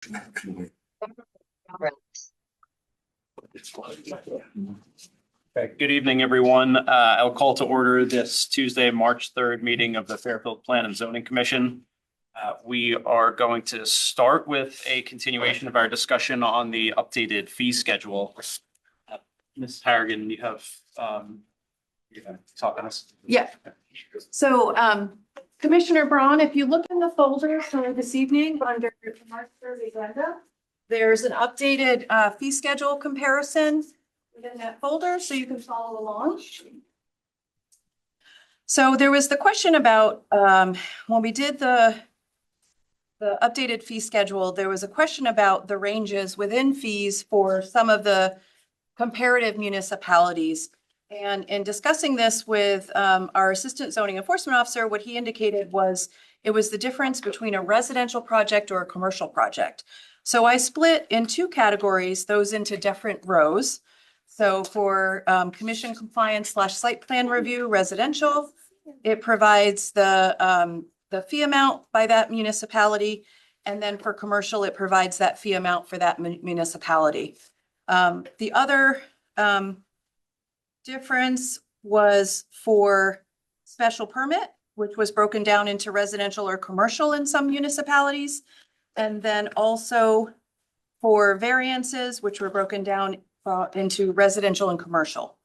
Okay, good evening, everyone. I'll call to order this Tuesday, March 3rd meeting of the Fairfield Plan and Zoning Commission. We are going to start with a continuation of our discussion on the updated fee schedule. Ms. Harrigan, you have talk on this? Yeah. So Commissioner Braun, if you look in the folder for this evening under the March 3rd agenda, there's an updated fee schedule comparison within that folder, so you can follow along. So there was the question about when we did the updated fee schedule, there was a question about the ranges within fees for some of the comparative municipalities. And in discussing this with our Assistant Zoning Enforcement Officer, what he indicated was it was the difference between a residential project or a commercial project. So I split in two categories, those into different rows. So for commission compliance / site plan review residential, it provides the fee amount by that municipality. And then for commercial, it provides that fee amount for that municipality. The other difference was for special permit, which was broken down into residential or commercial in some municipalities. And then also for variances, which were broken down into residential and commercial.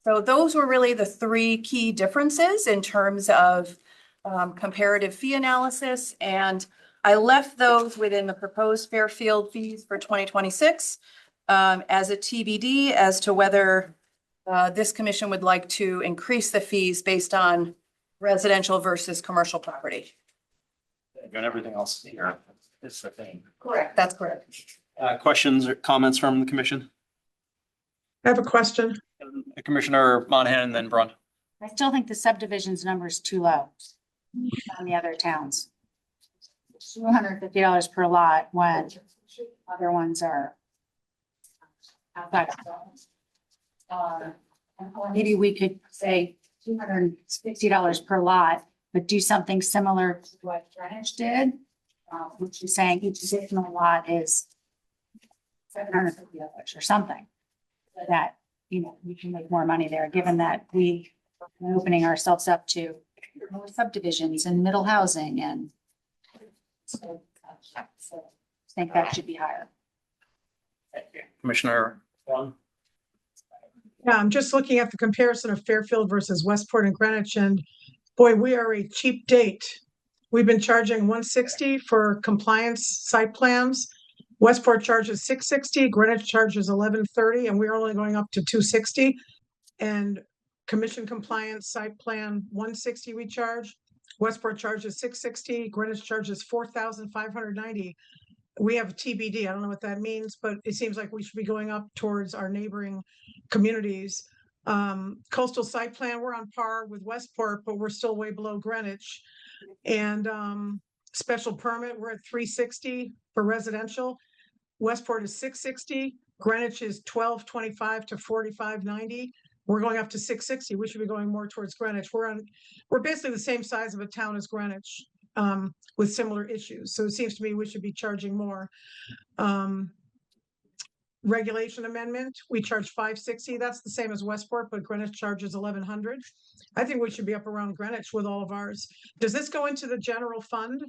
So those were really the three key differences in terms of comparative fee analysis. And I left those within the proposed Fairfield fees for 2026 as a TBD as to whether this commission would like to increase the fees based on residential versus commercial property. And everything else here is the same. Correct. That's correct. Questions or comments from the commission? I have a question. Commissioner Monahan and then Braun. I still think the subdivisions number is too low on the other towns. $250 per lot when other ones are outside. Maybe we could say $260 per lot, but do something similar to what Greenwich did, which is saying each additional lot is $750 or something. So that, you know, we can make more money there, given that we are opening ourselves up to more subdivisions and middle housing, and so I think that should be higher. Commissioner Braun. Yeah, I'm just looking at the comparison of Fairfield versus Westport and Greenwich, and boy, we are a cheap date. We've been charging $160 for compliance site plans. Westport charges $660, Greenwich charges $1130, and we're only going up to $260. And commission compliance site plan $160 we charge. Westport charges $660, Greenwich charges $4,590. We have TBD. I don't know what that means, but it seems like we should be going up towards our neighboring communities. Coastal site plan, we're on par with Westport, but we're still way below Greenwich. And special permit, we're at $360 for residential. Westport is $660. Greenwich is $1225 to $4590. We're going up to $660. We should be going more towards Greenwich. We're basically the same size of a town as Greenwich, with similar issues. So it seems to me we should be charging more. Regulation amendment, we charge $560. That's the same as Westport, but Greenwich charges $1,100. I think we should be up around Greenwich with all of ours. Does this go into the general fund?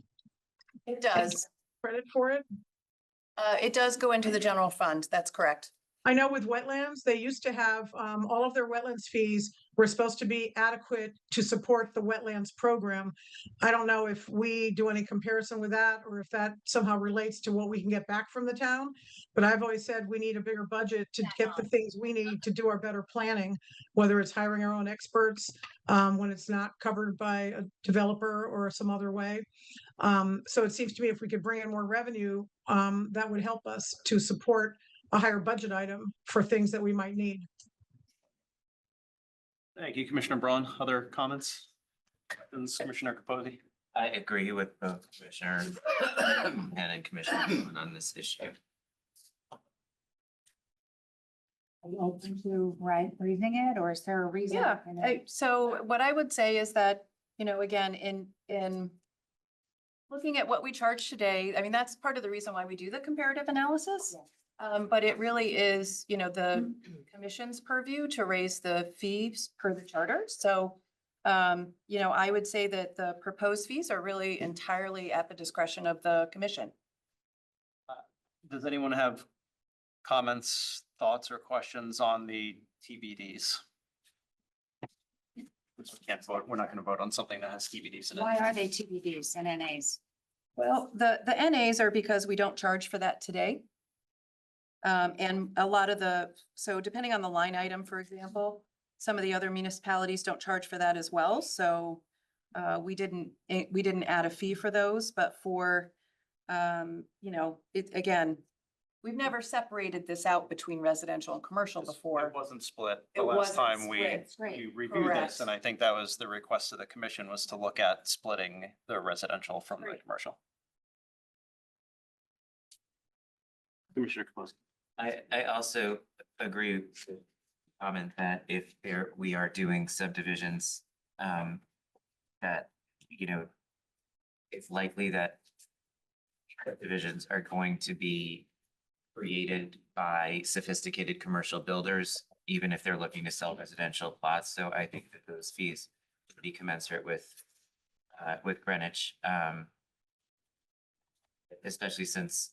It does. Credit for it? It does go into the general fund. That's correct. I know with wetlands, they used to have all of their wetlands fees were supposed to be adequate to support the wetlands program. I don't know if we do any comparison with that or if that somehow relates to what we can get back from the town. But I've always said we need a bigger budget to get the things we need to do our better planning, whether it's hiring our own experts when it's not covered by a developer or some other way. So it seems to me if we could bring in more revenue, that would help us to support a higher budget item for things that we might need. Thank you, Commissioner Braun. Other comments? Commissioner Capozzi. I agree with both Commissioner and Commissioner on this issue. Are you open to raising it, or is there a reason? Yeah. So what I would say is that, you know, again, in looking at what we charge today, I mean, that's part of the reason why we do the comparative analysis. But it really is, you know, the commission's purview to raise the fees per the charter. So, you know, I would say that the proposed fees are really entirely at the discretion of the commission. Does anyone have comments, thoughts, or questions on the TBDs? We can't vote. We're not going to vote on something that has TBDs in it. Why are they TBDs and NAs? Well, the NAs are because we don't charge for that today. And a lot of so depending on the line item, for example, some of the other municipalities don't charge for that as well. So we didn't add a fee for those, but for, you know, again, we've never separated this out between residential and commercial It before. wasn't split the It last wasn't time we split. Great. we reviewed Correct. this, and I think that was the request of the commission was to look at splitting the residential from the Right. commercial. Commissioner Kapowski. I also agree with the comment that if we are doing subdivisions, that, you know, it's likely that subdivisions are going to be created by sophisticated commercial builders, even if they're looking to sell residential plots. So I think that those fees would be commensurate with Greenwich. Especially since,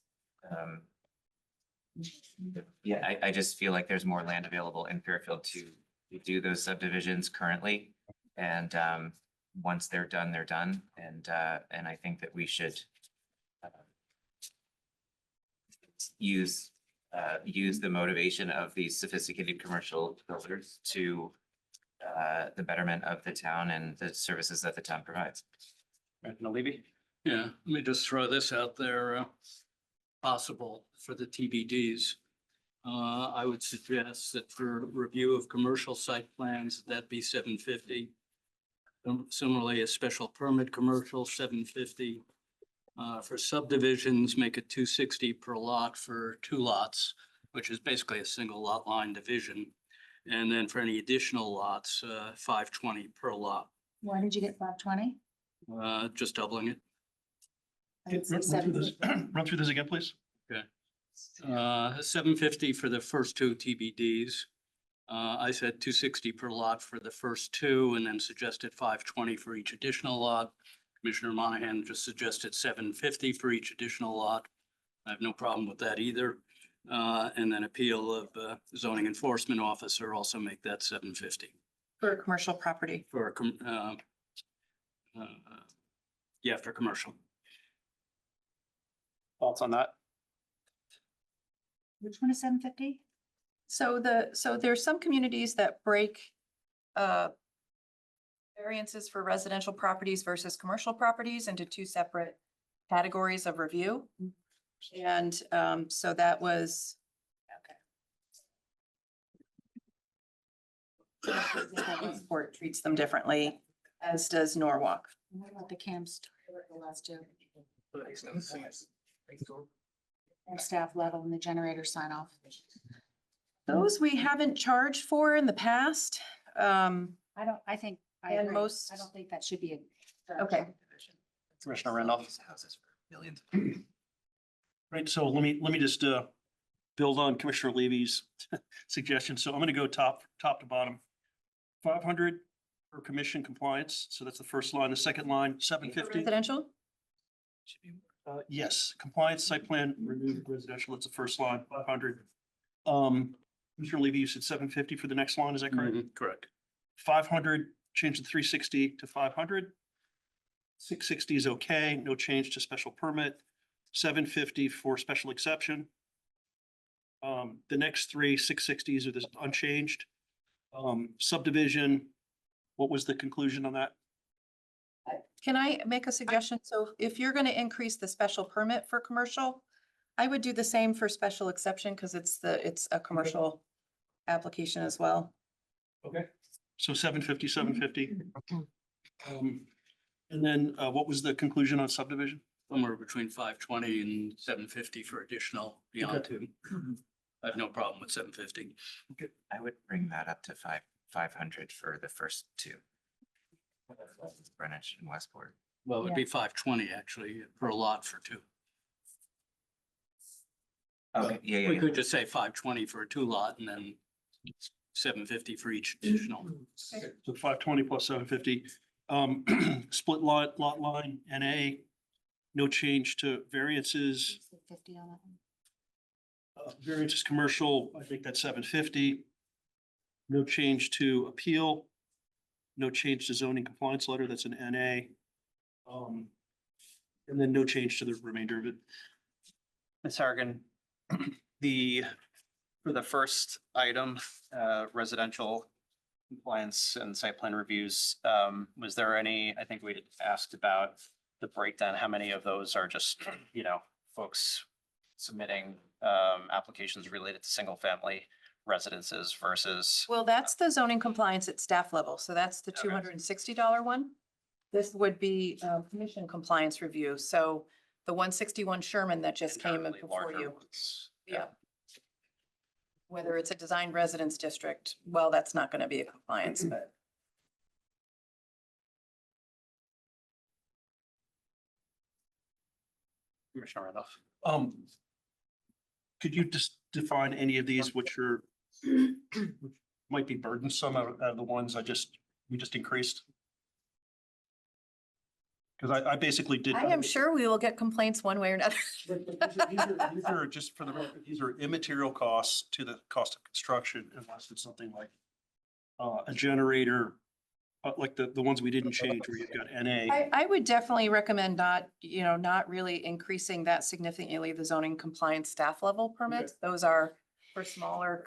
yeah, I just feel like there's more land available in Fairfield to do those subdivisions currently. And once they're done, they're done. And I think that we should use the motivation of these sophisticated commercial builders to the betterment of the town and the services that the town provides. Commissioner Levy? Yeah, let me just throw this out there, possible for the TBDs. I would suggest that for review of commercial site plans, that be $750. Similarly, a special permit commercial, $750. For subdivisions, make it $260 per lot for 2 lots, which is basically a single lot line division. And then for any additional lots, $520 per lot, Why did you get 520? just doubling it. I would say Run through this again, please. $750 for the first 2 TBDs. I said $260 per lot for the first 2 and then suggested $520 for each additional lot. Commissioner Monahan just suggested $750 for each additional lot. I have no problem with that either. And then appeal of zoning enforcement officer, also make that $750 For a commercial property. for, for commercial. Thoughts on that? Which one is 750? So there's some communities that break variances for residential properties versus commercial properties into 2 separate categories of review. And so that was. Westport treats them differently, as does Norwalk. What about the CAMS, the last 2? And staff level and the generator sign off. Those we haven't charged for in the past. I And agree. most- I don't think that should be a. Okay. Commissioner Randolph? Houses for millions. Right, so let me just build on Commissioner Levy's suggestion. So I'm gonna go top to bottom. 500 for commission compliance. So that's the first line. The second line, 750. Residential? Yes, compliance site plan renewed residential. That's the first line, 500. Commissioner Levy, you said 750 for the next line. Is that correct? Correct. 500, change the 360 to 500. 660 is okay, no change to special permit. 750 for special exception. The next 3 660s are this unchanged. Subdivision, what was the conclusion on that? Can I make a suggestion? So if you're going to increase the special permit for commercial, I would do the same for special exception because it's a commercial application as well. Okay. So 750, 750. And then what was the conclusion on subdivision? Somewhere between 520 and 750 for additional beyond 2. I have no problem with 750. I would bring that up to 500 for the first 2. Greenwich and Westport. Well, it'd be 520 actually per lot for two. Okay, yeah. We could just say 520 for a two lot and then 750 for each additional. So 520 plus 750. Split lot line, NA, no change to variances. 50 on that one. Variances commercial, I think that's 750. No change to appeal. No change to zoning compliance letter, that's an NA. And then no change to the remainder of it. Ms. Harrigan, for the first item, residential compliance and site plan reviews, was there any, I think we asked about the breakdown, how many of those are just, folks submitting applications related to single family residences versus, Well, that's the zoning compliance at staff level. So that's the Okay. $260 one. This would be commission compliance review. So the 161 Sherman that just came in inherently before larger you. ones? Yeah. Whether it's a design residence district, well, that's not going to be a compliance, but Commissioner Randolph. Could you just define any of these which are, which might be burdensome out of the ones we just increased? Because I basically did. I am sure we will get complaints one way or another. These are just for the record, these are immaterial costs to the cost of construction unless it's something like a generator, like the ones we didn't change where you've got NA. I would definitely recommend not really increasing that significantly, the zoning compliance staff level permits. Those are for smaller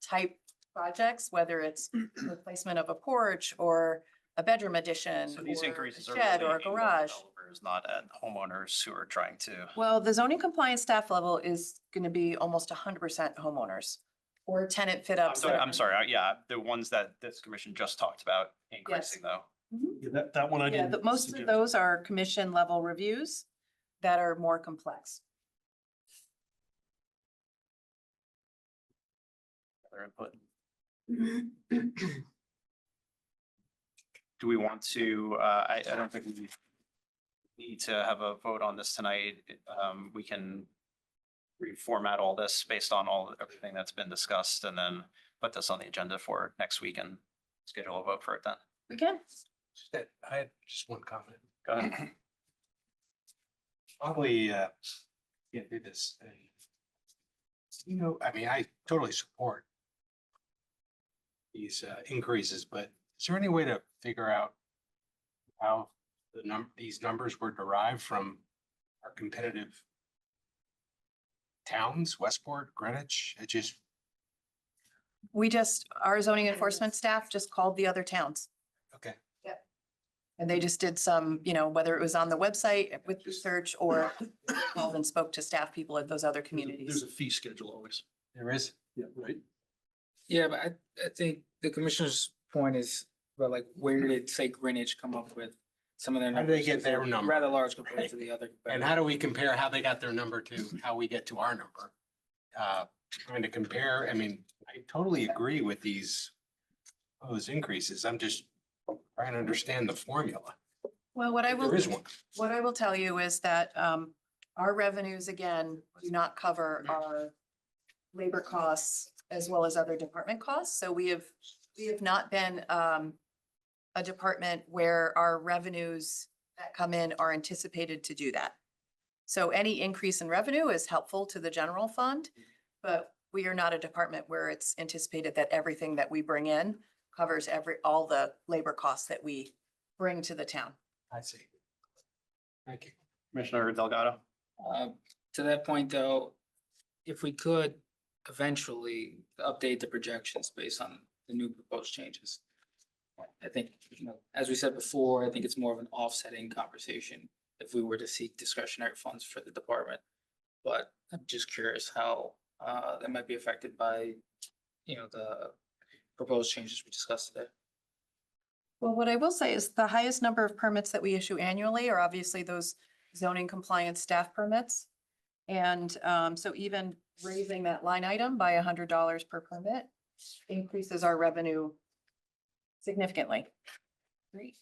type projects, whether it's replacement of a porch or a bedroom addition. So these or a increases are shed really or a aimed at garage. developers, not at homeowners who are trying to. Well, the zoning compliance staff level is going to be almost 100% homeowners or tenant fit ups. I'm sorry, yeah, the ones that this commission just talked about increasing though. Yeah, that one I Yeah, didn't. most of suggest. those are commission level reviews that are more complex. Other input. Do we want to, I don't think we need to have a vote on this tonight. We can reformat all this based on everything that's been discussed and then put this on the agenda for next week and schedule a vote for it then. We can. I had just one comment. Go ahead. Probably can't do this. I mean, I totally support these increases, but is there any way to figure out how these numbers were derived from our competitive towns, Westport, Greenwich? Our zoning enforcement staff just called the other towns. Okay. And they just did some, whether it was on the website with research or called and spoke to staff people at those other There's communities. a fee schedule always. There is. Yeah, right. Yeah, but I think the commissioner's point is, well, like, where did, say, Greenwich come up with some of their How did they numbers? get their number? Rather large compared to the other. And how do we compare how they got their number to how we get to our number? Trying to compare, I mean, I totally agree with those increases. I'm just trying to understand the formula. Well, what I will. There is one. What I will tell you is that our revenues, again, do not cover our labor costs as well as other department costs. So we have not been a department where our revenues that come in are anticipated to do that. So any increase in revenue is helpful to the general fund, but we are not a department where it's anticipated that everything that we bring in covers all the labor costs that we bring to the town. I see. Thank you. Commissioner Delgado. To that point, though, if we could eventually update the projections based on the new proposed changes. I think, as we said before, I think it's more of an offsetting conversation if we were to seek discretionary funds for the department. But I'm just curious how that might be affected by, the proposed changes we discussed today. Well, what I will say is the highest number of permits that we issue annually are obviously those zoning compliance staff permits. And so even raising that line item by $100 per permit increases our revenue significantly. Great.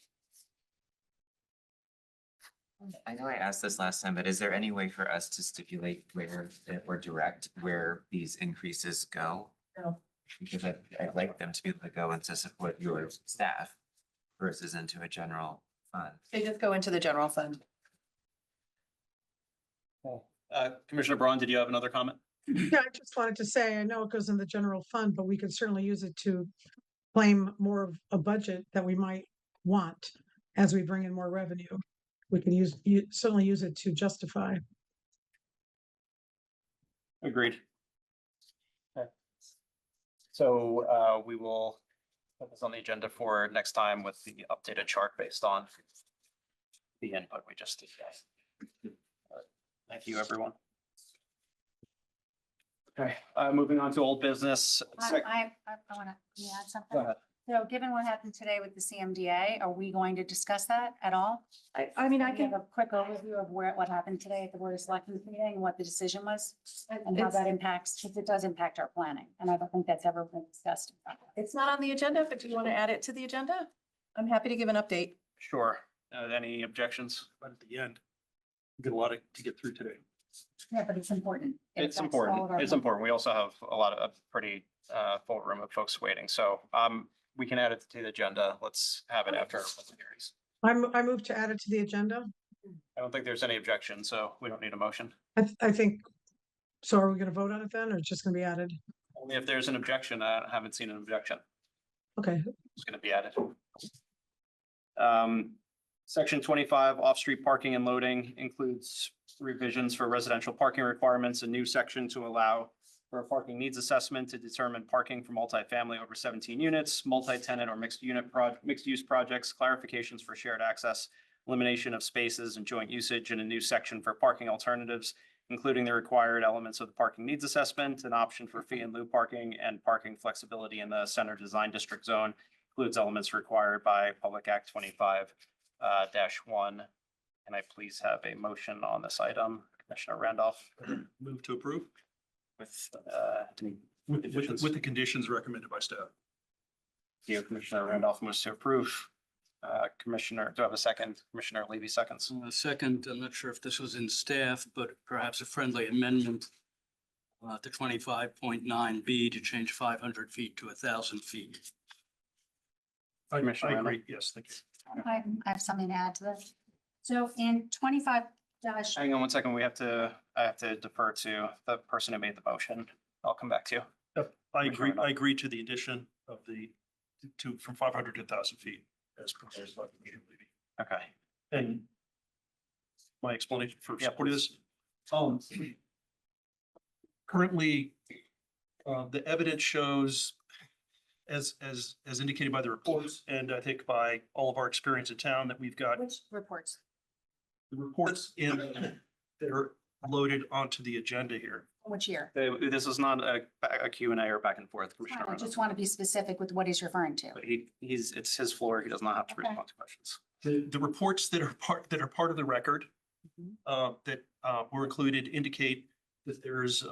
I know I asked this last time, but is there any way for us to stipulate where or direct where these increases go? No. Because I'd like them to be able to go into support your staff versus into a general fund. They just go into the general fund. Commissioner Braun, did you have another comment? Yeah, I just wanted to say, I know it goes in the general fund, but we could certainly use it to claim more of a budget that we might want as we bring in more revenue. We can certainly use it to justify. Agreed. Okay. So we will put this on the agenda for next time with the updated chart based on the input we just did. Thank you, everyone. Okay, moving on to old business. I wanna, can you add Go something? ahead. So given what happened today with the CMDA, are we going to discuss that at all? I mean, I Can you can, have a quick overview of what happened today at the Board of Selectmen's meeting and what the decision was? And how it's, that impacts, because it does impact our planning, and I don't think that's ever been discussed. it's not on the agenda, but do you want to add it to the agenda? I'm happy to give an update. Sure. Any objections? But at the end, we got a lot to get through today. Yeah, but it's important. It It's affects all of important. our It's planning. important. We also have a lot of a pretty full room of folks waiting. So we can add it to the agenda. Let's have it after our public hearings. I move to add it to the agenda. I don't think there's any objection, so we don't need a motion. I think, so are we gonna vote on it then, or it's just gonna be added? Only if there's an objection. I haven't seen an objection. Okay, It's going to be added. Section 25, off-street parking and loading includes revisions for residential parking requirements, a new section to allow for a parking needs assessment to determine parking for multifamily over 17 units, multi-tenant or mixed-use projects, clarifications for shared access, elimination of spaces and joint usage, and a new section for parking alternatives, including the required elements of the parking needs assessment, an option for fee and lieu parking, and parking flexibility in the center design district zone, includes elements required by Public Act 25 -1. Can I please have a motion on this item? Commissioner Randolph Move to approve with with the conditions recommended by staff. Commissioner Randolph moves to approve. Commissioner, do I have a second? Commissioner Levy seconds. Second, I'm not sure if this was in staff, but perhaps a friendly amendment to 25.9B to change 500 feet to 1,000 feet. I Commissioner agree. Yes, thank you. I have something to add to this. So in 25 dash, Hang on one second. I have to defer to the person who made the motion. I'll come back to you. Yep, Commissioner Randolph. I agree to the addition of from 500 to 1,000 feet as proposed by Commissioner Levy. Okay. And my explanation for Yeah, supporting this. Currently, the evidence shows, as indicated by the reports, and I think by all of our experience in town, that we've got which reports? the reports that are loaded onto the agenda here. Which year? This is not a Q&A or back and forth, Commissioner I Randolph. just want to be specific with what he's referring to. But it's his floor. He does not have to Okay. respond to questions. The reports that are part of the record that were included indicate that there's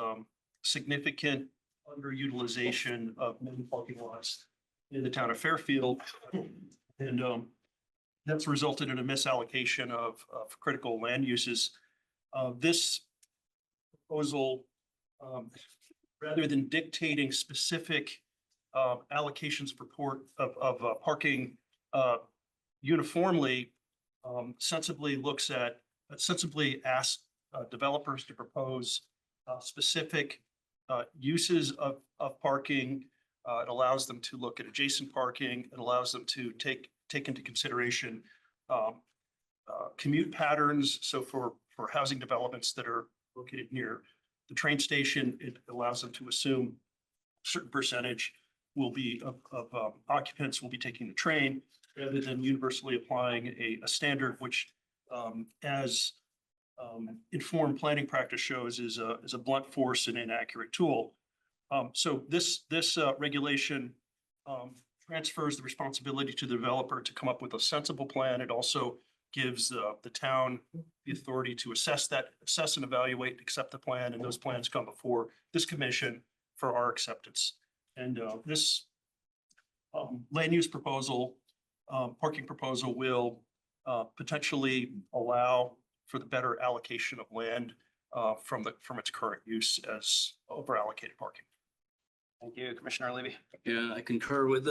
significant underutilization of many parking lots in the town of Fairfield. And that's resulted in a misallocation of critical land uses. This proposal, rather than dictating specific allocations of parking uniformly, sensibly asks developers to propose specific uses of parking. It allows them to look at adjacent parking. It allows them to take into consideration commute patterns. So for housing developments that are located near the train station, it allows them to assume a certain percentage of occupants will be taking the train, rather than universally applying a standard which, as informed planning practice shows, is a blunt force and inaccurate tool. So this regulation transfers the responsibility to the developer to come up with a sensible plan. It also gives the town the authority to assess and evaluate, accept the plan, and those plans come before this commission for our acceptance. And this land use proposal, parking proposal will potentially allow for the better allocation of land from its current use as over allocated parking. Thank you, Commissioner Levy. Yeah, I concur with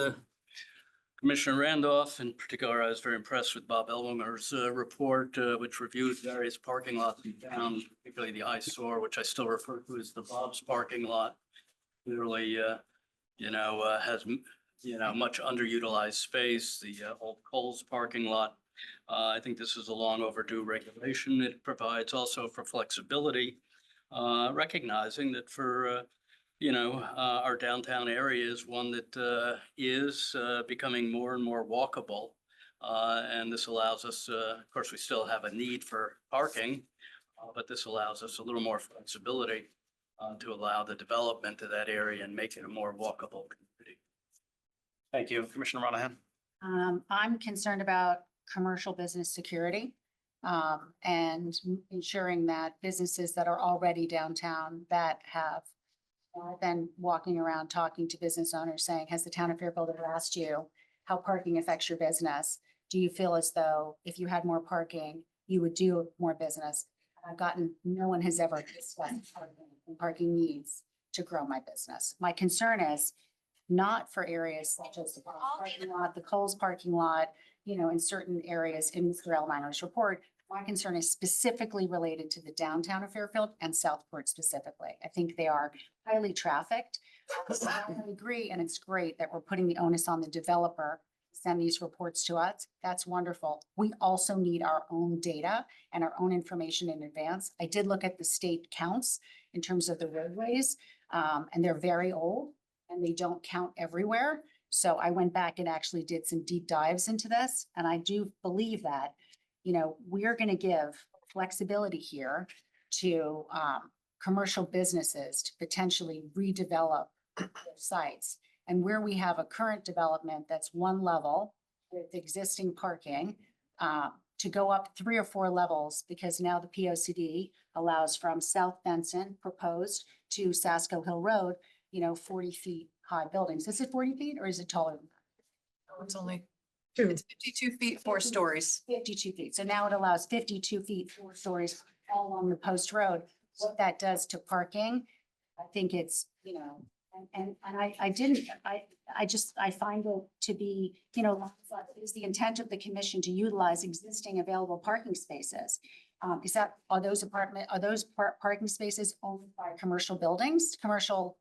Commissioner Randolph. In particular, I was very impressed with Bob Elwinger's report, which reviewed various parking lots in town, particularly the eyesore, which I still refer to as the Bob's parking lot. Literally, has, much underutilized space, the old Coles parking lot. I think this is a long overdue regulation. It provides also for flexibility, recognizing that for our downtown area is one that is becoming more and more walkable. And this allows us, of course, we still have a need for parking, but this allows us a little more flexibility to allow the development of that area and make it a more walkable community. Thank you, Commissioner Monahan. I'm concerned about commercial business security. And ensuring that businesses that are already downtown that have been walking around talking to business owners saying, has the town of Fairfield ever asked you how parking affects your business? Do you feel as though if you had more parking, you would do more business? No one has ever discussed parking needs to grow my business. My concern is not for areas such as the parking lot, the Coles parking lot, in certain areas in Mr. Elminger's report. My concern is specifically related to the downtown of Fairfield and Southport specifically. I think they are highly trafficked. I agree, and it's great that we're putting the onus on the developer to send these reports to us. That's wonderful. We also need our own data and our own information in advance. I did look at the state counts in terms of the roadways, and they're very old and they don't count everywhere. So I went back and actually did some deep dives into this, and I do believe that we're going to give flexibility here to commercial businesses to potentially redevelop their sites. And where we have a current development that's one level with existing parking, to go up 3 or 4 levels, because now the POCD allows from South Benson proposed to Sasko Hill Road, 40 feet high buildings. Is it 40 feet or is it taller than that? It's only, Two. it's 52 feet, 4 stories. 52 feet. So now it allows 52 feet, 4 stories all along the post road. What that does to parking, I think it's, I find it to be, is the intent of the commission to utilize existing available parking spaces. Are those parking spaces owned by commercial buildings, commercial,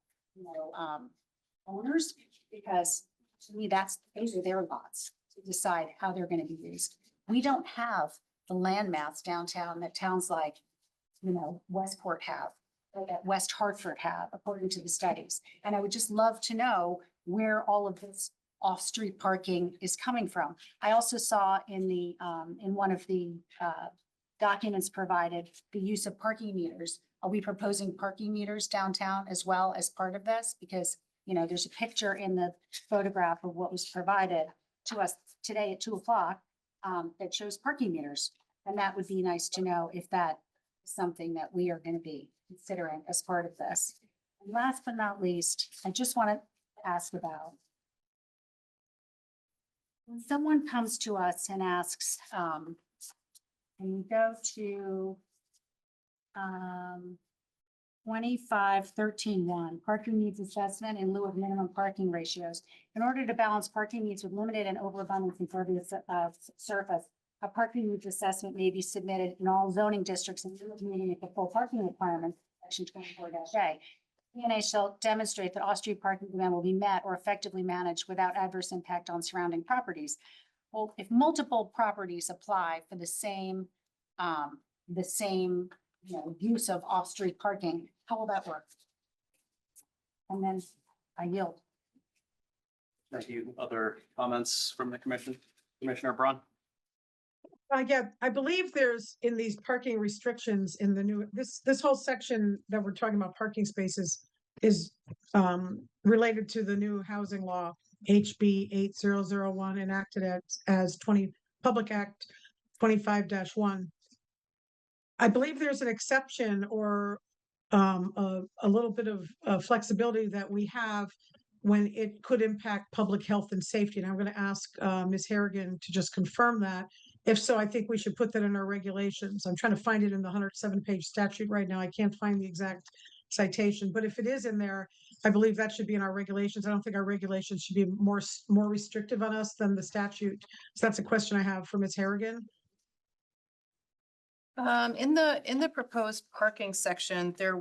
owners? Because to me, those are their lots to decide how they're going to be used. We don't have the land mass downtown that towns like, Westport have, or that West Hartford have, according to the studies. And I would just love to know where all of this off-street parking is coming from. I also saw in one of the documents provided, the use of parking meters. Are we proposing parking meters downtown as well as part of this? Because, there's a picture in the photograph of what was provided to us today at 2:00 that shows parking meters. And that would be nice to know if that is something that we are going to be considering as part of this. And last but not least, I just want to ask about when someone comes to us and asks, can you go to 25-13-1, parking needs assessment in lieu of minimum parking ratios. In order to balance parking needs with limited and overabundance impervious surface, a parking needs assessment may be submitted in all zoning districts in lieu of meeting the full parking requirement, section 24-A. P&A shall demonstrate that off-street parking demand will be met or effectively managed without adverse impact on surrounding properties. Well, if multiple properties apply for the same use of off-street parking, how will that work? And then I yield. Thank you. Other comments from the commission? Commissioner Braun? I believe there's in these parking restrictions in the new, this whole section that we're talking about parking spaces is related to the new housing law, HB 8001, enacted as Public Act 25-1. I believe there's an exception or a little bit of flexibility that we have when it could impact public health and safety. And I'm going to ask Ms. Harrigan to just confirm that. If so, I think we should put that in our regulations. I'm trying to find it in the 107-page statute right now. I can't find the exact citation, but if it is in there, I believe that should be in our regulations. I don't think our regulations should be more restrictive on us than the statute. So that's a question I have for Ms. Harrigan. In the proposed parking section, there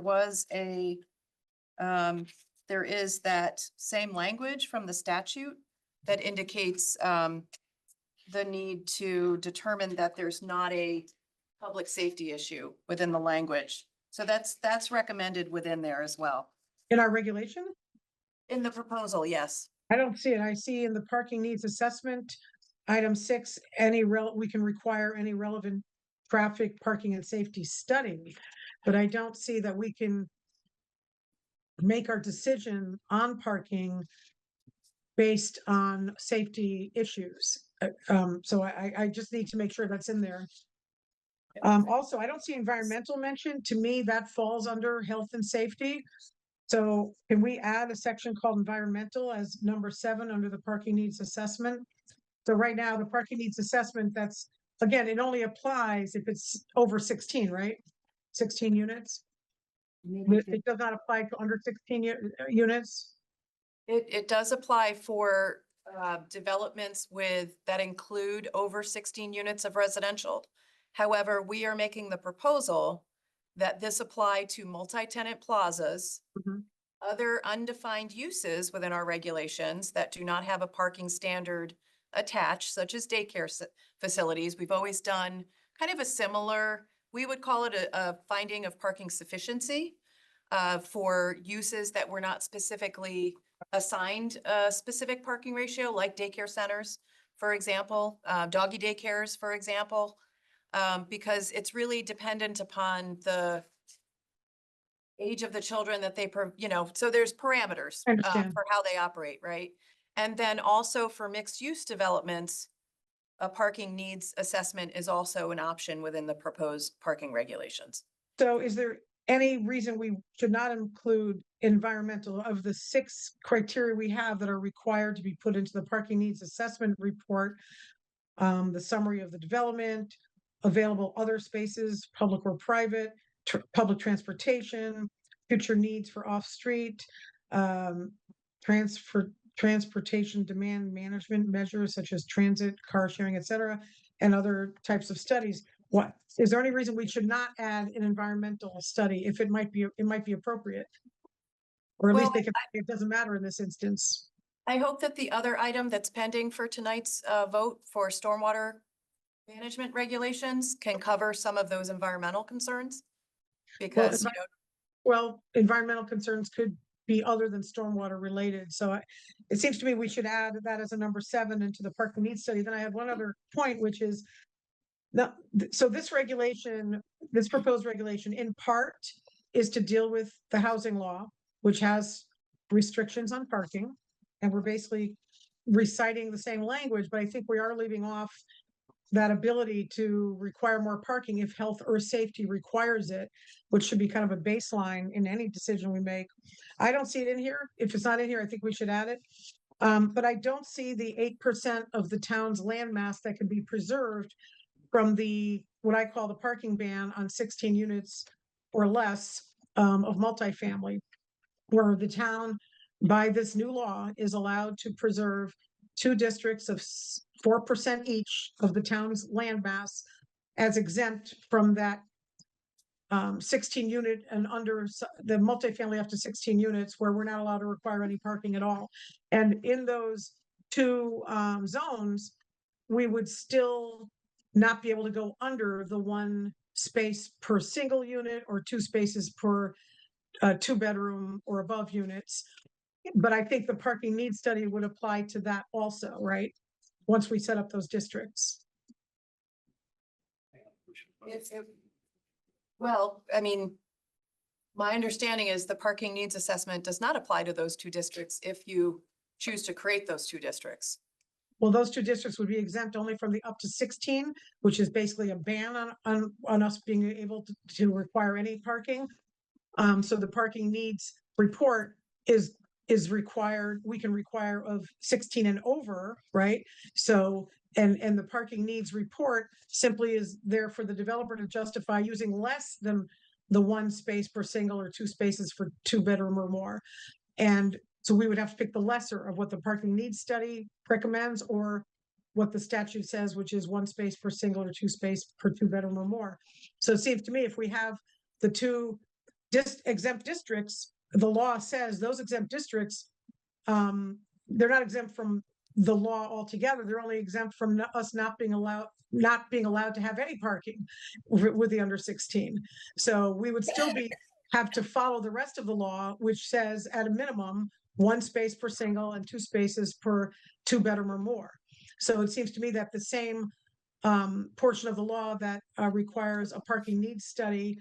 is that same language from the statute that indicates, the need to determine that there's not a public safety issue within the language. So that's recommended within there as well. In our regulation? In the proposal, yes. I don't see it. I see in the parking needs assessment, item 6, we can require any relevant traffic, parking and safety study. But I don't see that we can make our decision on parking based on safety issues. So I just need to make sure that's in there. Also, I don't see environmental mentioned. To me, that falls under health and safety. So can we add a section called environmental as number 7 under the parking needs assessment? So right now, the parking needs assessment, that's, again, it only applies if it's over 16, right? 16 units. It does not apply to under 16 units. It does apply for developments that include over 16 units of residential. However, we are making the proposal that this apply to multi-tenant plazas, Mhm. other undefined uses within our regulations that do not have a parking standard attached, such as daycare facilities. We've always done kind of a similar, we would call it a finding of parking sufficiency for uses that were not specifically assigned a specific parking ratio, like daycare centers, for example, doggy daycares, for example, because it's really dependent upon the age of the children that so there's parameters I understand. for how they operate, right? And then also for mixed use developments, a parking needs assessment is also an option within the proposed parking regulations. So is there any reason we should not include environmental of the 6 criteria we have that are required to be put into the parking needs assessment report? The summary of the development, available other spaces, public or private, public transportation, future needs for off-street, transportation demand management measures such as transit, car sharing, et cetera, and other types of studies. What, is there any reason we should not add an environmental study if it might be appropriate? Or at least Well, it doesn't matter in this instance. I hope that the other item that's pending for tonight's vote for stormwater management regulations can cover some of those environmental concerns. Because, Well, environmental concerns could be other than stormwater related. So it seems to me we should add that as a number 7 into the parking needs study. Then I have one other point, which is so this proposed regulation in part is to deal with the housing law, which has restrictions on parking. And we're basically reciting the same language, but I think we are leaving off that ability to require more parking if health or safety requires it, which should be kind of a baseline in any decision we make. I don't see it in here. If it's not in here, I think we should add it. But I don't see the 8% of the town's land mass that can be preserved from what I call the parking ban on 16 units or less of multifamily, where the town, by this new law, is allowed to preserve 2 districts of 4% each of the town's land mass as exempt from that 16 unit and under the multifamily up to 16 units, where we're not allowed to require any parking at all. And in those 2 zones, we would still not be able to go under the 1 space per single unit or 2 spaces per 2-bedroom or above units. But I think the parking needs study would apply to that also, right? Once we set up those districts. Well, I mean, my understanding is the parking needs assessment does not apply to those 2 districts if you choose to create those 2 districts. Well, those 2 districts would be exempt only from the up to 16, which is basically a ban on us being able to require any parking. So the parking needs report is required, we can require of 16 and over, right? So and the parking needs report simply is there for the developer to justify using less than the 1 space per single or 2 spaces for 2-bedroom or more. And so we would have to pick the lesser of what the parking needs study recommends or what the statute says, which is 1 space per single or 2 space per 2-bedroom or more. So it seems to me if we have the two exempt districts, the law says those exempt districts, they're not exempt from the law altogether. They're only exempt from us not being allowed to have any parking with the under 16. So we would still have to follow the rest of the law, which says at a minimum 1 space per single and 2 spaces per 2-bedroom or more. So it seems to me that the same portion of the law that requires a parking needs study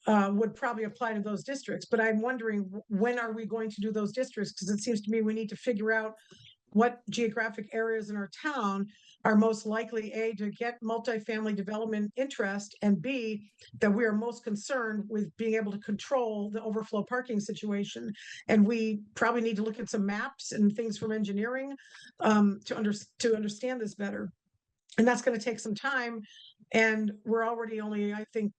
would probably apply to those districts. But I'm wondering, when are we going to do those districts? Because it seems to me we need to figure out what geographic areas in our town are most likely, A, to get multifamily development interest, and B, that we are most concerned with being able to control the overflow parking situation. And we probably need to look at some maps and things from engineering to understand this better. And that's going to take some time. And we're already only, I think,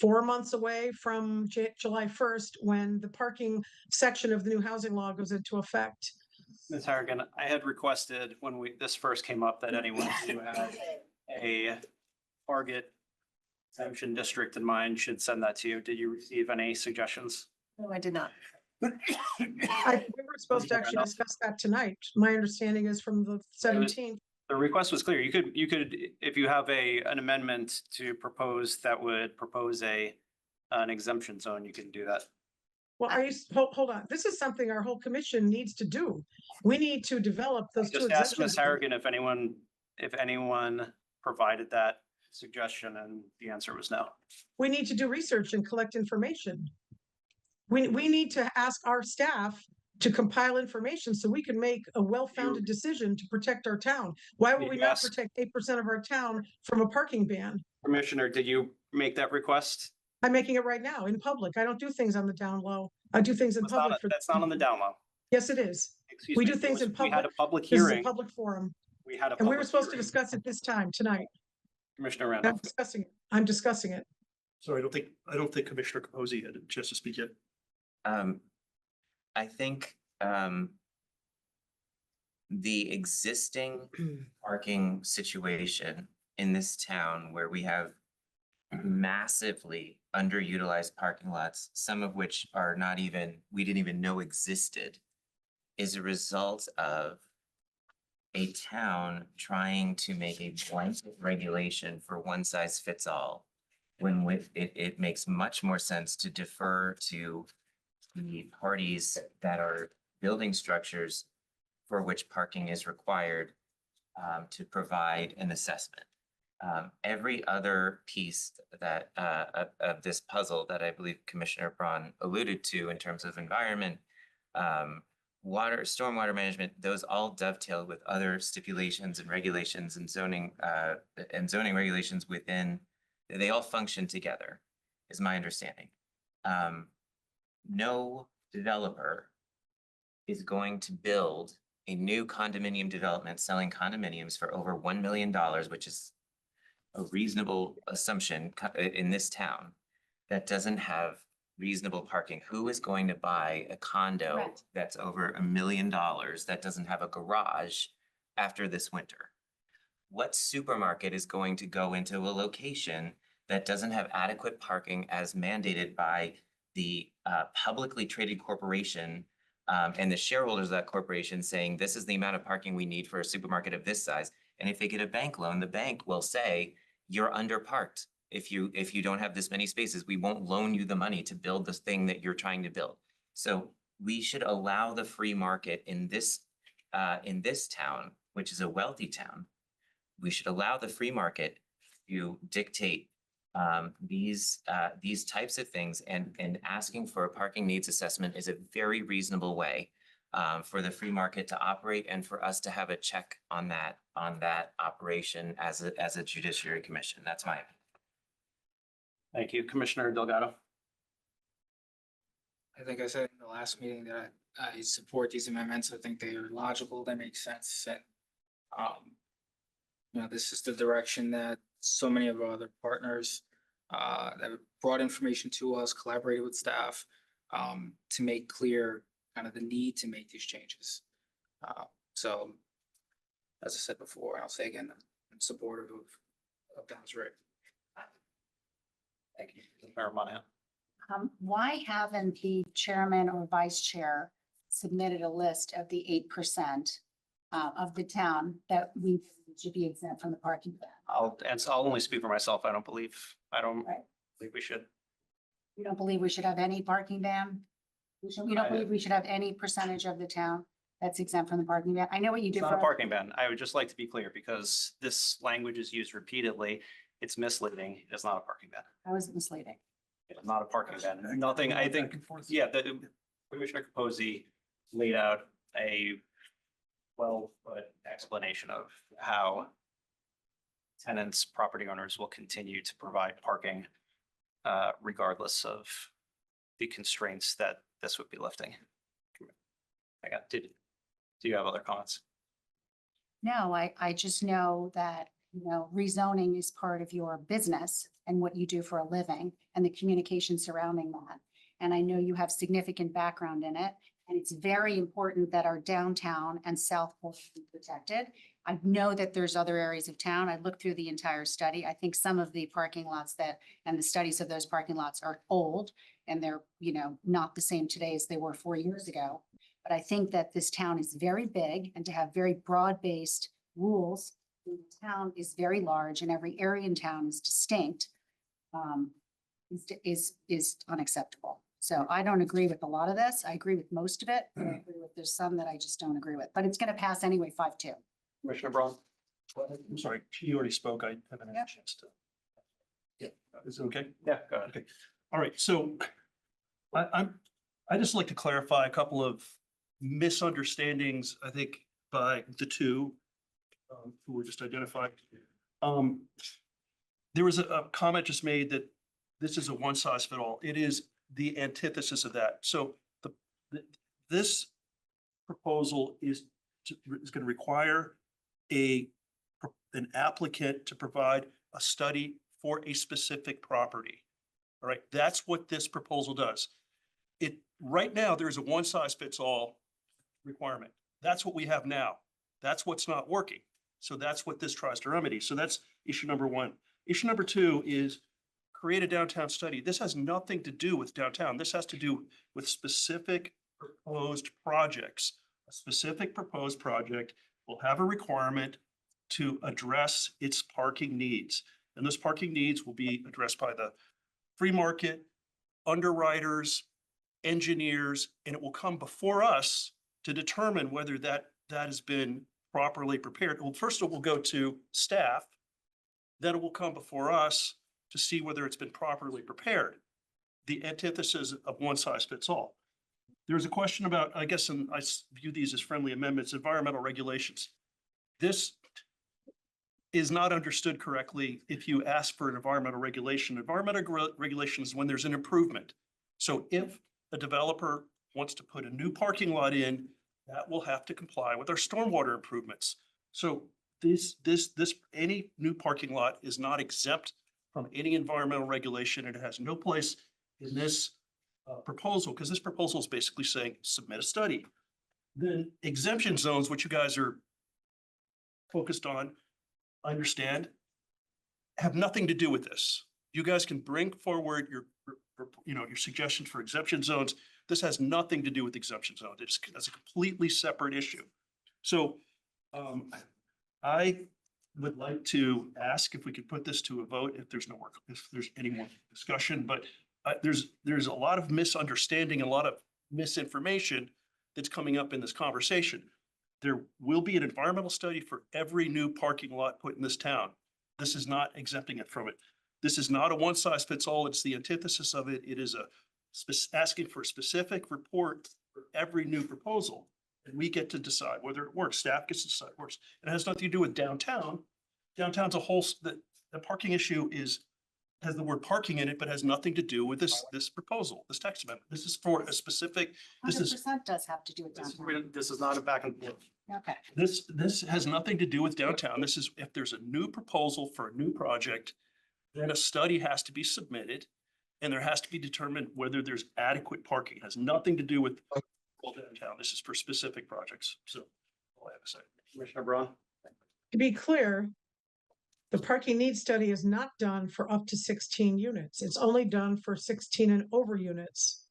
4 months away from July 1st, when the parking section of the new housing law goes into effect. Ms. Harrigan, I had requested when this first came up that anyone who had a target exemption district in mind should send that to you. Did you receive any suggestions? No, I did not. We were supposed to actually discuss that tonight. My understanding is from the 17th. The request was clear. You could, if you have an amendment to propose that would propose an exemption zone, you can do that. Well, hold on. This is something our whole commission needs to do. We need to develop those two Just ask Ms. exemptions. Harrigan if anyone provided that suggestion, and the answer was no. We need to do research and collect information. We need to ask our staff to compile information so we can make a well-founded decision to protect our town. Why would we not protect 8% of our town from a parking ban? Commissioner, did you make that request? I'm making it right now in public. I don't do things on the down low. I do things in public. That's not on the down low. Yes, it is. Excuse We me, do things in We had public. a public This is a hearing. public forum. We had a And we were public supposed to hearing. discuss it this time, tonight. Commissioner I'm Randolph. discussing it. I'm discussing it. So I don't think Commissioner Capozzi had a chance to speak yet. I think the existing parking situation in this town, where we have massively underutilized parking lots, some of which are we didn't even know existed, is a result of a town trying to make a blanket regulation for one size fits all, when it makes much more sense to defer to the parties that are building structures for which parking is required to provide an assessment. Every other piece that of this puzzle that I believe Commissioner Braun alluded to in terms of environment, stormwater management, those all dovetail with other stipulations and regulations and zoning regulations within. They all function together, is my understanding. No developer is going to build a new condominium development selling condominiums for over $1 million, which is a reasonable assumption in this town, that doesn't have reasonable parking. Who is going to buy a condo Correct. that's over $1 million that doesn't have a garage after this winter? What supermarket is going to go into a location that doesn't have adequate parking as mandated by the publicly traded corporation and the shareholders of that corporation, saying this is the amount of parking we need for a supermarket of this size? And if they get a bank loan, the bank will say, you're underparked. If you don't have this many spaces, we won't loan you the money to build this thing that you're trying to build. So we should allow the free market in this town, which is a wealthy town. We should allow the free market to dictate these types of things, and asking for a parking needs assessment is a very reasonable way for the free market to operate, and for us to have a check on that operation as a judiciary commission. That's my opinion. Thank you, Commissioner Delgado. I think I said in the last meeting that I support these amendments. I think they are logical, they make sense, and this is the direction that so many of our other partners that have brought information to us, collaborated with staff to make clear kind of the need to make these changes. So as I said before, I'll say again, I'm supportive of Don's rate. Thank you. Mayor Monahan. Why haven't the chairman or vice chair submitted a list of the 8% of the town that we should be exempt from the parking ban? I'll only speak for myself. I don't believe Right. we should. You don't believe we should have any parking ban? You don't believe we should have any percentage of the town that's exempt from the parking ban? I know what you It's do not a for. parking ban. I would just like to be clear because this language is used repeatedly. It's misleading. It's not a parking ban. How is it misleading? It's not a parking ban. Nothing, I think, yeah, the Commissioner Capozzi laid out a well-put explanation of how tenants, property owners will continue to provide parking regardless of the constraints that this would be lifting. Do you have other comments? No, I just know that, rezoning is part of your business and what you do for a living and the communication surrounding that. And I know you have significant background in it. And it's very important that our downtown and South Pole be protected. I know that there's other areas of town. I looked through the entire study. I think some of the parking lots and the studies of those parking lots are old and they're, not the same today as they were 4 years ago. But I think that this town is very big and to have very broad-based rules, the town is very large and every area in town is distinct, is unacceptable. So I don't agree with a lot of this. I agree with most of it. But I agree with there's some that I just don't agree with, but it's going to pass anyway, 5-2. Commissioner Braun? I'm sorry, she already spoke. I haven't had Yep. a chance to. Yeah, is it okay? Yeah, go ahead. Okay, all right, so I just like to clarify a couple of misunderstandings, I think, by the two who were just identified. There was a comment just made that this is a one size fit all. It is the antithesis of that. So this proposal is going to require an applicant to provide a study for a specific property. All right, that's what this proposal does. Right now, there is a one size fits all requirement. That's what we have now. That's what's not working. So that's what this tries to remedy. So that's issue number one. Issue number two is create a downtown study. This has nothing to do with downtown. This has to do with specific proposed projects. A specific proposed project will have a requirement to address its parking needs. And those parking needs will be addressed by the free market, underwriters, engineers, and it will come before us to determine whether that has been properly prepared. Well, first it will go to staff, then it will come before us to see whether it's been properly prepared. The antithesis of one size fits all. There's a question about, I guess, and I view these as friendly amendments, environmental regulations. This is not understood correctly if you ask for an environmental regulation. Environmental regulation is when there's an improvement. So if a developer wants to put a new parking lot in, that will have to comply with our stormwater improvements. So any new parking lot is not exempt from any environmental regulation, and it has no place in this proposal, because this proposal is basically saying, submit a study. Then exemption zones, which you guys are focused on, I understand, have nothing to do with this. You guys can bring forward your suggestions for exemption zones. This has nothing to do with exemption zones. That's a completely separate issue. So I would like to ask if we could put this to a vote if there's any more discussion, but there's a lot of misunderstanding, a lot of misinformation that's coming up in this conversation. There will be an environmental study for every new parking lot put in this town. This is not exempting it from it. This is not a one size fits all. It's the antithesis of it. It is asking for a specific report for every new proposal. And we get to decide whether it works. Staff gets to decide it works. And it has nothing to do with downtown. Downtown's a whole, the parking issue is has the word parking in it, but has nothing to do with this proposal, this text amendment. This is for a specific, this Hundred is, percent does have to do with downtown. this is not a back and forth. Okay. This has nothing to do with downtown. This is if there's a new proposal for a new project, then a study has to be submitted and there has to be determined whether there's adequate parking. It has nothing to do with all downtown. This is for specific projects. So all I have to say. Commissioner Braun? To be clear, the parking needs study is not done for up to 16 units. It's only done for 16 and over units.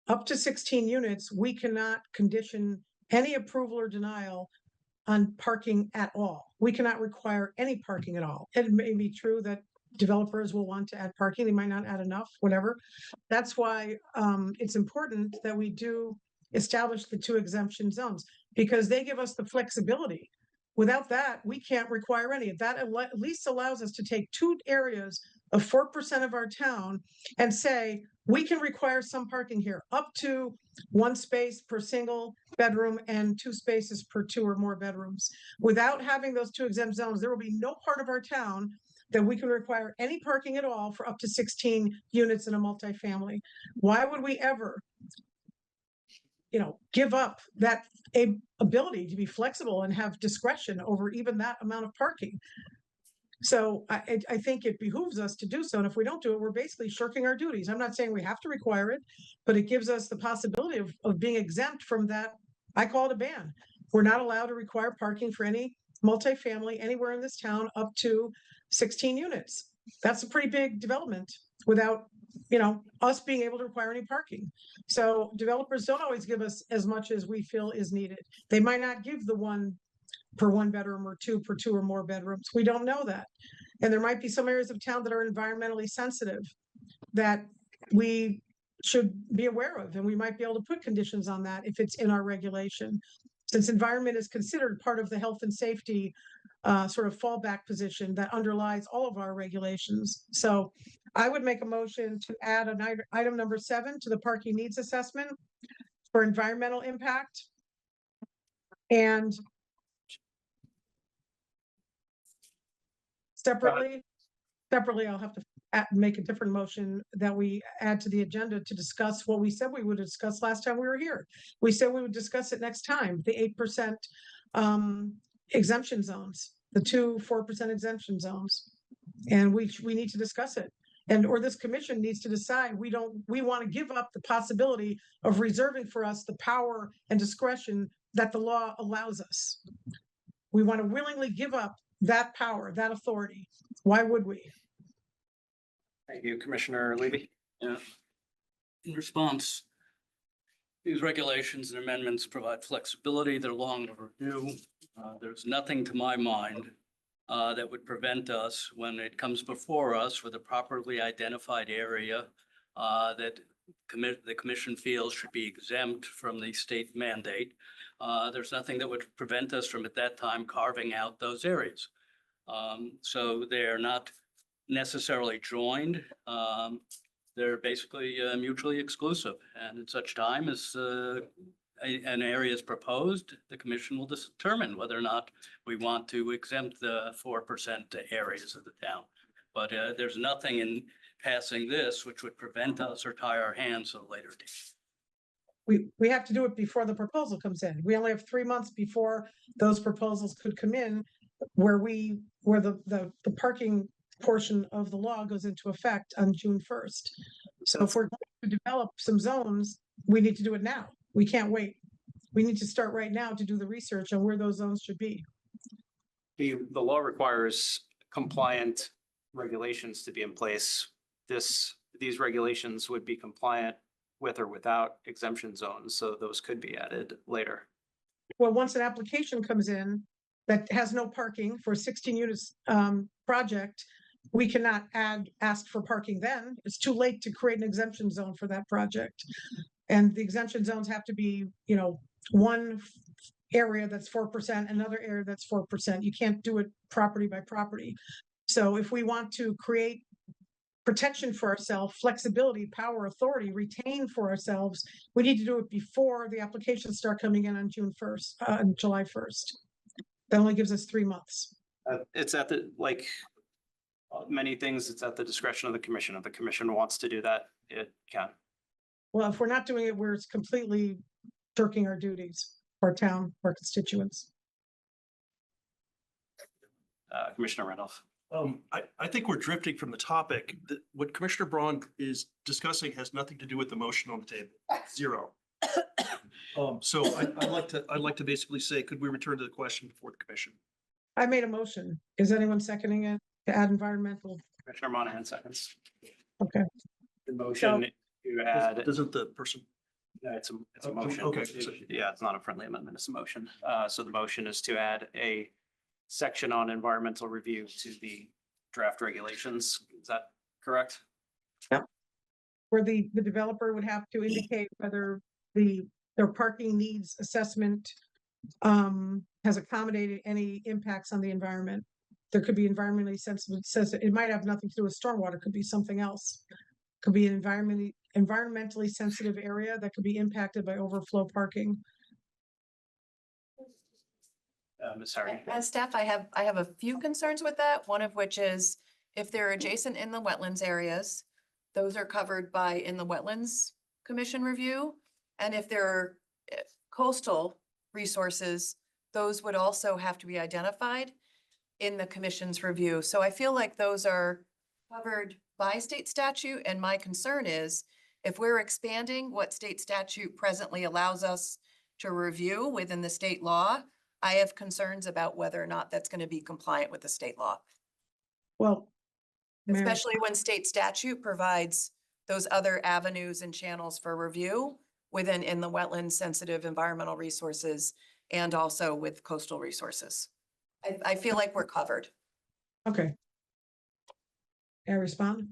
Up to 16 units, we cannot condition any approval or denial on parking at all. We cannot require any parking at all. It may be true that developers will want to add parking. They might not add enough, whatever. That's why it's important that we do establish the 2 exemption zones because they give us the flexibility. Without that, we can't require any. That at least allows us to take 2 areas of 4% of our town and say, we can require some parking here, up to 1 space per single bedroom and 2 spaces per 2 or more bedrooms. Without having those 2 exempt zones, there will be no part of our town that we can require any parking at all for up to 16 units in a multifamily. Why would we ever, give up that ability to be flexible and have discretion over even that amount of parking? So I think it behooves us to do so. And if we don't do it, we're basically shirking our duties. I'm not saying we have to require it, but it gives us the possibility of being exempt from that. I call it a ban. We're not allowed to require parking for any multifamily anywhere in this town up to 16 units. That's a pretty big development without, us being able to require any parking. So developers don't always give us as much as we feel is needed. They might not give the 1 per 1 bedroom or 2 per 2 or more bedrooms. We don't know that. And there might be some areas of town that are environmentally sensitive that we should be aware of, and we might be able to put conditions on that if it's in our regulation. Since environment is considered part of the health and safety sort of fallback position that underlies all of our regulations. So I would make a motion to add an item number 7 to the parking needs assessment for environmental impact. And separately, I'll have to make a different motion that we add to the agenda to discuss what we said we would discuss last time we were here. We said we would discuss it next time, the 8% exemption zones, the 4% exemption zones. And we need to discuss it. Or this commission needs to decide, we want to give up the possibility of reserving for us the power and discretion that the law allows us. We want to willingly give up that power, that authority. Why would we? Thank you, Commissioner Levy. Yeah. In response, these regulations and amendments provide flexibility. They're long overdue. There's nothing to my mind that would prevent us when it comes before us with a properly identified area that the commission feels should be exempt from the state mandate. There's nothing that would prevent us from at that time carving out those areas. So they're not necessarily joined. They're basically mutually exclusive. And at such time as an area is proposed, the commission will determine whether or not we want to exempt the 4% areas of the town. But there's nothing in passing this which would prevent us or tie our hands at a later date. We have to do it before the proposal comes in. We only have 3 months before those proposals could come in where the parking portion of the law goes into effect on June 1st. So if we're going to develop some zones, we need to do it now. We can't wait. We need to start right now to do the research on where those zones should be. The law requires compliant regulations to be in place. These regulations would be compliant with or without exemption zones, so those could be added later. Well, once an application comes in that has no parking for a 16 units project, we cannot ask for parking then. It's too late to create an exemption zone for that project. And the exemption zones have to be, one area that's 4%, another area that's 4%. You can't do it property by property. So if we want to create protection for ourselves, flexibility, power, authority, retain for ourselves, we need to do it before the applications start coming in on June 1st, and July 1st. That only gives us 3 months. It's at Many things, it's at the discretion of the commission. If the commission wants to do that, it can. Well, if we're not doing it, we're completely shirking our duties, our town, our constituents. Commissioner Randolph. I think we're drifting from the topic. What Commissioner Braun is discussing has nothing to do with the motion on the table. Zero. So I'd like to basically say, could we return to the question before the commission? I made a motion. Is anyone seconding it to add environmental? Commissioner Monahan seconds. Okay. The motion to add, Doesn't the person, it's a motion. Okay. Yeah, it's not a friendly amendment, it's a motion. So the motion is to add a section on environmental review to the draft regulations. Is that correct? Where the developer would have to indicate whether their parking needs assessment has accommodated any impacts on the environment. There could be environmentally sensitive, it might have nothing to do with stormwater, it could be something else. Could be an environmentally sensitive area that could be impacted by overflow parking. Ms. Hardy. As staff, I have a few concerns with that, one of which is if they're adjacent in the wetlands areas, those are covered by in the Wetlands Commission review. And if they're coastal resources, those would also have to be identified in the commission's review. So I feel like those are covered by state statute. And my concern is if we're expanding what state statute presently allows us to review within the state law, I have concerns about whether or not that's going to be compliant with the state law, Well, Mayor, especially when state statute provides those other avenues and channels for review within in the wetland sensitive environmental resources and also with coastal resources. I feel like we're covered. okay. Can I respond?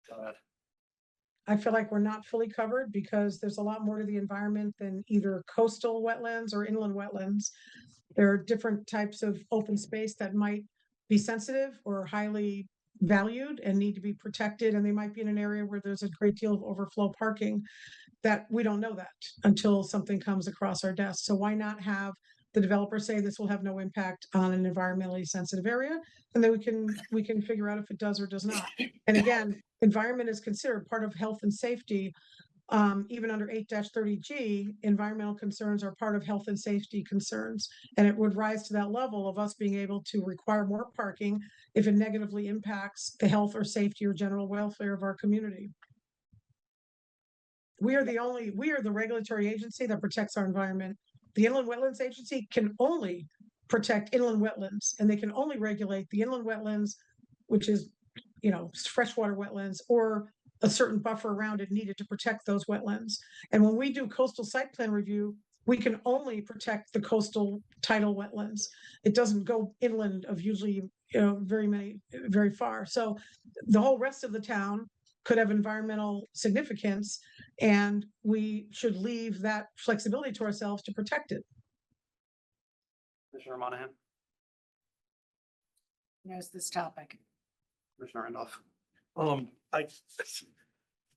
Go ahead. I feel like we're not fully covered because there's a lot more to the environment than either coastal wetlands or inland wetlands. There are different types of open space that might be sensitive or highly valued and need to be protected. And they might be in an area where there's a great deal of overflow parking that we don't know that until something comes across our desk. So why not have the developer say this will have no impact on an environmentally sensitive area? And then we can figure out if it does or does not. And again, environment is considered part of health and safety. Even under 8-30G, environmental concerns are part of health and safety concerns. And it would rise to that level of us being able to require more parking if it negatively impacts the health or safety or general welfare of our community. We are the regulatory agency that protects our environment. The Inland Wetlands Agency can only protect inland wetlands, and they can only regulate the inland wetlands, which is, freshwater wetlands, or a certain buffer around it needed to protect those wetlands. And when we do coastal site plan review, we can only protect the coastal tidal wetlands. It doesn't go inland of usually, very far. So the whole rest of the town could have environmental significance, and we should leave that flexibility to ourselves to protect it. Commissioner Monahan. There's this topic. Commissioner Randolph. I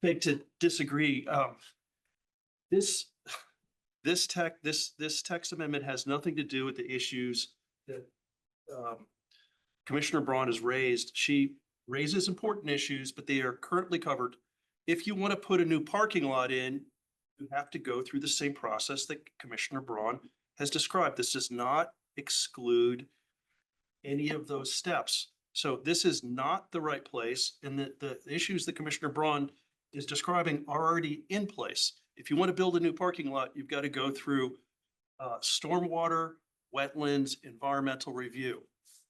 beg to disagree. This text amendment has nothing to do with the issues that Commissioner Braun has raised. She raises important issues, but they are currently covered. If you want to put a new parking lot in, you have to go through the same process that Commissioner Braun has described. This does not exclude any of those steps. So this is not the right place, and the issues that Commissioner Braun is describing are already in place. If you want to build a new parking lot, you've got to go through stormwater, wetlands, environmental review.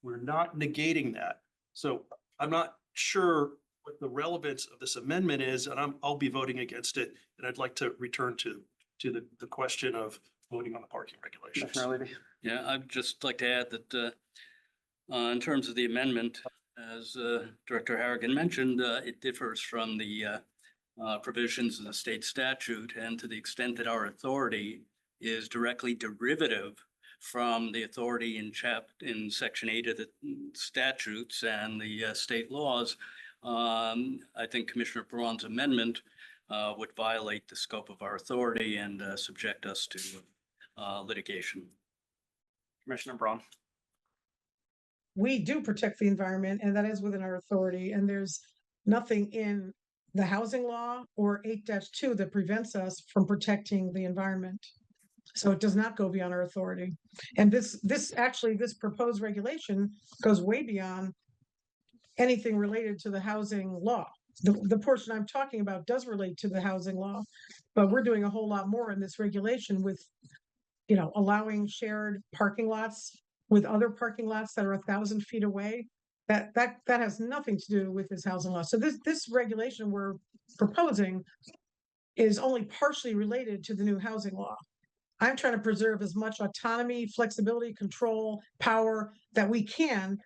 We're not negating that. So I'm not sure what the relevance of this amendment is, and I'll be voting against it. And I'd like to return to the question of voting on the parking regulations. Commissioner Levy. Yeah, I'd just like to add that in terms of the amendment, as Director Harrigan mentioned, it differs from the provisions of the state statute, and to the extent that our authority is directly derivative from the authority in Section 8 of the statutes and the state laws, I think Commissioner Braun's amendment would violate the scope of our authority and subject us to litigation. Commissioner Braun. we do protect the environment and that is within our authority. And there's nothing in the housing law or 8-2 that prevents us from protecting the environment. So it does not go beyond our authority. And this proposed regulation goes way beyond anything related to the housing law. The portion I'm talking about does relate to the housing law, but we're doing a whole lot more in this regulation with, allowing shared parking lots with other parking lots that are 1,000 feet away. That has nothing to do with this housing law. So this regulation we're proposing is only partially related to the new housing law. I'm trying to preserve as much autonomy, flexibility, control, power that we can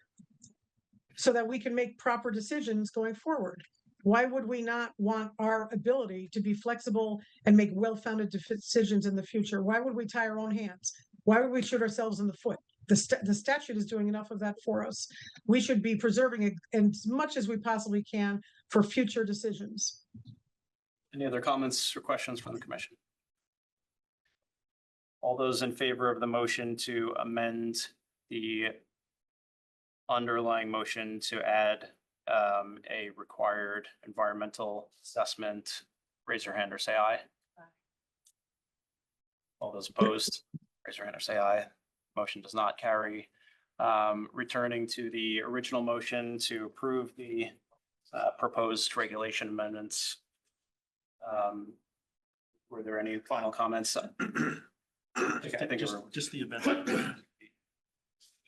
so that we can make proper decisions going forward. Why would we not want our ability to be flexible and make well-founded decisions in the future? Why would we tie our own hands? Why would we shoot ourselves in the foot? The statute is doing enough of that for us. We should be preserving it as much as we possibly can for future decisions. Any other comments or questions from the commission? All those in favor of the motion to amend the underlying motion to add a required environmental assessment, raise your hand or say aye. All those opposed, raise your hand or say aye. Motion does not carry. Returning to the original motion to approve the proposed regulation amendments. Were there any final comments? I think Just the event.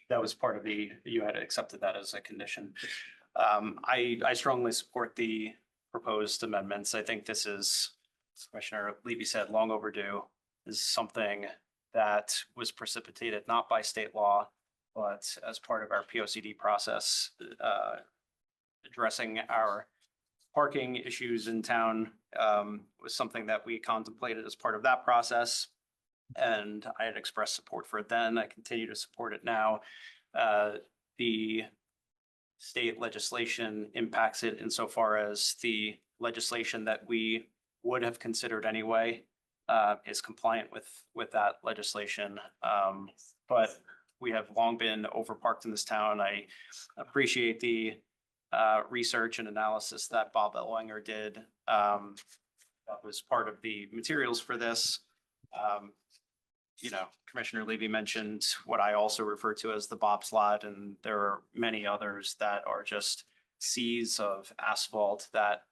that was part of you had accepted that as a condition. I strongly support the proposed amendments. I think this is, as Commissioner Levy said, long overdue. This is something that was precipitated not by state law, but as part of our POCD process, addressing our parking issues in town was something that we contemplated as part of that process. And I had expressed support for it then. I continue to support it now. The state legislation impacts it insofar as the legislation that we would have considered anyway is compliant with that legislation. But we have long been overparked in this town. I appreciate the research and analysis that Bob Ellwanger did. That was part of the materials for this. Commissioner Levy mentioned what I also refer to as the bobsled, and there are many others that are just seas of asphalt that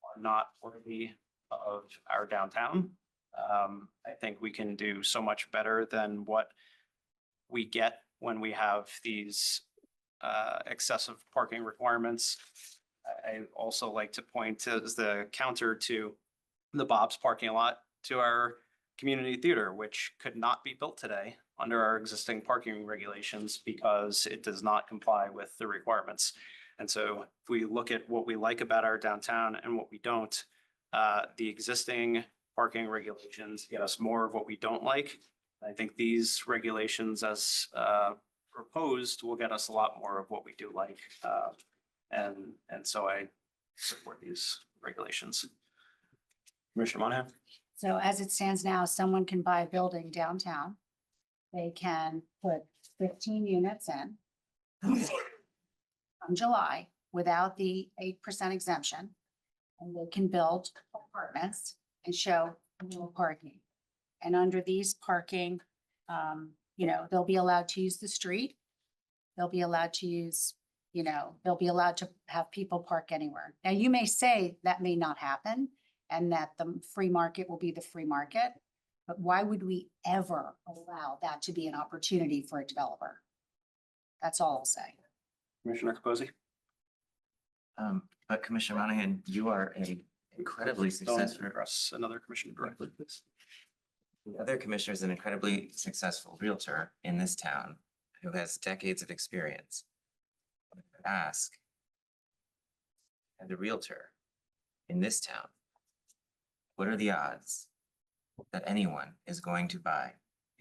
are not worthy of our downtown. I think we can do so much better than what we get when we have these excessive parking requirements. I also like to point to as the counter to the Bob's parking lot to our community theater, which could not be built today under our existing parking regulations because it does not comply with the requirements. And so if we look at what we like about our downtown and what we don't, the existing parking regulations get us more of what we don't like. I think these regulations as proposed will get us a lot more of what we do like. And so I support these regulations. Commissioner Monahan? So as it stands now, someone can buy a building downtown. They can put 15 units in from July without the 8% exemption. And they can build apartments and show no parking. And under these parking, they'll be allowed to use the street. They'll be allowed to use, they'll be allowed to have people park anywhere. Now, you may say that may not happen and that the free market will be the free market, but why would we ever allow that to be an opportunity for a developer? That's all I'll say. Commissioner Capozzi? But Commissioner Monahan, you are an incredibly successful. Address another commissioner directly, please. The other commissioner is an incredibly successful realtor in this town who has decades of experience. I would ask, as a realtor in this town, what are the odds that anyone is going to buy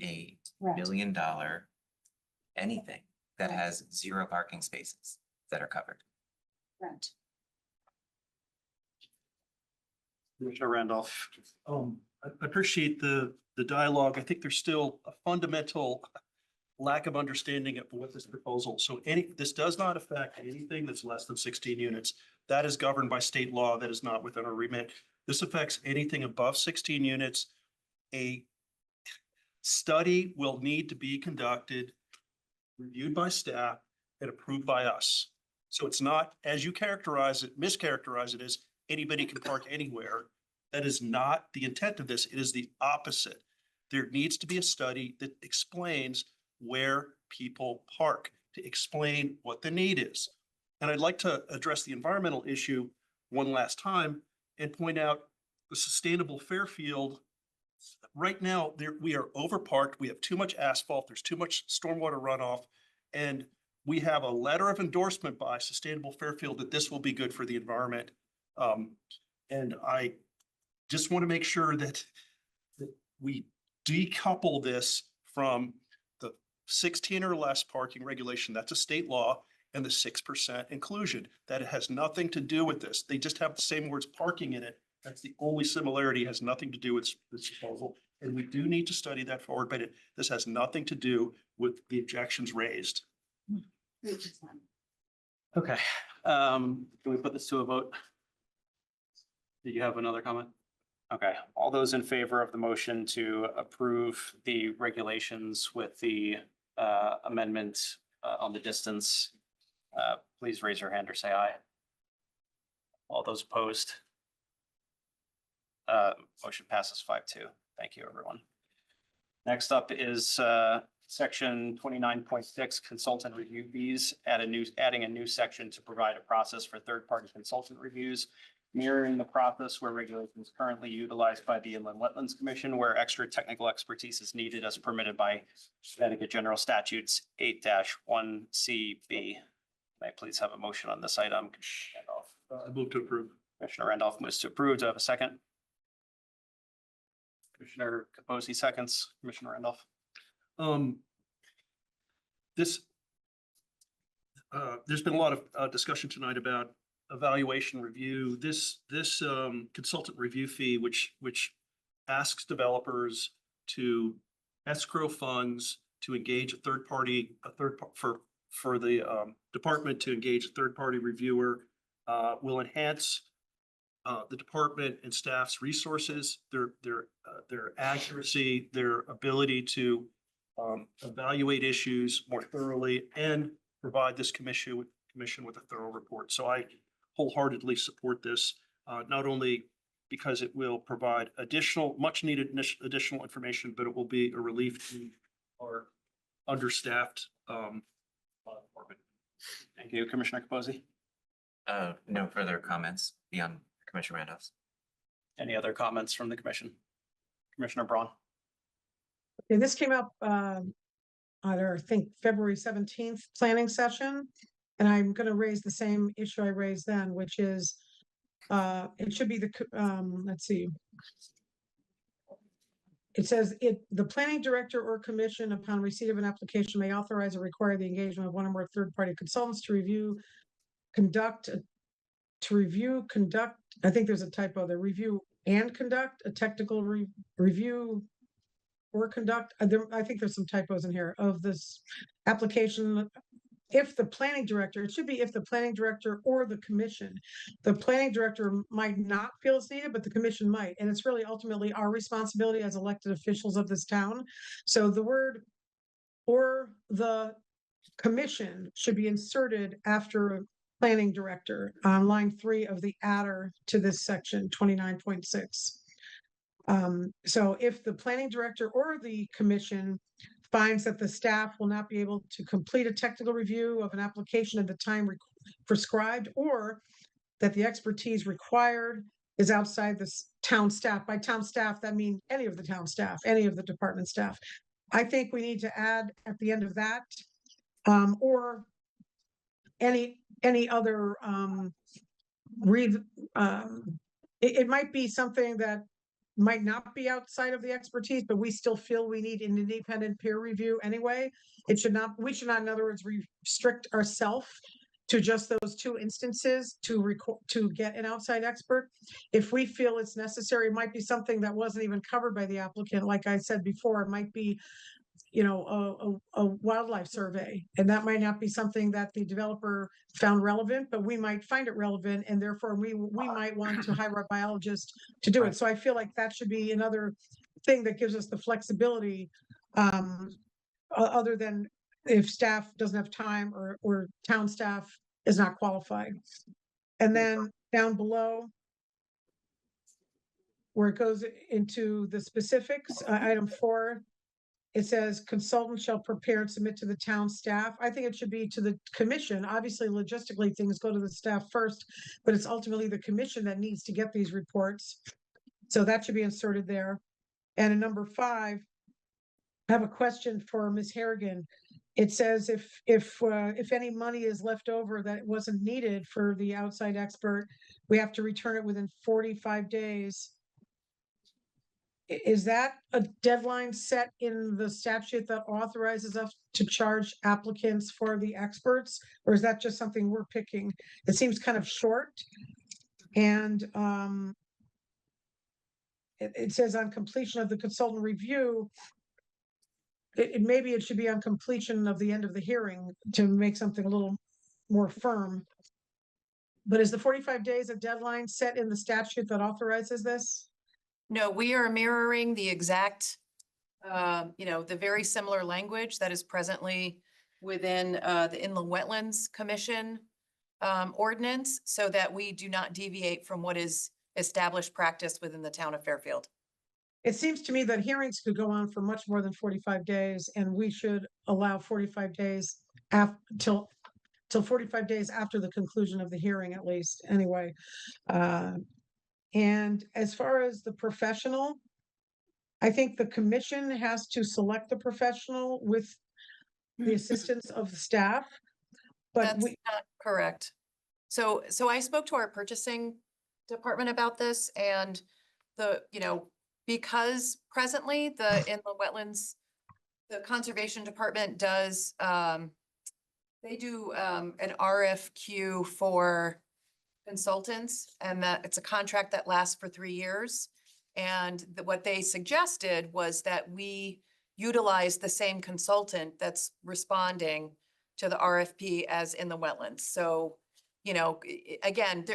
a $1 million anything that has 0 parking spaces that are covered? Rent. Commissioner Randolph? I appreciate the dialogue. I think there's still a fundamental lack of understanding of what this proposal, so this does not affect anything that's less than 16 units. That is governed by state law. That is not within our remit. This affects anything above 16 units. A study will need to be conducted, reviewed by staff, and approved by us. So it's not, as you mischaracterize it as anybody can park anywhere. That is not the intent of this. It is the opposite. There needs to be a study that explains where people park, to explain what the need is. And I'd like to address the environmental issue one last time and point out the sustainable Fairfield. Right now, we are overparked. We have too much asphalt. There's too much stormwater runoff. And we have a letter of endorsement by Sustainable Fairfield that this will be good for the environment. And I just want to make sure that we decouple this from the 16 or less parking regulation. That's a state law, and the 6% inclusion. That it has nothing to do with this. They just have the same words parking in it. That's the only similarity. It has nothing to do with this proposal. And we do need to study that forward, but this has nothing to do with the objections raised. Okay, can we put this to a vote? Did you have another comment? Okay, all those in favor of the motion to approve the regulations with the amendment on the distance, please raise your hand or say aye. All those opposed? Motion passes 5-2. Thank you, everyone. Next up is section 29.6 consultant review fees. Adding a new section to provide a process for third-party consultant reviews, mirroring the process where regulations currently utilized by the Inland Wetlands Commission, where extra technical expertise is needed as permitted by Connecticut General Statutes 8-1CB. May I please have a motion on this item? I move to approve. Commissioner Randolph moves to approve. Do I have a second? Commissioner Capozzi seconds. Commissioner Randolph. There's been a lot of discussion tonight about evaluation review. This consultant review fee, which asks developers to escrow funds to engage for the department to engage a third-party reviewer, will enhance the department and staff's resources, their accuracy, their ability to evaluate issues more thoroughly, and provide this commission with a thorough report. So I wholeheartedly support this, not only because it will provide much needed additional information, but it will be a relief to our understaffed department. Thank you, Commissioner Capozzi. No further comments beyond Commissioner Randolph's. Any other comments from the commission? Commissioner Braun. Okay, this came up either, I think, February 17th planning session. And I'm going to raise the same issue I raised then, which is it should be let's see. It says the planning director or commission upon receipt of an application may authorize or require the engagement of one or more third-party consultants to conduct, I think there's a typo there, review and conduct a technical review or conduct, I think there's some typos in here, of this application. If the planning director, it should be if the planning director or the commission. The planning director might not feel it's needed, but the commission might. And it's really ultimately our responsibility as elected officials of this town. So the word or the commission should be inserted after planning director on line 3 of the adder to this section 29.6. So if the planning director or the commission finds that the staff will not be able to complete a technical review of an application at the time prescribed, or that the expertise required is outside the town staff. By town staff, that means any of the town staff, any of the department staff. I think we need to add at the end of that, or any other it might be something that might not be outside of the expertise, but we still feel we need an independent peer review anyway. We should not, in other words, restrict ourselves to just those 2 instances to get an outside expert. If we feel it's necessary, it might be something that wasn't even covered by the applicant. Like I said before, it might be a wildlife survey. And that might not be something that the developer found relevant, but we might find it relevant, and therefore we might want to hire a biologist to do it. So I feel like that should be another thing that gives us the flexibility, other than if staff doesn't have time or town staff is not qualified. And then down below, where it goes into the specifics, item 4, it says consultant shall prepare and submit to the town staff. I think it should be to the commission. Obviously, logistically, things go to the staff first, but it's ultimately the commission that needs to get these reports. So that should be inserted there. And in number 5, I have a question for Ms. Harrigan. It says if any money is left over that wasn't needed for the outside expert, we have to return it within 45 days. Is that a deadline set in the statute that authorizes us to charge applicants for the experts? Or is that just something we're picking? It seems kind of short. And it says on completion of the consultant review, maybe it should be on completion of the end of the hearing to make something a little more firm. But is the 45 days a deadline set in the statute that authorizes this? No, we are mirroring the exact, the very similar language that is presently within the Inland Wetlands Commission ordinance, so that we do not deviate from what is established practice within the town of Fairfield. It seems to me that hearings could go on for much more than 45 days, and we should allow 45 days till 45 days after the conclusion of the hearing, at least, anyway. And as far as the professional, I think the commission has to select the professional with the assistance of the staff. But That's not correct. So I spoke to our purchasing department about this, and because presently the Inland Wetlands, the Conservation Department does, they do an RFQ for consultants, and that it's a contract that lasts for 3 years. And what they suggested was that we utilize the same consultant that's responding to the RFP as in the wetlands. So, again,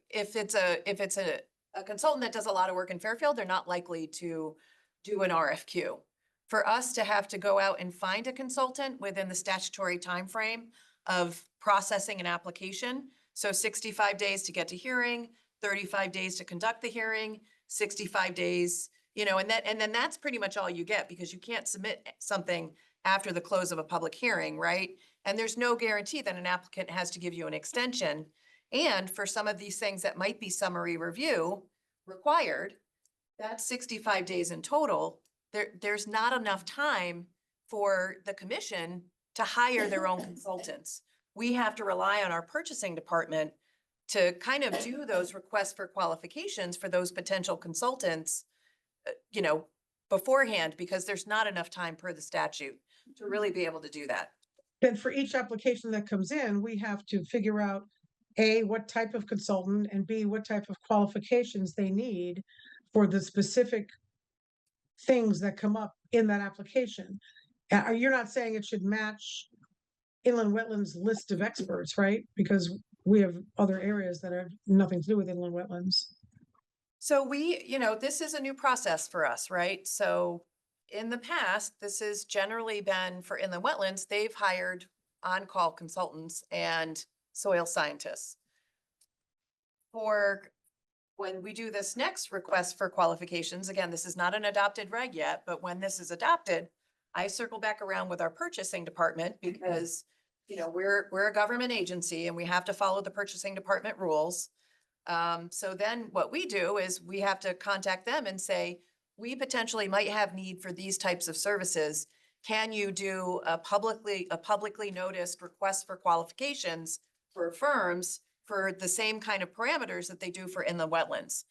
if it's a consultant that does a lot of work in Fairfield, they're not likely to do an RFQ. For us to have to go out and find a consultant within the statutory timeframe of processing an application, so 65 days to get to hearing, 35 days to conduct the hearing, 65 days, and then that's pretty much all you get, because you can't submit something after the close of a public hearing, right? And there's no guarantee that an applicant has to give you an extension. And for some of these things that might be summary review required, that's 65 days in total. There's not enough time for the commission to hire their own consultants. We have to rely on our purchasing department to kind of do those requests for qualifications for those potential consultants, beforehand, because there's not enough time per the statute to really be able to do that. Then for each application that comes in, we have to figure out A, what type of consultant, and B, what type of qualifications they need for the specific things that come up in that application. You're not saying it should match Inland Wetlands list of experts, right? Because we have other areas that have nothing to do with inland wetlands. So this is a new process for us, right? So in the past, this has generally been for inland wetlands, they've hired on-call consultants and soil scientists. For when we do this next request for qualifications, again, this is not an adopted reg yet, but when this is adopted, I circle back around with our purchasing department, because we're a government agency and we have to follow the purchasing department rules. So then what we do is we have to contact them and say, we potentially might have need for these types of services. Can you do a publicly noticed request for qualifications for firms for the same kind of parameters that they do for inland wetlands?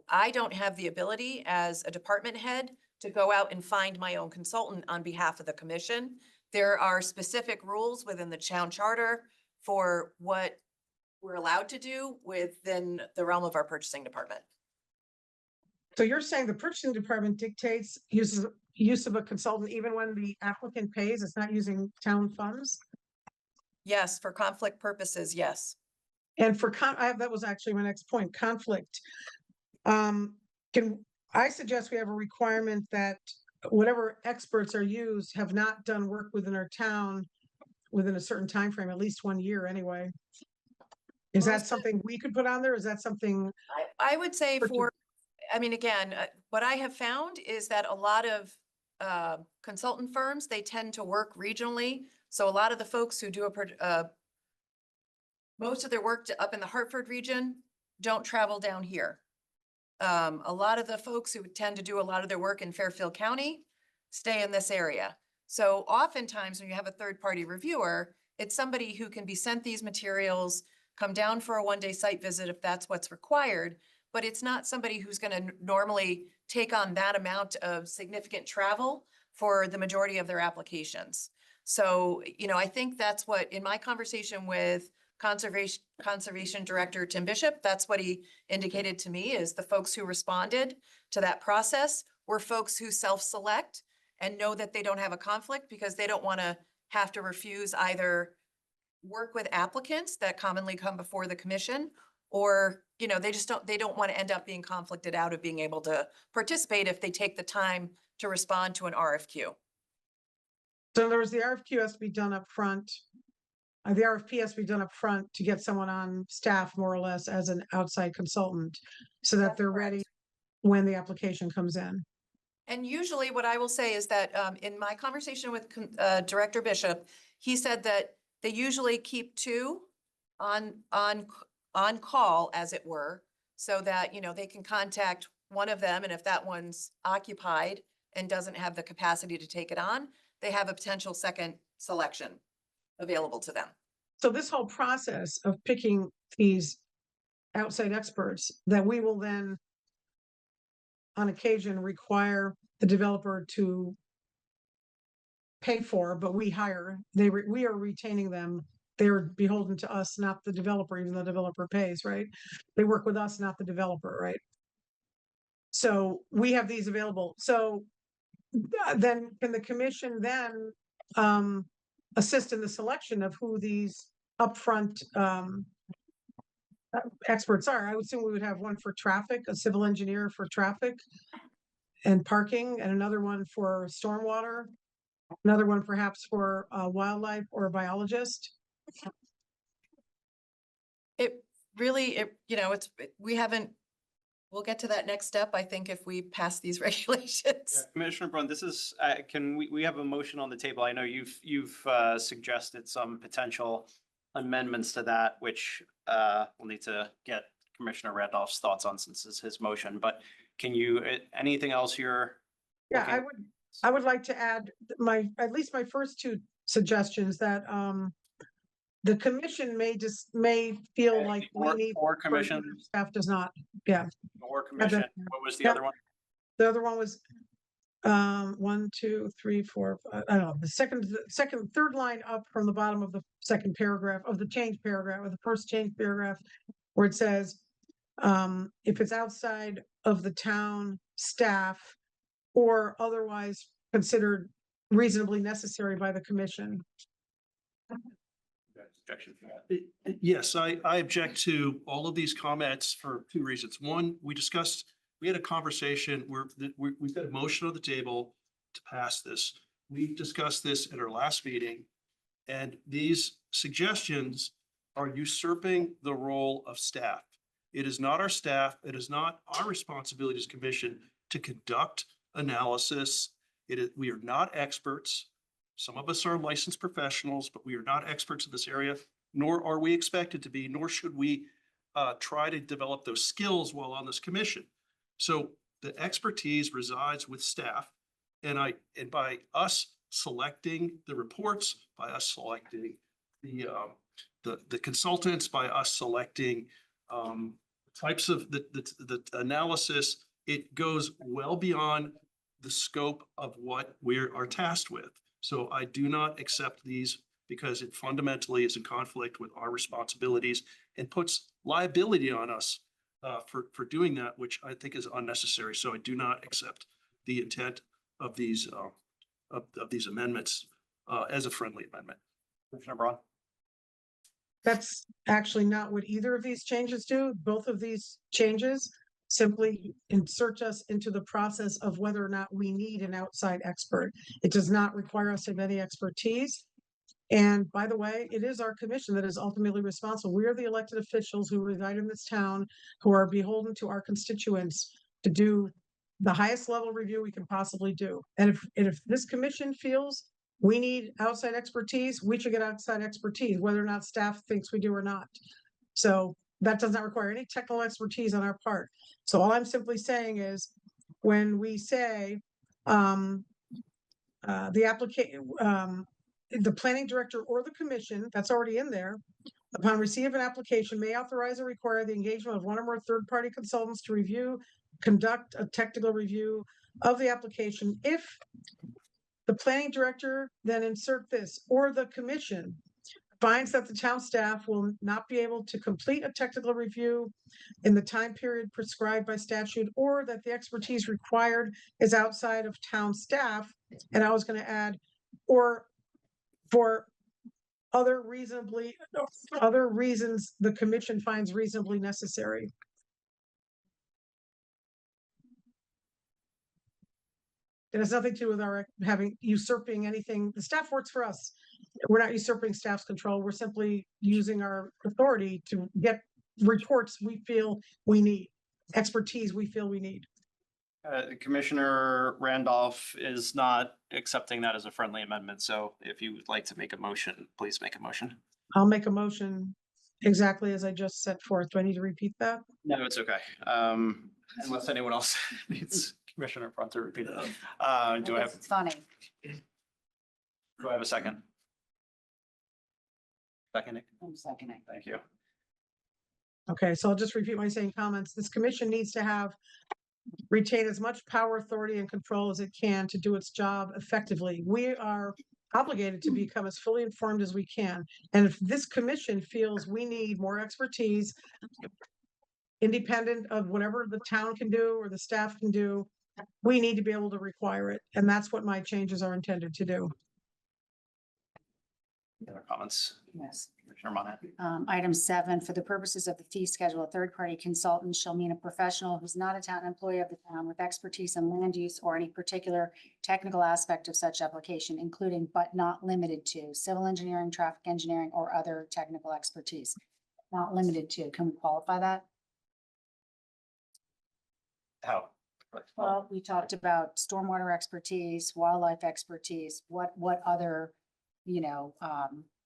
I don't have the ability as a department head to go out and find my own consultant on behalf of the commission. There are specific rules within the town charter for what we're allowed to do within the realm of our purchasing department. So you're saying the purchasing department uses use of a consultant even when the applicant pays? It's not using town funds? Yes, for conflict purposes, yes. And for that was actually my next point, conflict. I suggest we have a requirement that whatever experts are used have not done work within our town within a certain time frame, at least 1 year anyway. Is that something we could put on there? Is that something? I would say For- I mean, again, what I have found is that a lot of consultant firms, they tend to work regionally. So a lot of the folks who do most of their work up in the Hartford region don't travel down here. A lot of the folks who tend to do a lot of their work in Fairfield County stay in this area. So oftentimes when you have a third-party reviewer, it's somebody who can be sent these materials, come down for a one-day site visit if that's what's required, but it's not somebody who's going to normally take on that amount of significant travel for the majority of their applications. So, you know, I think that's what, in my conversation with Conservation Director Tim Bishop, that's what he indicated to me, is the folks who responded to that process were folks who self-select and know that they don't have a conflict because they don't want to have to refuse either work with applicants that commonly come before the commission, or, you know, they don't want to end up being conflicted out of being able to participate if they take the time to respond to an RFQ. So in other words, the RFQ has to be done up front. The RFP has to be done up front to get someone on staff more or less as an outside consultant so that That's they're correct. ready when the application comes in. And usually what I will say is that in my conversation with Director Bishop, he said that they usually keep two on call, as it were, so that, you know, they can contact one of them, and if that one's occupied and doesn't have the capacity to take it on, they have a potential second selection available to them. So this whole process of picking these outside experts that we will then on occasion require the developer to pay for, but we hire, we are retaining them. They're beholden to us, not the developer, even though the developer pays, right? They work with us, not the developer, right? So we have these available. So then can the commission then assist in the selection of who these upfront experts are? I would assume we would have one for traffic, a civil engineer for traffic and parking, and another one for stormwater, another one perhaps for wildlife or a biologist. It really, you know, we'll get to that next step, I think, if we pass these regulations. Commissioner Brun, this is, we have a motion on the table. I know you've suggested some potential amendments to that, which we'll need to get Commissioner Randolph's thoughts on since it's his motion, but can you, anything else you're? Yeah, looking- I would like to add at least my first two suggestions that the commission may feel like we need. Or commission, Staff does not, yeah. or commission, what was the Yeah. other one? The other one was 1, 2, 3, 4, 5, I don't know, the third line up from the bottom of the second paragraph of the change paragraph, or the first change paragraph, where it says, if it's outside of the town staff or otherwise considered reasonably necessary by the commission. Objection for that. Yes, I object to all of these comments for two reasons. One, we had a conversation where we've got a motion on the table to pass this. We discussed this at our last meeting, and these suggestions are usurping the role of staff. It is not our staff, it is not our responsibility as commission to conduct analysis. We are not experts. Some of us are licensed professionals, but we are not experts in this area, nor are we expected to be, nor should we try to develop those skills while on this commission. So the expertise resides with staff, and by us selecting the reports, by us selecting the consultants, by us selecting types of the analysis, it goes well beyond the scope of what we are tasked with. So I do not accept these because it fundamentally is in conflict with our responsibilities and puts liability on us for doing that, which I think is unnecessary. So I do not accept the intent of these, of these amendments, as a friendly amendment. Commissioner Braun? That's actually not what either of these changes do. Both of these changes simply insert us into the process of whether or not we need an outside expert. It does not require us to have any expertise. And by the way, it is our commission that is ultimately responsible. We are the elected officials who reside in this town, who are beholden to our constituents to do the highest level review we can possibly do. And if this commission feels we need outside expertise, we should get outside expertise, whether or not staff thinks we do or not. So that does not require any technical expertise on our part. So all I'm simply saying is, when we say, the planning director or the commission, that's already in there, upon receipt of an application, may authorize or require the engagement of one or more third-party consultants to conduct a technical review of the application if the planning director, then insert this, or the commission finds that the town staff will not be able to complete a technical review in the time period prescribed by statute, or that the expertise required is outside of town staff. And I was going to add, or for other reasons the commission finds reasonably necessary. It has nothing to do with our usurping anything. The staff works for us. We're not usurping staff's control. We're simply using our authority to get reports we feel we need, expertise we feel we need. Commissioner Randolph is not accepting that as a friendly amendment. So if you would like to make a motion, please make a motion. I'll make a motion exactly as I just set forth. Do I need to repeat that? No, it's okay. Unless anyone else needs Commissioner Braun to repeat it. Do I have, It's funny. do I have a second? Second, I'm seconding. thank you. Okay, so I'll just repeat my same comments. This commission needs to retain as much power, authority, and control as it can to do its job effectively. We are obligated to become as fully informed as we can. And if this commission feels we need more expertise, independent of whatever the town can do or the staff can do, we need to be able to require it. And that's what my changes are intended to do. Any other comments? Yes. Commissioner Monahan? Item 7, for the purposes of the fee schedule, a third-party consultant shall mean a professional who's not a town employee of the town with expertise in land use or any particular technical aspect of such application, including but not limited to civil engineering, traffic engineering, or other technical expertise. Not limited to. Can we qualify that? How? Well, we talked about stormwater expertise, wildlife expertise, what other,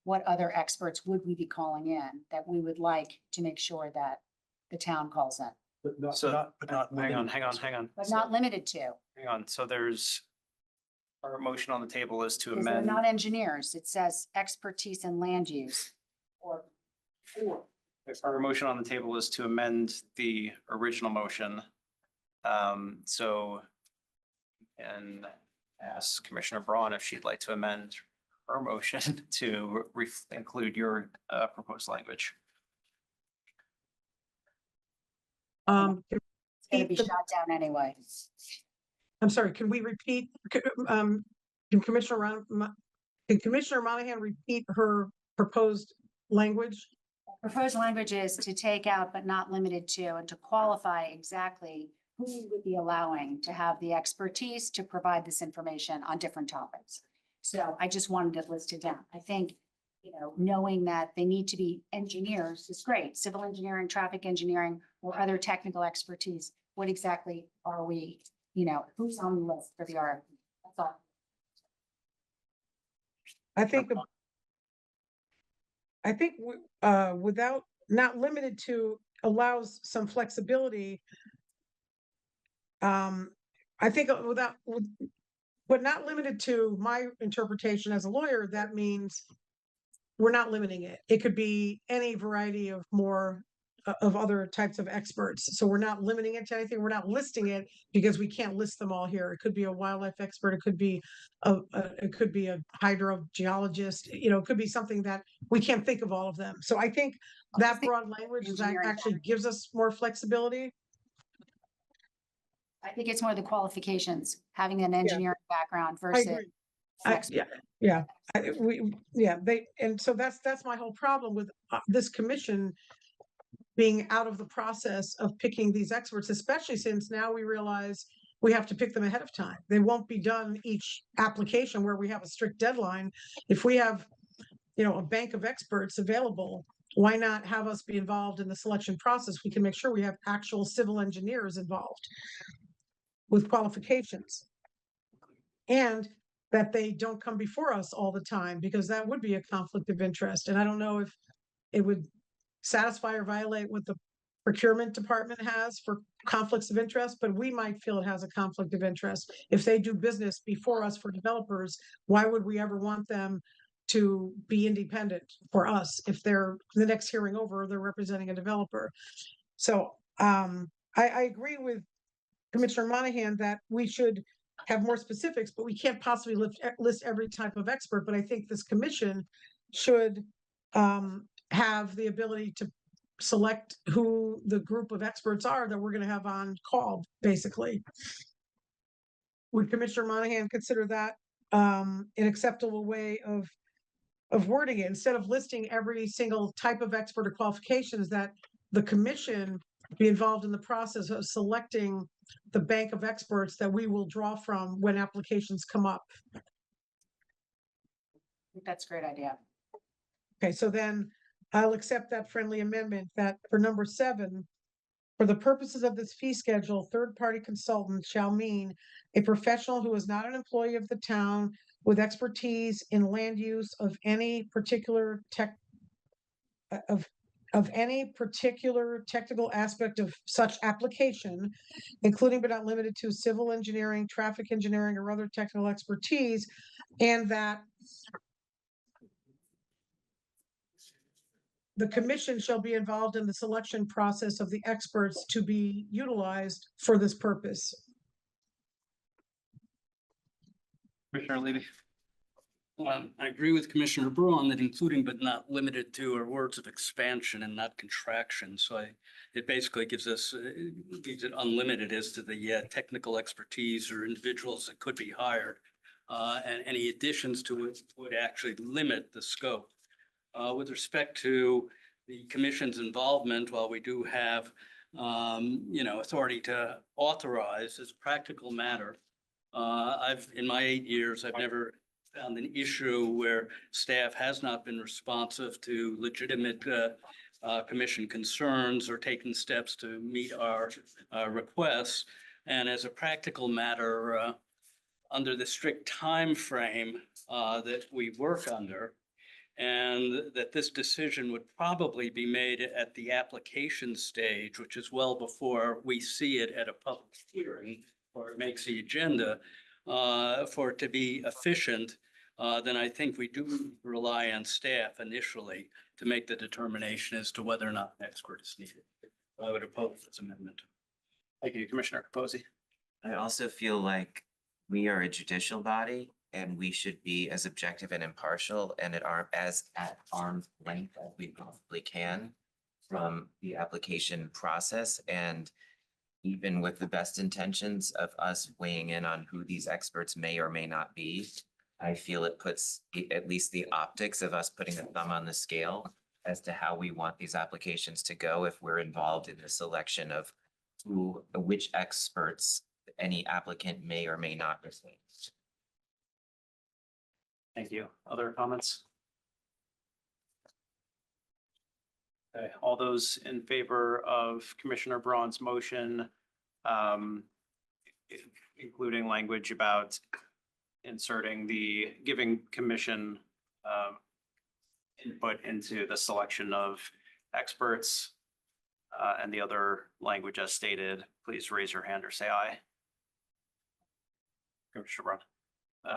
what other experts would we be calling in that we would like to make sure that the town calls in, So, hang on. but not limited to, Hang on. So there's, our motion on the table is to because they're amend. not engineers. It says expertise in land use. Or Our motion on the table is to amend the original motion. And ask Commissioner Braun if she'd like to amend her motion to include your proposed language. Can it's gonna be the- shot down anyway. I'm sorry, can we repeat? Can Commissioner Monahan repeat her proposed language? Proposed language is to take out but not limited to, and to qualify exactly who we would be allowing to have the expertise to provide this information on different topics. So I just wanted it listed down. I think, knowing that they need to be engineers is great. Civil engineering, traffic engineering, or other technical expertise. What exactly are we, who's on the list for the RFP? That's all. I think without, not limited to, allows some flexibility. I think but not limited to, my interpretation as a lawyer, that means we're not limiting it. It could be any variety of of other types of experts. So we're not limiting it to anything. We're not listing it because we can't list them all here. It could be a wildlife expert. It could be a hydrogeologist. It could be something that we can't think of all of them. So I think that broad language Engineering. actually gives us more flexibility. I think it's more the qualifications, having an engineering background I versus. agree. flex- And so that's my whole problem with this commission being out of the process of picking these experts, especially since now we realize we have to pick them ahead of time. They won't be done each application where we have a strict deadline. If we have, a bank of experts available, why not have us be involved in the selection process? We can make sure we have actual civil engineers involved with qualifications. And that they don't come before us all the time, because that would be a conflict of interest. And I don't know if it would satisfy or violate what the procurement department has for conflicts of interest, but we might feel it has a conflict of interest. If they do business before us for developers, why would we ever want them to be independent for us if they're the next hearing over, they're representing a developer? So I agree with Commissioner Monahan that we should have more specifics, but we can't possibly list every type of expert. But I think this commission should have the ability to select who the group of experts are that we're going to have on call, basically. Would Commissioner Monahan consider that an acceptable way of wording it, instead of listing every single type of expert or qualifications, that the commission be involved in the process of selecting the bank of experts that we will draw from when applications come up? I think that's a great idea. Okay, so then I'll accept that friendly amendment that for number 7, for the purposes of this fee schedule, third-party consultant shall mean a professional who is not an employee of the town with expertise in land use of any particular any particular technical aspect of such application, including but not limited to civil engineering, traffic engineering, or other technical expertise, and that the commission shall be involved in the selection process of the experts to be utilized for this purpose. Commissioner Levy? I agree with Commissioner Braun that including but not limited to are words of expansion and not contraction. So it basically gives it unlimited as to the technical expertise or individuals that could be hired. And any additions to it would actually limit the scope. With respect to the commission's involvement, while we do have, authority to authorize as a practical matter, in my 8 years, I've never found an issue where staff has not been responsive to legitimate commission concerns or taken steps to meet our requests. And as a practical matter, under the strict time frame that we work under, and that this decision would probably be made at the application stage, which is well before we see it at a public hearing or it makes the agenda, for it to be efficient, then I think we do rely on staff initially to make the determination as to whether or not an expert is needed. I would oppose this amendment. Thank you, Commissioner Capozzi. I also feel like we are a judicial body and we should be as objective and impartial and at arm's length as we possibly can from the application process. And even with the best intentions of us weighing in on who these experts may or may not be, I feel it puts at least the optics of us putting a thumb on the scale as to how we want these applications to go if we're involved in the selection of which experts any applicant may or may not receive. Thank you. Other comments? Okay, all those in favor of Commissioner Braun's motion, including language about giving commission input into the selection of experts, and the other language as stated, please raise your hand or say aye. Commissioner Braun.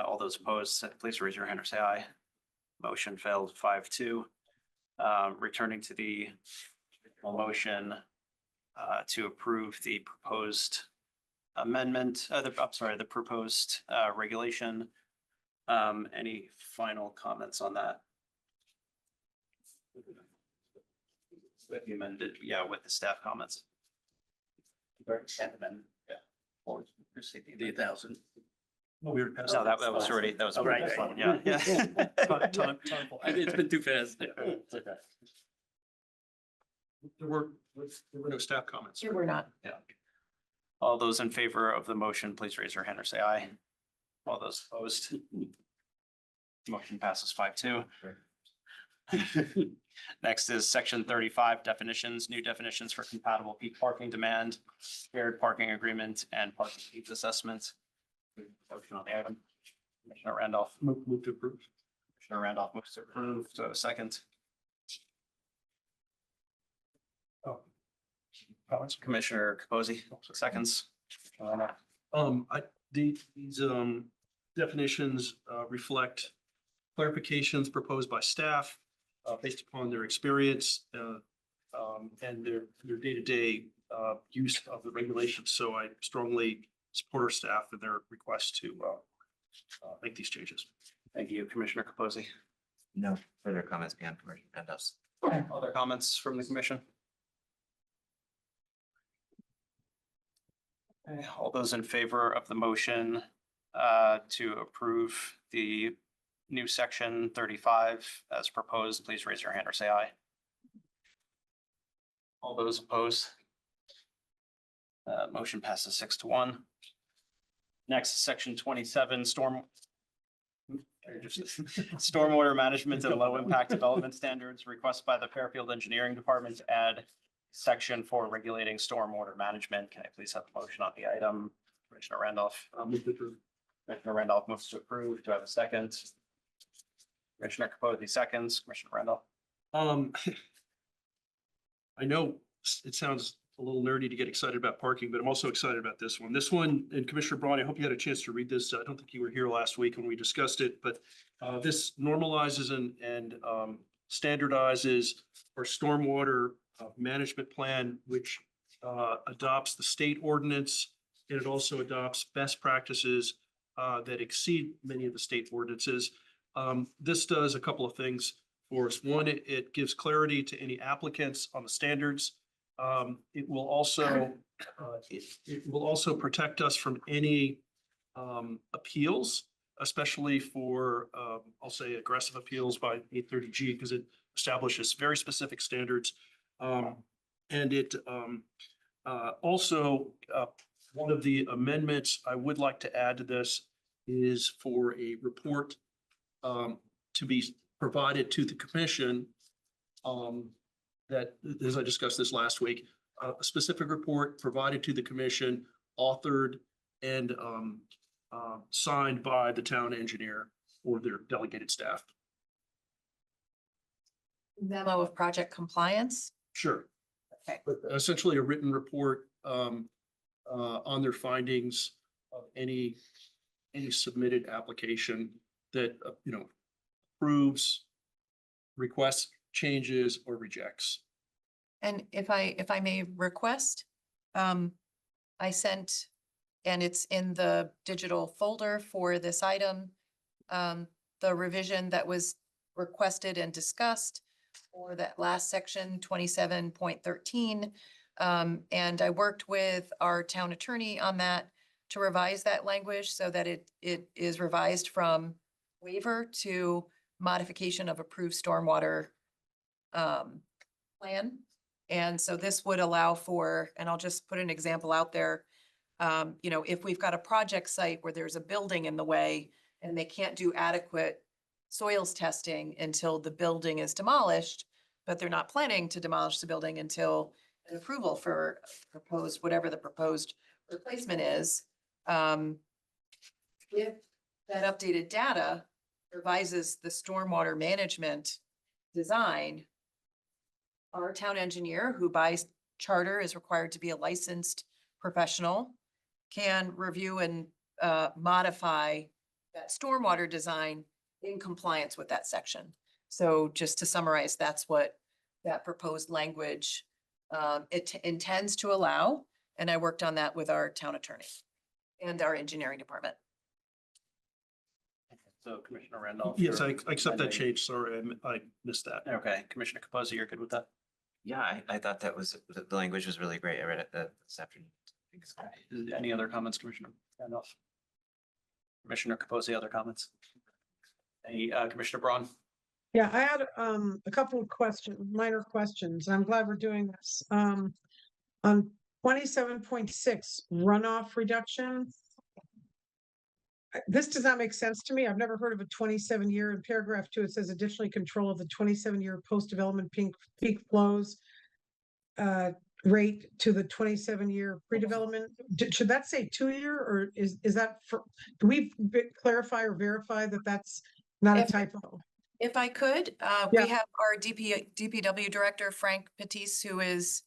All those opposed, please raise your hand or say aye. Motion failed 5-2. Returning to the motion to approve the proposed amendment, the proposed regulation. Any final comments on that? With the amended, with the staff comments. And amendment, The 1,000. No, we were past. No, that was already, that was Oh, already right. fun. Yeah, yeah. It's been too fast. It's okay. There were no staff comments. Here we're not. Yeah. All those in favor of the motion, please raise your hand or say aye. All those opposed. Motion passes 5-2. Next is section 35 definitions, new definitions for compatible peak parking demand, shared parking agreement, and parking needs assessment. Motion on the item. Commissioner Randolph. Move to approve. Commissioner Randolph moves to approve. So a second. Oh. Comments? Commissioner Capozzi, seconds. These definitions reflect clarifications proposed by staff based upon their experience and their day-to-day use of the regulations. So I strongly support our staff in their request to make these changes. Thank you, Commissioner Capozzi. No further comments beyond Commissioner Randolph's. Other comments from the commission? Okay, all those in favor of the motion to approve the new section 35 as proposed, please raise your hand or say aye. All those opposed? Motion passes 6-1. Next, section 27, stormwater management and low impact development standards, request by the Fairfield Engineering Department to add section for regulating stormwater management. Can I please have a motion on the item? Commissioner Randolph. Move to approve. Commissioner Randolph moves to approve. Do I have a second? Commissioner Capozzi seconds. Commissioner Randolph. I know it sounds a little nerdy to get excited about parking, but I'm also excited about this one. This one, and Commissioner Braun, I hope you had a chance to read this. I don't think you were here last week when we discussed it, but this normalizes and standardizes our stormwater management plan, which adopts the state ordinance, and it also adopts best practices that exceed many of the state ordinances. This does a couple of things for us. One, it gives clarity to any applicants on the standards. It will also protect us from any appeals, especially for I'll say aggressive appeals by 830G, because it establishes very specific standards. And it also one of the amendments I would like to add to this is for a report to be provided to the commission that, as I discussed this last week, a specific report provided to the commission, authored and signed by the town engineer or their delegated staff. Memo of project compliance. Sure. Okay. But essentially a written report on their findings of any submitted application that, approves, requests changes or rejects. And if I may request, I sent, and it's in the digital folder for this item, the revision that was requested and discussed for that last section, 27.13. And I worked with our town attorney on that to revise that language so that it is revised from waiver to modification of approved stormwater plan. And so this would allow for, and I'll just put an example out there. If we've got a project site where there's a building in the way and they can't do adequate soils testing until the building is demolished, but they're not planning to demolish the building until an approval for proposed, whatever the proposed replacement is. If that updated data revises the stormwater management design, our town engineer, who by charter is required to be a licensed professional, can review and modify that stormwater design in compliance with that section. So just to summarize, that's what that proposed language it intends to allow. And I worked on that with our town attorney and our engineering department. So Commissioner Randolph. Yes, you're I accept that amending- change. Sorry, I missed that. Okay, Commissioner Capozzi, you're good with that? Yeah, I thought that was, the language was really great. I read it this afternoon. Any other comments, Commissioner Randolph? Commissioner Capozzi, other comments? Any, Commissioner Braun? Yeah, I had a couple of questions, minor questions. I'm glad we're doing this. On 27.6 runoff reduction. This does not make sense to me. I've never heard of a 27-year. In paragraph 2, it says additionally control of the 27-year post-development peak flows rate to the 27-year pre-development. Should that say 2-year, or is that for, do we clarify or verify that that's not a If- typo? If I could, Yeah. we have our DPW director, Frank Patisse, who is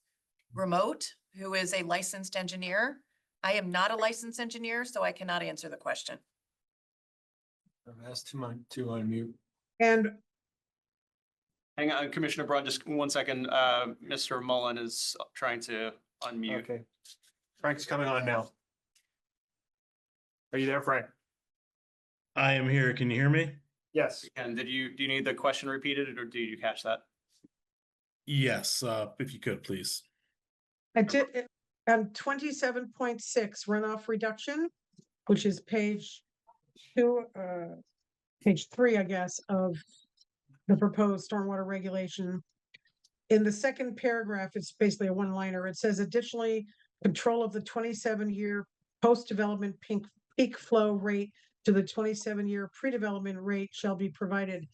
remote, who is a licensed engineer. I am not a licensed engineer, so I cannot answer the question. That's to unmute. And Hang on, Commissioner Braun, just 1 second. Mr. Mullen is trying to unmute. Okay. Frank's coming on now. Are you there, Frank? I am here. Can you hear me? Yes. And do you need the question repeated or did you catch that? Yes, if you could, please. I did, 27.6 runoff reduction, which is page 3, I guess, of the proposed stormwater regulation. In the second paragraph, it's basically a one-liner. It says additionally, control of the 27-year post-development peak flow rate to the 27-year pre-development rate shall be provided.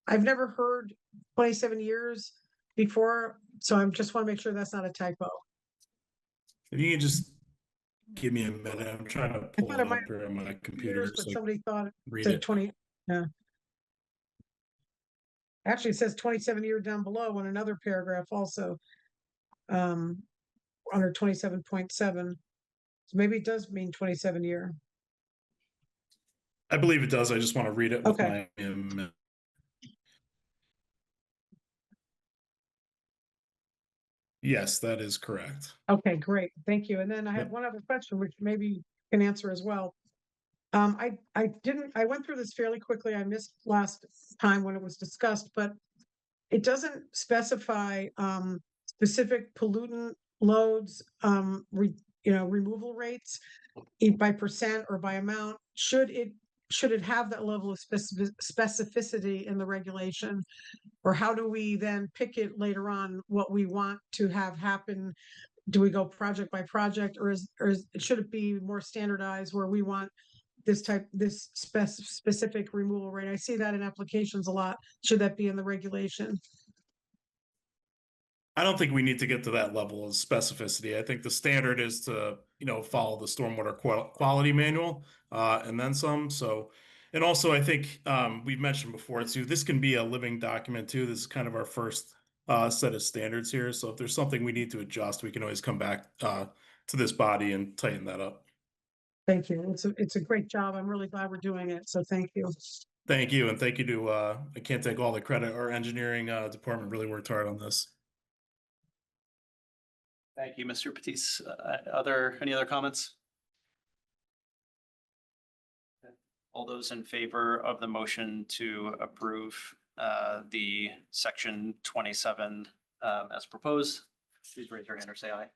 I've never heard 27 years before, so I just want to make sure that's not a typo. If you can just give me a minute, I'm trying to pull thought it it might up here on my computer. Years, but So I somebody thought it can read said it. 20, yeah. Actually, it says 27-year down below in another paragraph also. Under 27.7. So maybe it does mean 27-year. I believe it does. I just want to read it with Okay. my Yes, that is correct. Okay, great. Thank you. And then I had Yep. one other question, which maybe you can answer as well. I went through this fairly quickly. I missed last time when it was discussed, but it doesn't specify specific pollutant loads, removal rates by percent or by amount. Should it have that level of specificity in the regulation? Or how do we then pick it later on what we want to have happen? Do we go project by project, or should it be more standardized where we want this specific removal rate? I see that in applications a lot. Should that be in the regulation? I don't think we need to get to that level of specificity. I think the standard is to, follow the stormwater quality manual, and then some. So, and also I think, we've mentioned before too, this can be a living document too. This is kind of our first, set of standards here. So if there's something we need to adjust, we can always come back, to this body and tighten that up. Thank you. It's a great job. I'm really glad we're doing it. So thank you. Thank you. And thank you to, I can't take all the credit. Our engineering, department really worked hard on this. Thank you, Mr. Patisse. Any other comments? All those in favor of the motion to approve the section 27 as proposed, please raise your hand or say aye.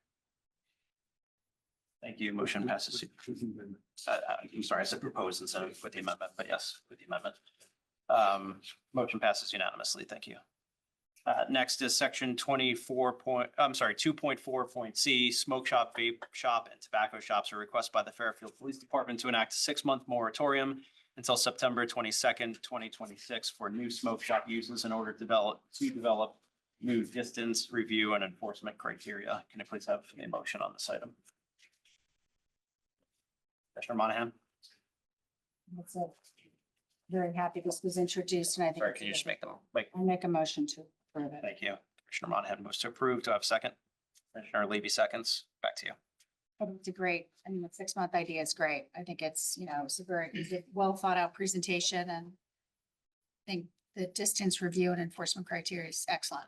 Thank you. Motion passes. I'm sorry, I said proposed instead of with the amendment, but yes, with the amendment. Motion passes unanimously. Thank you. Next is section 2.4.c, smoke shop, vape shop, and tobacco shops are requested by the Fairfield Police Department to enact a 6-month moratorium until September 22nd, 2026 for new smoke shop uses in order to develop new distance review and enforcement criteria. Can I please have a motion on this item? Commissioner Monahan? That's it. Very happy this was introduced, and I think. Sorry, can you just make them, I make a motion to approve it. thank you. Commissioner Monahan moves to approve. Do I have a second? Commissioner Levy seconds. Back to you. It's a great, the 6-month idea is great. I think it's a very well thought out presentation, and I think the distance review and enforcement criteria is excellent.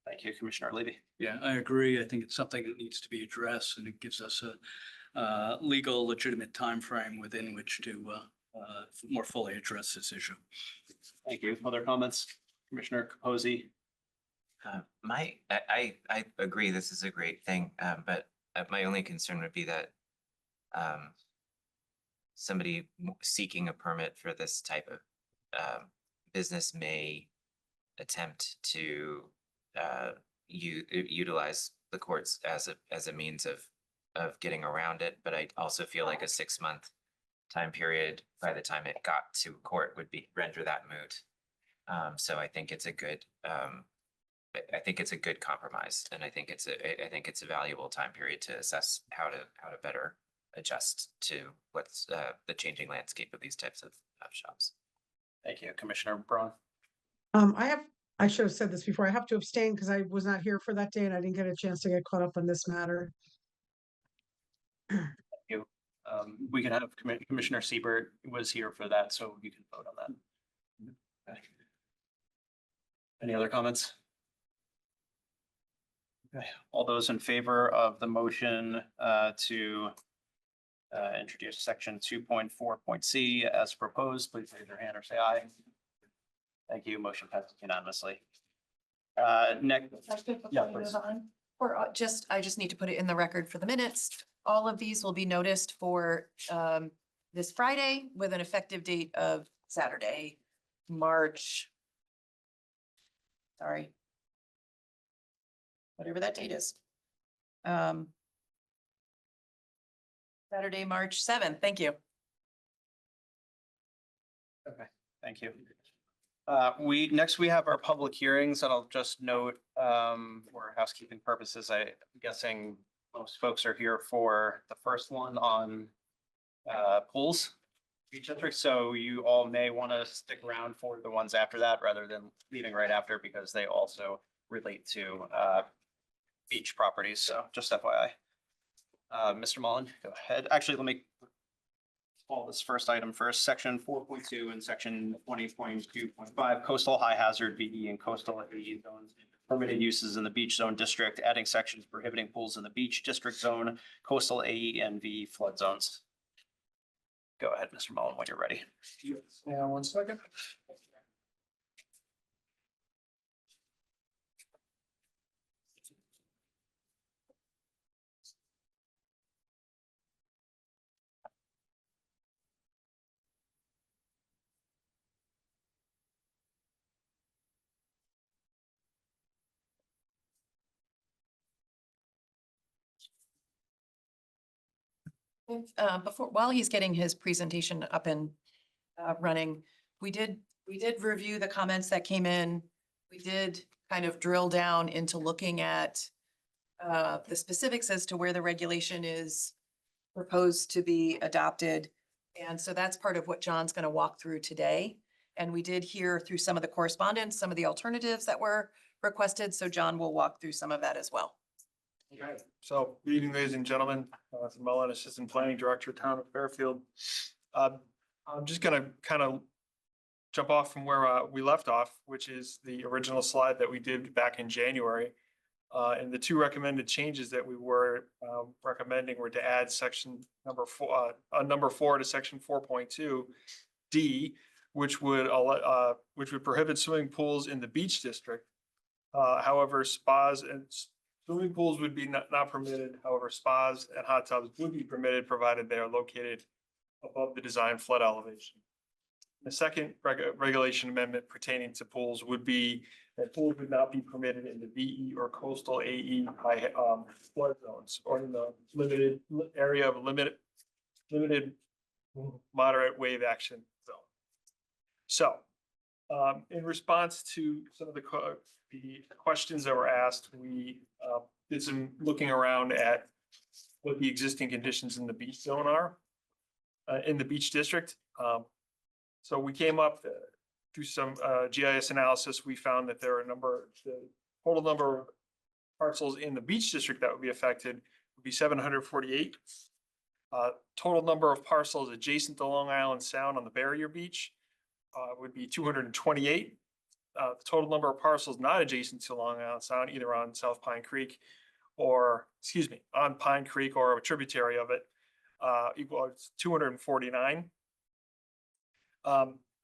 Thank you, Commissioner Levy. Yeah, I agree. I think it's something that needs to be addressed, and it gives us a legal legitimate timeframe within which to more fully address this issue. Thank you. Other comments? Commissioner Capozzi? I agree, this is a great thing, but my only concern would be that somebody seeking a permit for this type of business may attempt to utilize the courts as a means of getting around it, but I also feel like a 6-month time period by the time it got to court would render that moot. So I think it's a good I think it's a good compromise, and I think it's a valuable time period to assess how to better adjust to what's the changing landscape of these types of shops. Thank you, Commissioner Braun. I should have said this before. I have to abstain because I was not here for that day and I didn't get a chance to get caught up on this matter. You, we can have Commissioner Siebert was here for that, so you can vote on that. Okay. Any other comments? Okay, all those in favor of the motion to introduce section 2.4.c as proposed, please raise your hand or say aye. Thank you. Motion passes unanimously. Next, yeah, please. Or I just need to put it in the record for the minutes. All of these will be noticed for this Friday with an effective date of Saturday, March. Sorry. Whatever that date is. Saturday, March 7th. Thank you. Okay, thank you. Next we have our public hearings, and I'll just note, for housekeeping purposes, I'm guessing most folks are here for the first one on pools, beach district. So you all may want to stick around for the ones after that rather than leaving right after, because they also relate to beach properties. So just FYI. Mr. Mullen, go ahead. Actually, let me call this first item first. Section 4.2 and section 20.2.5 coastal high hazard VE and coastal AE zones. Permitted uses in the beach zone district, adding sections prohibiting pools in the beach district zone, coastal AE and VE flood zones. Go ahead, Mr. Mullen, when you're ready. Hang on one second. While he's getting his presentation up and running, we did review the comments that came in. We did kind of drill down into looking at the specifics as to where the regulation is proposed to be adopted. And so that's part of what John's going to walk through today. And we did hear through some of the correspondence, some of the alternatives that were requested. So John will walk through some of that as well. Okay, so good evening, ladies and gentlemen. It's Mullen, Assistant Planning Director, Town of Fairfield. I'm just gonna kind of jump off from where we left off, which is the original slide that we did back in January. And the two recommended changes that we were recommending were to add section number 4 to section 4.2 D, which would prohibit swimming pools in the beach district. However, spas and swimming pools would be not permitted. However, spas and hot tubs would be permitted, provided they are located above the design flood elevation. The second regulation amendment pertaining to pools would be that pools would not be permitted in the VE or coastal AE high flood zones, or in the limited area of limited moderate wave action zone. So, in response to some of the questions that were asked, we did some looking around at what the existing conditions in the beach zone are, in the beach district. So we came up through some GIS analysis. We found that there are the total number of parcels in the beach district that would be affected would be 748. Total number of parcels adjacent to Long Island Sound on the Barrier Beach would be 228. The total number of parcels not adjacent to Long Island Sound, either on South Pine Creek or, on Pine Creek or a tributary of it, equals 249.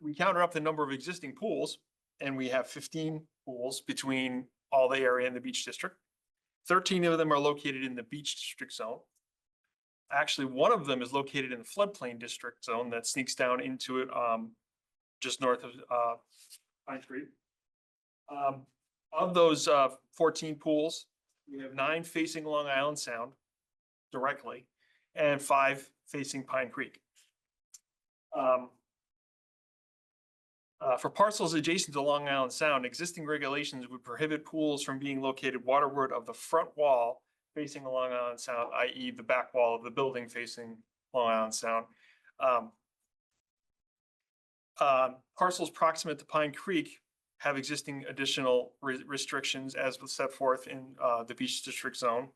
We counted up the number of existing pools, and we have 15 pools between all the area in the beach district. 13 of them are located in the beach district zone. Actually, one of them is located in the floodplain district zone that sneaks down into it, just north of, Pine Creek. Of those, 14 pools, we have 9 facing Long Island Sound directly and 5 facing Pine Creek. For parcels adjacent to Long Island Sound, existing regulations would prohibit pools from being located waterward of the front wall facing Long Island Sound, i.e. the back wall of the building facing Long Island Sound. Parcels proximate to Pine Creek have existing additional restrictions as was set forth in the beach district zone.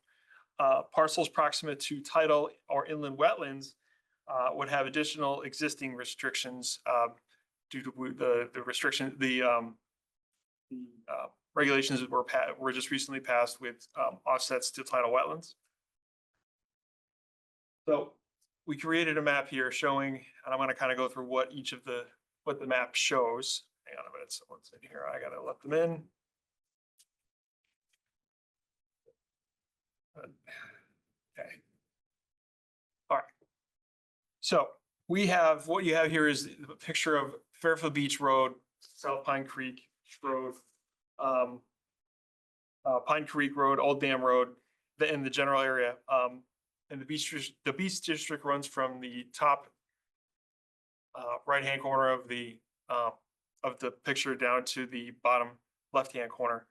Parcels proximate to tidal or inland wetlands would have additional existing restrictions due to the restriction, the regulations that were just recently passed with offsets to tidal wetlands. So we created a map here showing, and I'm going to kind of go through what each of what the map shows. Hang on a minute, someone's in here. I got to let them in. Okay. All right. So we have, what you have here is a picture of Fairfield Beach Road, South Pine Creek Road, Pine Creek Road, Old Dam Road, in the general area. And the beach district runs from the top right-hand corner of the picture down to the bottom left-hand corner.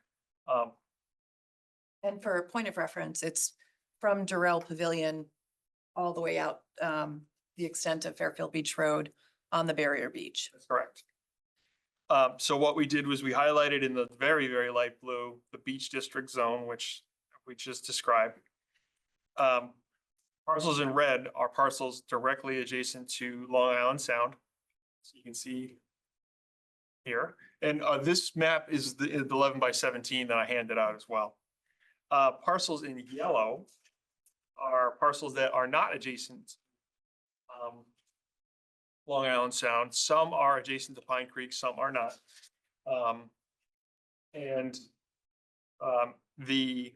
And for a point of reference, it's from Durrell Pavilion all the way out the extent of Fairfield Beach Road on the barrier beach. That's correct. So what we did was we highlighted in the very, very light blue, the beach district zone, which we just described. Parcels in red are parcels directly adjacent to Long Island Sound. So you can see here. And this map is the 11 by 17 that I handed out as well. Parcels in yellow are parcels that are not adjacent Long Island Sound. Some are adjacent to Pine Creek, some are not. The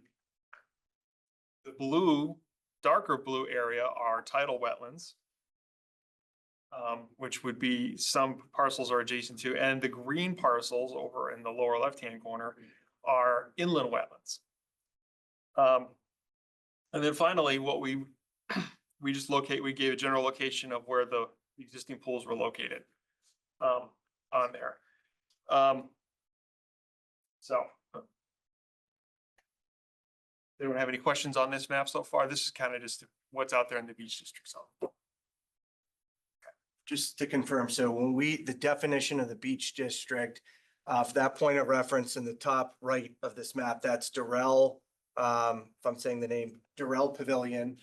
blue, darker blue area are tidal wetlands, which would be some parcels are adjacent to, and the green parcels over in the lower left-hand corner are inland wetlands. And then finally, what we gave a general location of where the existing pools were located on there. So anyone have any questions on this map so far? This is kind of just what's out there in the beach district zone. Just to confirm, so when the definition of the beach district, for that point of reference in the top right of this map, that's Durrell, if I'm saying the name, Durrell Pavilion.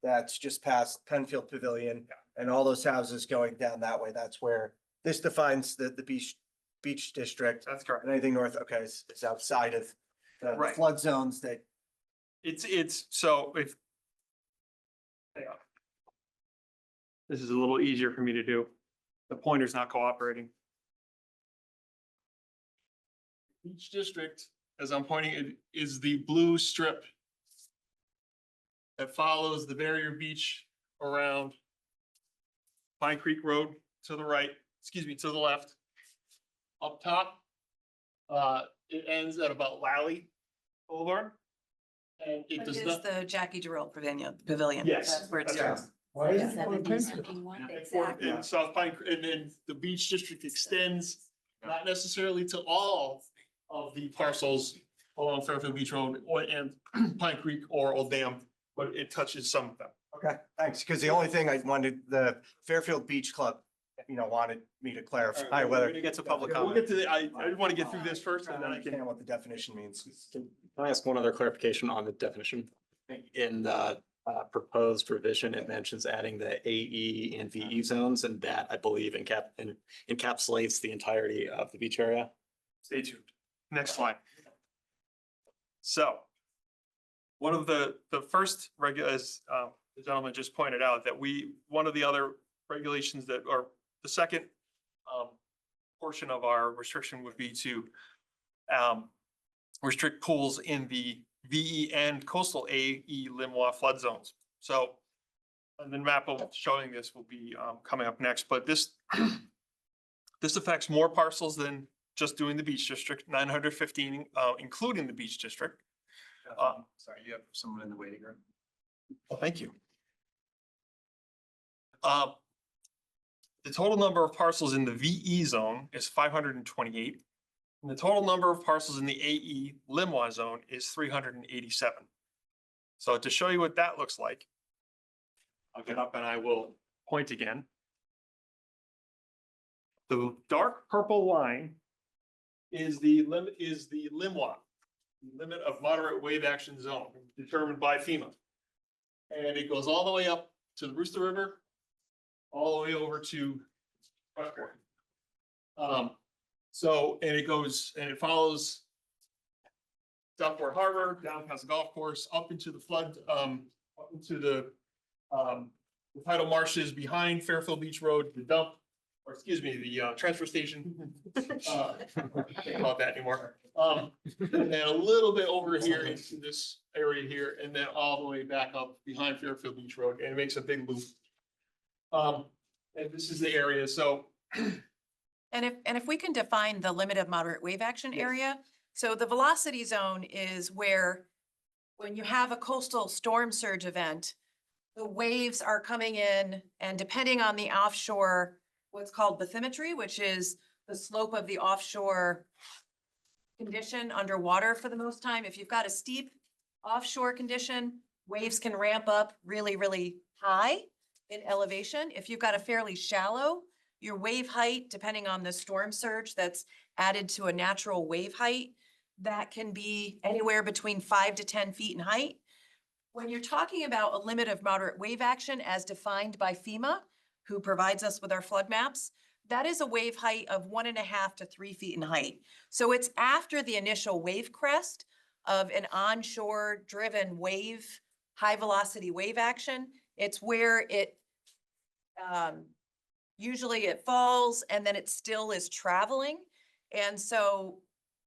That's just past Penfield Pavilion, and all those houses going down that way. That's where this defines the beach district. That's correct. And anything north, okay, is outside of the Right. flood zones that. It's so if. Hang on. This is a little easier for me to do. The pointer's not cooperating. Each district, as I'm pointing, it is the blue strip that follows the barrier beach around Pine Creek Road to the right, to the left. Up top, it ends at about Lally Boulevard. And it It does is not. the Jackie Durrell Pavilion. Yes, That's where it that's starts. right. Why is Yeah. it called Penfield? Exactly. In South Pine, and then the beach district extends not necessarily to all of the parcels along Fairfield Beach Road and Pine Creek or Old Dam, but it touches some of them. Okay, thanks, because the only thing I wanted, the Fairfield Beach Club, wanted me to clarify We're whether. gonna get to public comment. We'll get to the, I want to get through this first and then I can. Understand what the definition means. Can I ask one other clarification on the definition? In the proposed revision, it mentions adding the AE and VE zones, and that I believe encapsulates the entirety of the beach area. Stay tuned. Next slide. So one of the first as the gentleman just pointed out, that one of the other regulations that, or the second portion of our restriction would be to restrict pools in the VE and coastal AE Limois flood zones. So, and the map of showing this will be coming up next, but this this affects more parcels than just doing the beach district, 915, including the beach district. Sorry, you have someone in the waiting room. Well, thank you. The total number of parcels in the VE zone is 528. And the total number of parcels in the AE Limois zone is 387. So to show you what that looks like, I'll get up and I will point again. The dark purple line is the Limois, limit of moderate wave action zone determined by FEMA. And it goes all the way up to the Rooster River, all the way over to Westport. So, and it goes, and it follows Southport Harbor, down past the golf course, up into the flood, up into the tidal marshes behind Fairfield Beach Road, the dump, or excuse me, the transfer station. Can't call it that anymore. And then a little bit over here into this area here, and then all the way back up behind Fairfield Beach Road, and it makes a big loop. And this is the area, so. And if we can define the limit of moderate wave action Yes. area, so the velocity zone is where when you have a coastal storm surge event, the waves are coming in and depending on the offshore, what's called bathymetry, which is the slope of the offshore condition underwater for the most time. If you've got a steep offshore condition, waves can ramp up really, really high in elevation. If you've got a fairly shallow, your wave height, depending on the storm surge that's added to a natural wave height, that can be anywhere between 5 to 10 feet in height. When you're talking about a limit of moderate wave action as defined by FEMA, who provides us with our flood maps, that is a wave height of 1.5 to 3 feet in height. So it's after the initial wave crest of an onshore driven wave, high velocity wave action. It's where it, usually it falls and then it still is traveling. And so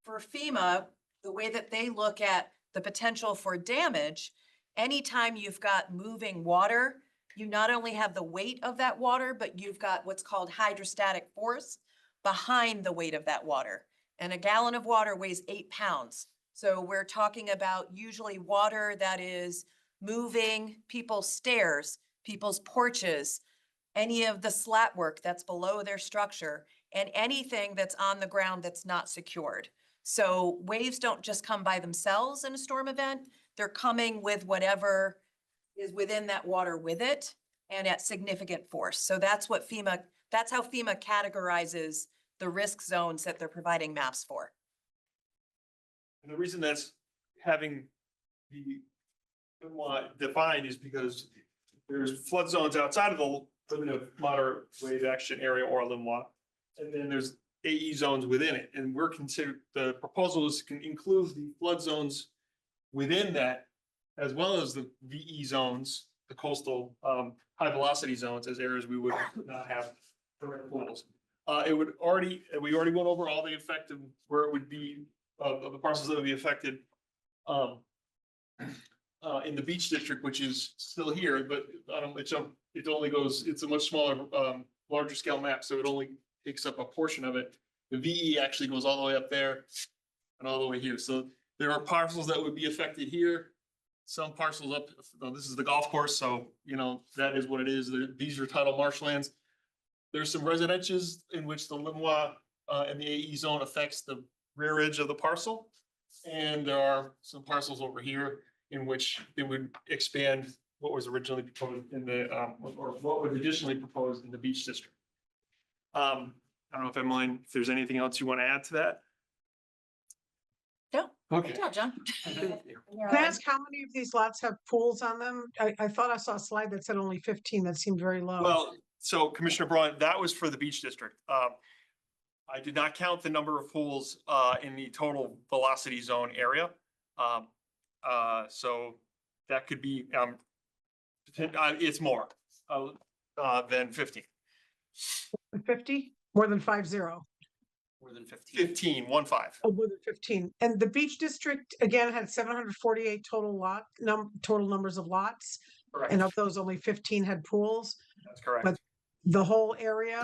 for FEMA, the way that they look at the potential for damage, anytime you've got moving water, you not only have the weight of that water, but you've got what's called hydrostatic force behind the weight of that water. And a gallon of water weighs 8 pounds. So we're talking about usually water that is moving people's stairs, people's porches, any of the slat work that's below their structure, and anything that's on the ground that's not secured. So waves don't just come by themselves in a storm event, they're coming with whatever is within that water with it and at significant force. So that's what FEMA, that's how FEMA categorizes the risk zones that they're providing maps for. And the reason that's having the defined is because there's flood zones outside of the limit of moderate wave action area or Limois. And then there's AE zones within it. And we're considered, the proposals can include the flood zones within that, as well as the VE zones, the coastal high velocity zones as areas we would not have direct pools. It would already, we already went over all the effective, where it would be of the parcels that would be affected in the beach district, which is still here, but it only goes, it's a much smaller, larger scale map, so it only takes up a portion of it. The VE actually goes all the way up there and all the way here. So there are parcels that would be affected here. Some parcels up, this is the golf course, so you know, that is what it is. These are tidal marshlands. There's some residences in which the Limois and the AE zone affects the rear edge of the parcel. And there are some parcels over here in which it would expand what was originally proposed in the, or what was additionally proposed in the beach district. I don't know if Emmeline, if there's anything else you want to add to that? No, Okay. good job, John. Can I ask how many of these lots have pools on them? I thought I saw a slide that said only 15. That seemed very low. Well, so Commissioner Braun, that was for the beach district. I did not count the number of pools in the total velocity zone area. So that could be, it's more than 50. 50? More than 50? More than 15. 15. Oh, more than 15. And the beach district, again, had 748 total numbers of lots. And of those, only 15 had pools. That's correct. But the whole area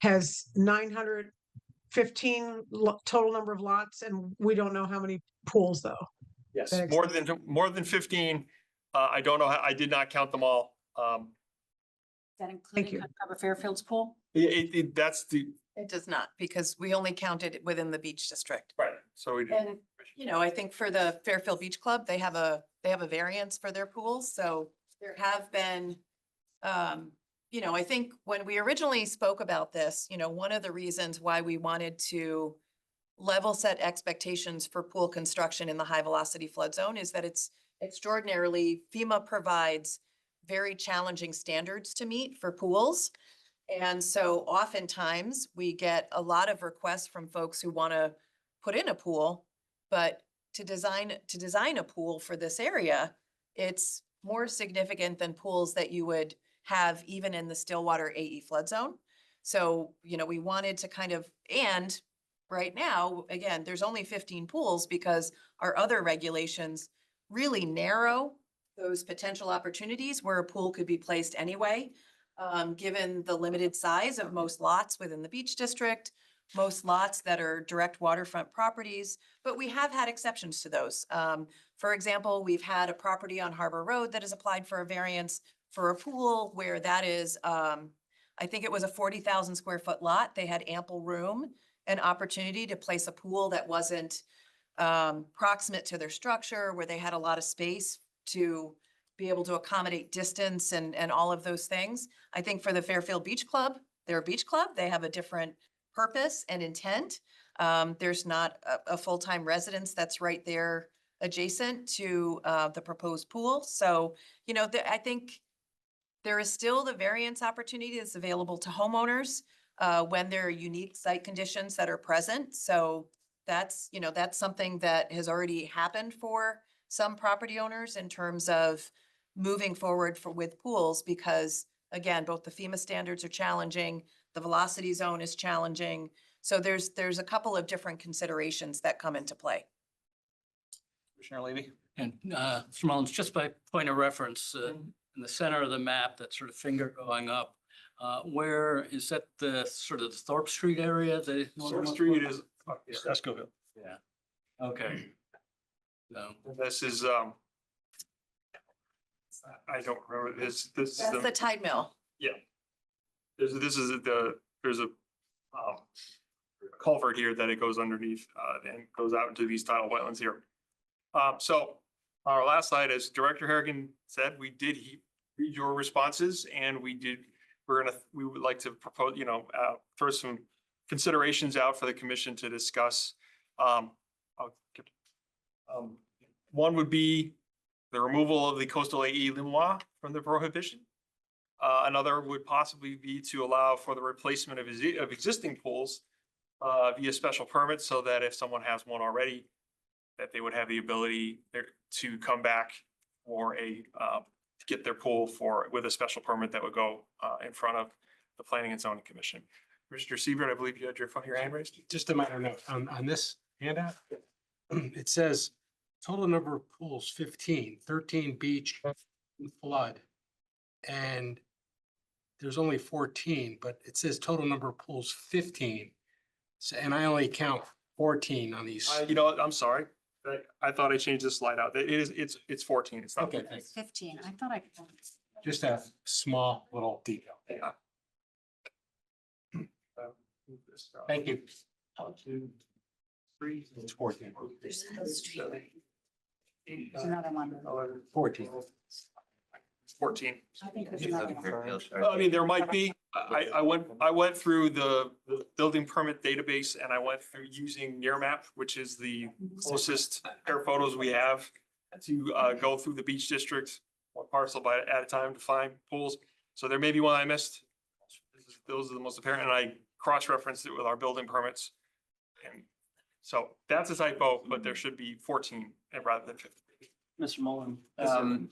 has 915 total number of lots, and we don't know how many pools though. Yes, that more than 15. I don't know, I did not count them all. That including cover Fairfield's pool? That's the, It does not, because we only counted it within the beach district. right, so we. And, I think for the Fairfield Beach Club, they have a variance for their pools, so there have been, I think when we originally spoke about this, one of the reasons why we wanted to level set expectations for pool construction in the high velocity flood zone is that it's extraordinarily, FEMA provides very challenging standards to meet for pools. And so oftentimes we get a lot of requests from folks who want to put in a pool, but to design a pool for this area, it's more significant than pools that you would have even in the Stillwater AE flood zone. So, we wanted to and right now, again, there's only 15 pools because our other regulations really narrow those potential opportunities where a pool could be placed anyway, given the limited size of most lots within the beach district, most lots that are direct waterfront properties, but we have had exceptions to those. For example, we've had a property on Harbor Road that has applied for a variance for a pool where that is, I think it was a 40,000 square foot lot. They had ample room and opportunity to place a pool that wasn't proximate to their structure, where they had a lot of space to be able to accommodate distance and all of those things. I think for the Fairfield Beach Club, they're a beach club. They have a different purpose and intent. There's not a full-time residence that's right there adjacent to the proposed pool. So, I think there is still the variance opportunity that's available to homeowners when there are unique site conditions that are present. So that's something that has already happened for some property owners in terms of moving forward with pools, because again, both the FEMA standards are challenging, the velocity zone is challenging. So there's a couple of different considerations that come into play. Commissioner Levy? And Mr. Mullins, just by point of reference, in the center of the map, that sort of finger going up, where is that the sort of the Thorpe Street area? Thorpe Street is Escoville. Yeah, okay. So, This is, I don't remember, this is That's the tide mill. there's a culvert here that it goes underneath, and goes out into these tidal wetlands here. So our last slide, as Director Harrigan said, we did read your responses, and we would like to propose, throw some considerations out for the commission to discuss. One would be the removal of the coastal AE limois from the prohibition. Another would possibly be to allow for the replacement of existing pools via special permit, so that if someone has one already, that they would have the ability to come back for to get their pool with a special permit that would go in front of the Planning and Zoning Commission. Mr. Seaver, I believe you had your hand raised. Just a minor note on this handout. It says total number of pools, 15, 13 beach and flood. And there's only 14, but it says total number of pools, 15. So, and I only count 14 on these. I'm sorry. I thought I changed this slide out. It's 14. It's not. Okay, It's 15. I thought I. just a small little detail. Yeah. Thank you. 1, 2, 3. It's 14. There's another one. 14. 14. I think there's another one. I mean, there might be. I went through the building permit database, and I went through using Nearmap, which is the closest air photos we have to go through the beach district, one parcel at a time to find pools. So there may be one I missed. Those are the most apparent, and I cross-referenced it with our building permits. And so that's a typo, but there should be 14 rather than 15. Mr. Mullen,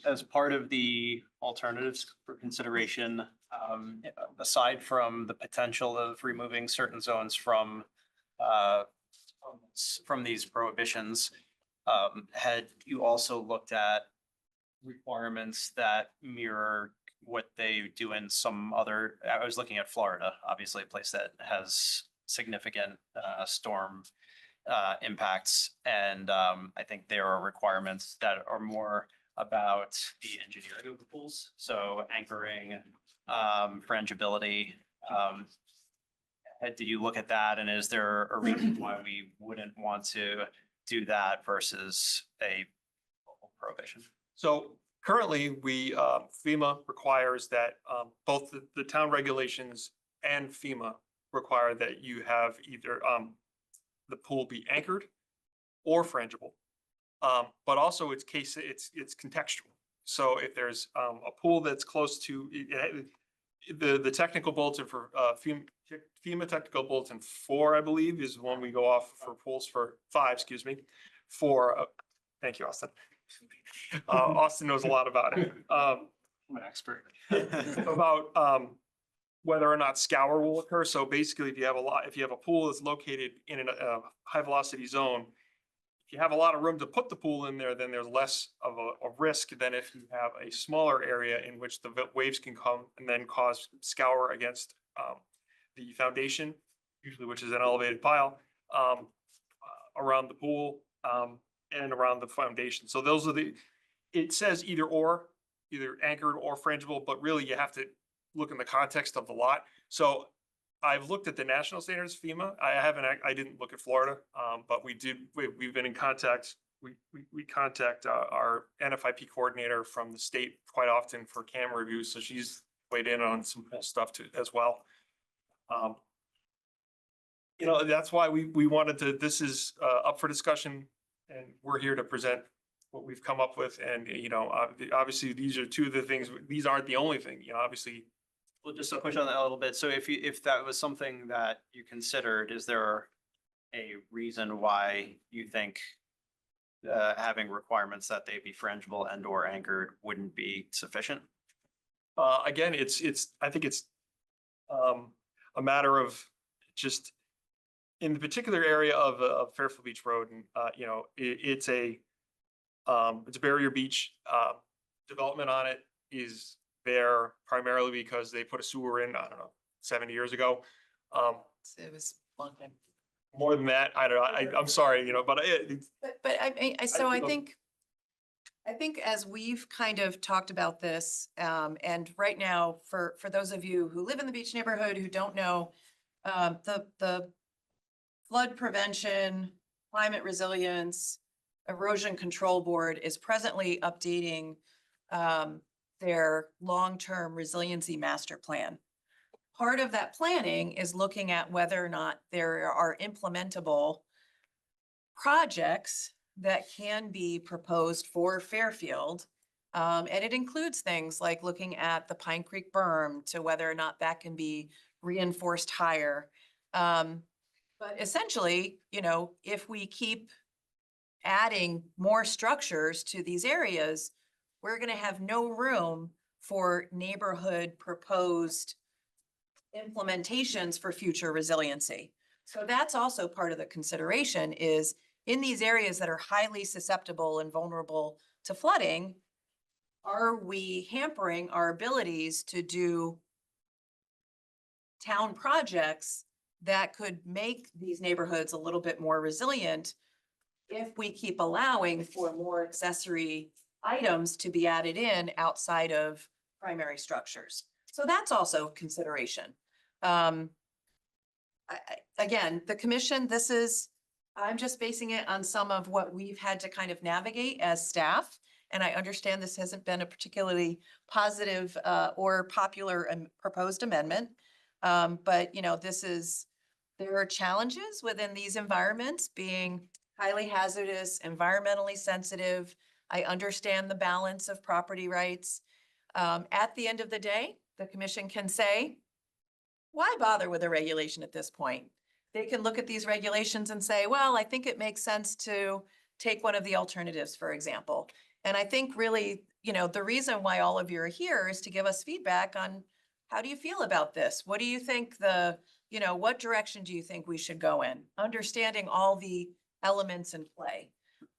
as part of the alternatives for consideration, aside from the potential of removing certain zones from from these prohibitions. Had you also looked at requirements that mirror what they do in some other, I was looking at Florida, obviously a place that has significant storm impacts. And I think there are requirements that are more about the engineering of the pools. So anchoring, frangibility. Did you look at that? And is there a reason why we wouldn't want to do that versus a local prohibition? So currently, FEMA requires that both the town regulations and FEMA require that you have either the pool be anchored or frangible. But also it's contextual. So if there's a pool that's close to the technical bulletin for FEMA technical bulletin 4, I believe, is one we go off for pools for 5, excuse me, for thank you, Austin. Austin knows a lot about it. I'm an expert. About whether or not scour will occur. So basically, if you have a pool that's located in a high velocity zone, if you have a lot of room to put the pool in there, then there's less of a risk than if you have a smaller area in which the waves can come and then cause scour against the foundation, usually which is an elevated pile, around the pool and around the foundation. So those are it says either anchored or frangible, but really you have to look in the context of the lot. So I've looked at the national standards, FEMA. I didn't look at Florida, but we've been in contact. We contact our NFIP coordinator from the state quite often for camera reviews. So she's weighed in on some cool stuff too, as well. That's why we wanted to, this is up for discussion, and we're here to present what we've come up with. And, obviously these are two of the things, these aren't the only thing, obviously. Well, just to push on that a little bit. So if that was something that you considered, is there a reason why you think having requirements that they be frangible and or anchored wouldn't be sufficient? Again, I think it's a matter of just in the particular area of Fairfield Beach Road, and it's a barrier beach. Development on it is there primarily because they put a sewer in, I don't know, 70 years ago. It was a long time. More than that, I don't know. I'm sorry, but But I think as we've kind of talked about this, and right now, for those of you who live in the beach neighborhood who don't know, the Flood Prevention, Climate Resilience, Erosion Control Board is presently updating their long-term resiliency master plan. Part of that planning is looking at whether or not there are implementable projects that can be proposed for Fairfield. And it includes things like looking at the Pine Creek berm to whether or not that can be reinforced higher. But essentially, if we keep adding more structures to these areas, we're going to have no room for neighborhood proposed implementations for future resiliency. So that's also part of the consideration is in these areas that are highly susceptible and vulnerable to flooding, are we hampering our abilities to do town projects that could make these neighborhoods a little bit more resilient if we keep allowing for more accessory items to be added in outside of primary structures? So that's also consideration. Again, the commission, I'm just basing it on some of what we've had to kind of navigate as staff. And I understand this hasn't been a particularly positive or popular proposed amendment. But there are challenges within these environments being highly hazardous, environmentally sensitive. I understand the balance of property rights. At the end of the day, the commission can say, why bother with a regulation at this point? They can look at these regulations and say, well, I think it makes sense to take one of the alternatives, for example. And I think really, the reason why all of you are here is to give us feedback on how do you feel about this? What do you think the you know, what direction do you think we should go in? Understanding all the elements in play.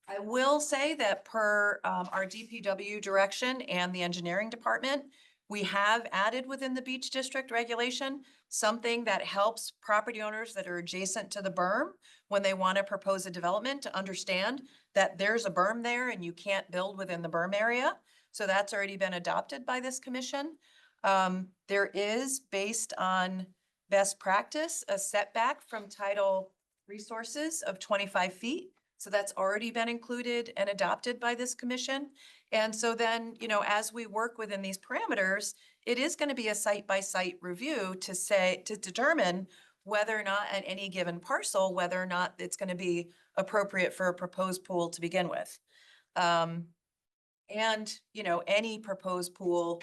I will say that per our DPW direction and the engineering department, we have added within the beach district regulation something that helps property owners that are adjacent to the berm when they want to propose a development to understand that there's a berm there and you can't build within the berm area. So that's already been adopted by this commission. There is, based on best practice, a setback from tidal resources of 25 feet. So that's already been included and adopted by this commission. And so then, you know, as we work within these parameters, it is going to be a site-by-site review to determine whether or not at any given parcel, whether or not it's going to be appropriate for a proposed pool to begin with. And, you know, any proposed pool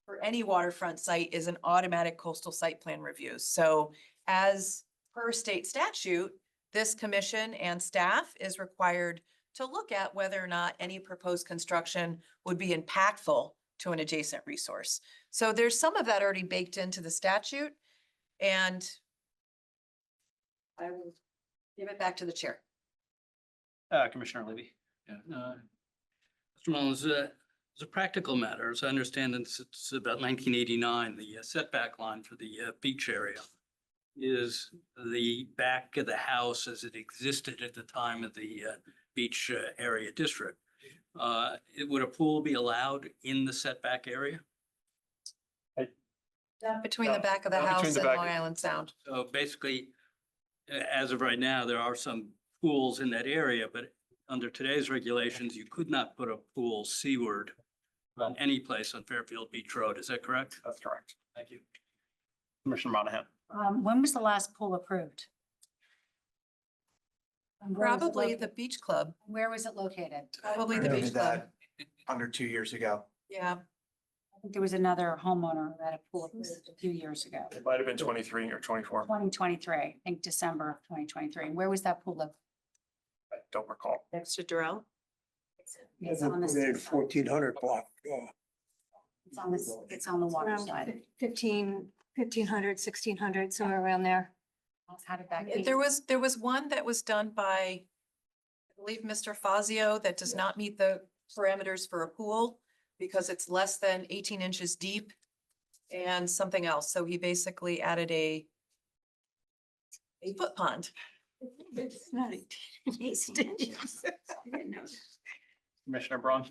for any waterfront site is an automatic coastal site plan review. So as per state statute, this commission and staff is required to look at whether or not any proposed construction would be impactful to an adjacent resource. So there's some of that already baked into the statute, and I will give it back to the chair. Commissioner Levy. Yeah, Mr. Mullins, as a practical matter, as I understand it, it's about 1989, the setback line for the beach area is the back of the house as it existed at the time of the beach area district. Would a pool be allowed in the setback area? Between the back of the Not between house the and back- Long Island Sound. So basically, as of right now, there are some pools in that area, but under today's regulations, you could not put a pool seaward on any place on Fairfield Beach Road. Is that correct? That's correct. Thank you. Commissioner Monahan. When was the last pool approved? And where was it Probably the located? beach club, Where was it located? probably the We beach did club. that under 2 years ago. Yeah, I think there was another homeowner that had a pool approved a few years ago. It might have been 23 or 24. 2023, I think December of 2023. And where was that pool? I don't recall. next to Durrell. It's on the- 1400 block. It's on the water Around side. 1500, 1600, somewhere around there. How did that? get- There was one that was done by, I believe, Mr. Fazio, that does not meet the parameters for a pool because it's less than 18 inches deep and something else. So he basically added a foot pond. It's not 18 inches. Commissioner Braun.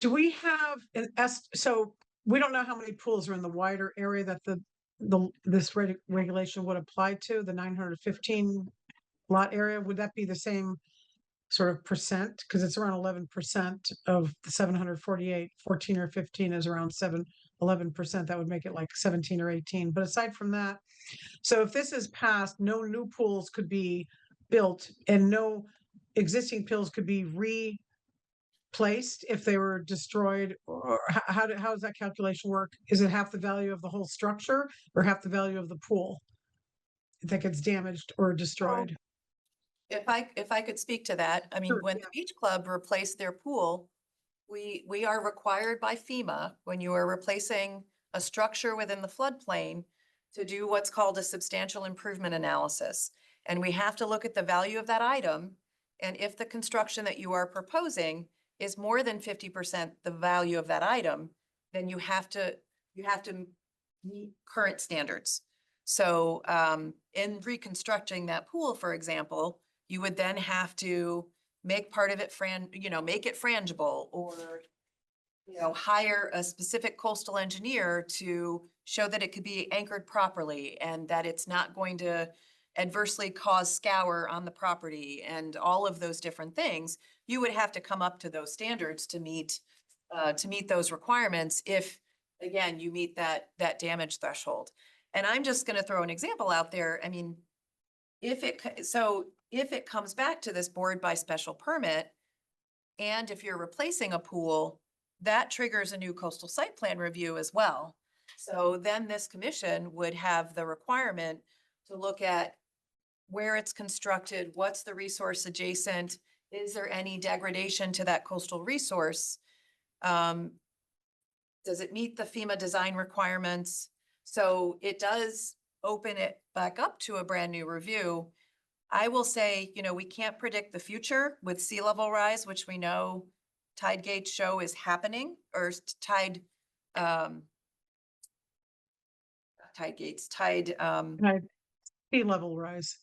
Do we have so we don't know how many pools are in the wider area that this regulation would apply to, the 915 lot area? Would that be the same sort of percent? Because it's around 11% of the 748, 14 or 15 is around 11%. That would make it like 17 or 18. But aside from that, so if this is passed, no new pools could be built and no existing pools could be replaced if they were destroyed, or how does that calculation work? Is it half the value of the whole structure or half the value of the pool that gets damaged or destroyed? If I could speak to that, I mean, Sure, when the beach club replaced their pool, we are required by FEMA, when you are replacing a structure within the floodplain, to do what's called a substantial improvement analysis. And we have to look at the value of that item. And if the construction that you are proposing is more than 50% the value of that item, then you have to meet current standards. So in reconstructing that pool, for example, you would then have to make part of it make it frangible, or hire a specific coastal engineer to show that it could be anchored properly and that it's not going to adversely cause scour on the property and all of those different things. You would have to come up to those standards to meet those requirements if, again, you meet that damage threshold. And I'm just going to throw an example out there. I mean, if it comes back to this board by special permit, and if you're replacing a pool, that triggers a new coastal site plan review as well. So then this commission would have the requirement to look at where it's constructed, what's the resource adjacent, is there any degradation to that coastal resource? Does it meet the FEMA design requirements? So it does open it back up to a brand new review. I will say, you know, we can't predict the future with sea level rise, which we know tide gauge show is happening, or tide, tide gates, Right. Sea level rise.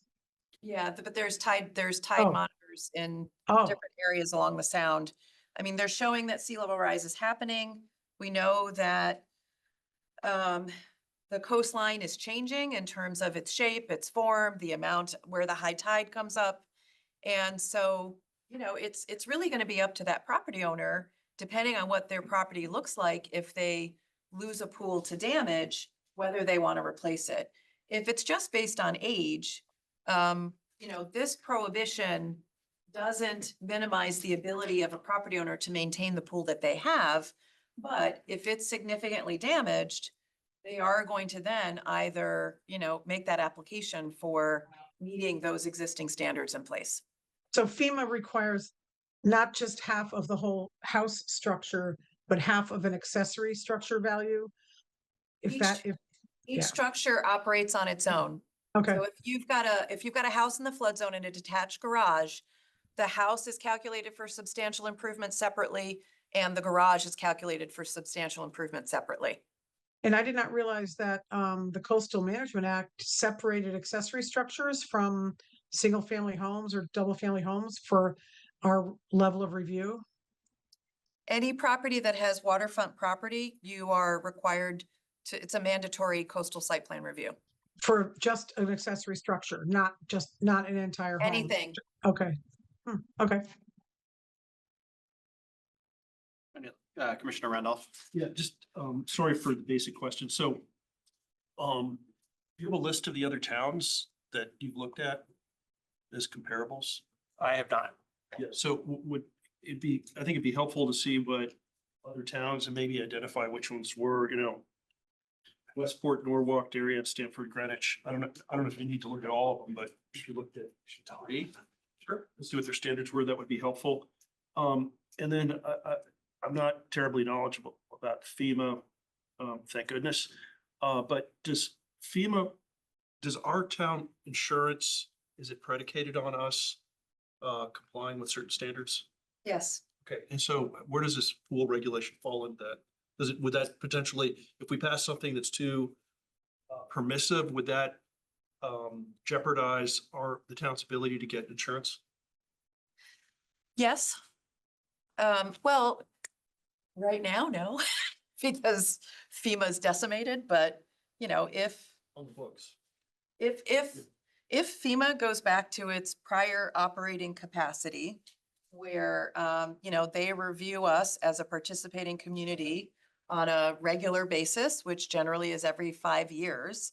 yeah, but there's tide Oh. monitors in Oh, different areas along the sound. I mean, they're showing that sea level rise is happening. We know that the coastline is changing in terms of its shape, its form, the amount where the high tide comes up. And so, you know, it's really going to be up to that property owner, depending on what their property looks like, if they lose a pool to damage, whether they want to replace it. If it's just based on age, you know, this prohibition doesn't minimize the ability of a property owner to maintain the pool that they have. But if it's significantly damaged, they are going to then either, you know, make that application for meeting those existing standards in place. so FEMA requires not just half of the whole house structure, but half of an accessory structure value? If that, if, Each yeah. structure operates on its own. okay, So if you've got a house in the flood zone and a detached garage, the house is calculated for substantial improvement separately, and the garage is calculated for substantial improvement separately. and I did not realize that the Coastal Management Act separated accessory structures from single-family homes or double-family homes for our level of review. Any property that has waterfront property, you are required to, it's a mandatory coastal site plan review. For just an accessory structure, not an entire home. Anything. Okay. Okay. Commissioner Randolph. Yeah, just, sorry for the basic question. So, you have a list of the other towns that you've looked at as comparables? I have not. Yeah, so would it be, I think it'd be helpful to see what other towns and maybe identify which ones were, you know, Westport, Norwalk, Darien, Stanford, Greenwich. I don't know if you need to look at all of them, but if you looked at three, sure, let's see what their standards were. That would be helpful. And then I'm not terribly knowledgeable about FEMA, thank goodness. But does our town insurance, is it predicated on us complying with certain standards? Yes. Okay, and so where does this pool regulation fall in that? Would that potentially, if we pass something that's too permissive, would that jeopardize the town's ability to get insurance? Yes. Well, right now, no, because FEMA's decimated, but you know, On the books. if FEMA goes back to its prior operating capacity, where, you know, they review us as a participating community on a regular basis, which generally is every 5 years,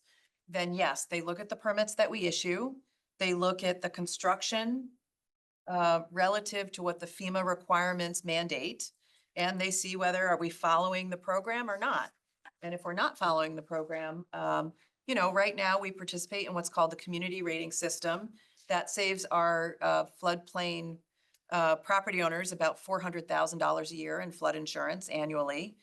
then yes, they look at the permits that we issue. They look at the construction relative to what the FEMA requirements mandate, and they see whether are we following the program or not. And if we're not following the program, you know, right now we participate in what's called the community rating system that saves our floodplain property owners about $400,000 a year in flood insurance annually.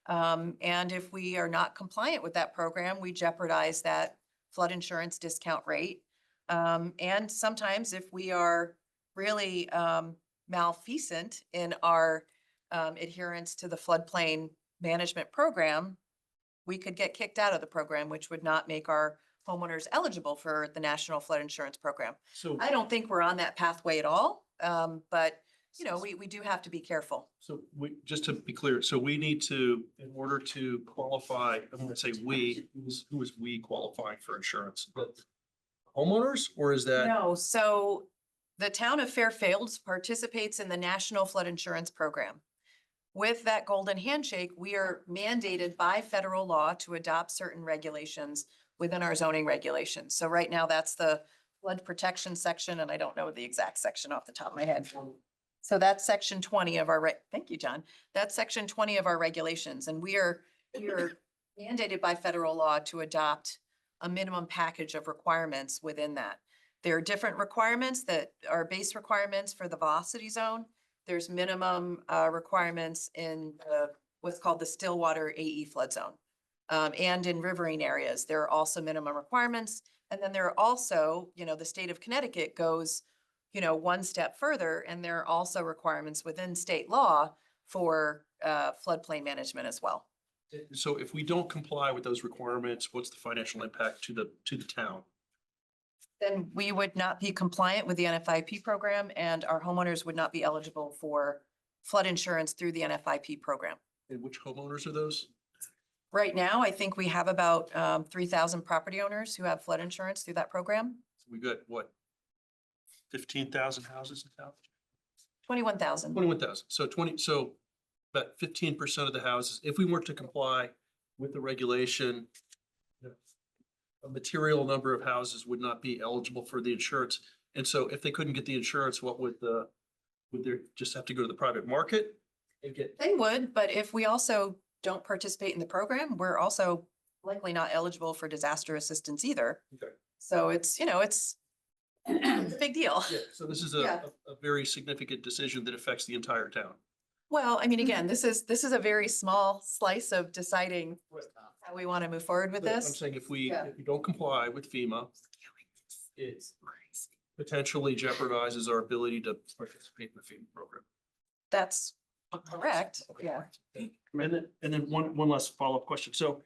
And if we are not compliant with that program, we jeopardize that flood insurance discount rate. And sometimes if we are really malfeasant in our adherence to the floodplain management program, we could get kicked out of the program, which would not make our homeowners eligible for the National Flood Insurance Program. So, I don't think we're on that pathway at all, but you know, we do have to be careful. so just to be clear, so we need to, in order to qualify, I'm gonna say we, who is we qualifying for insurance? Homeowners, or is that? No, so the town of Fairfield participates in the National Flood Insurance Program. With that golden handshake, we are mandated by federal law to adopt certain regulations within our zoning regulations. So right now, that's the flood protection section, and I don't know the exact section off the top of my head. So that's section 20 of our, thank you, John. That's section 20 of our regulations, and we are mandated by federal law to adopt a minimum package of requirements within that. There are different requirements that are base requirements for the velocity zone. There's minimum requirements in what's called the Stillwater AE flood zone. and in riverine areas, there are also minimum requirements. And then there are also, the state of Connecticut goes, one step further, and there are also requirements within state law for floodplain management as well. So if we don't comply with those requirements, what's the financial impact to the town? Then we would not be compliant with the NFIP program, and our homeowners would not be eligible for flood insurance through the NFIP program. And which homeowners are those? Right now, I think we have about 3,000 property owners who have flood insurance through that program. We got what? 15,000 houses in town? 21,000. 21,000. So about 15% of the houses, if we were to comply with the regulation, a material number of houses would not be eligible for the insurance. And so if they couldn't get the insurance, what would they just have to go to the private market and get? They would, but if we also don't participate in the program, we're also likely not eligible for disaster assistance either. Okay. So it's a big deal. Yeah, so this is Yeah. a very significant decision that affects the entire town. Well, I mean, again, this is a very small slice of deciding how we want to move forward with But I'm this. saying if we Yeah. don't comply with FEMA, it potentially jeopardizes our ability to participate in the FEMA program. That's correct. Yeah. And then one last follow-up question. So,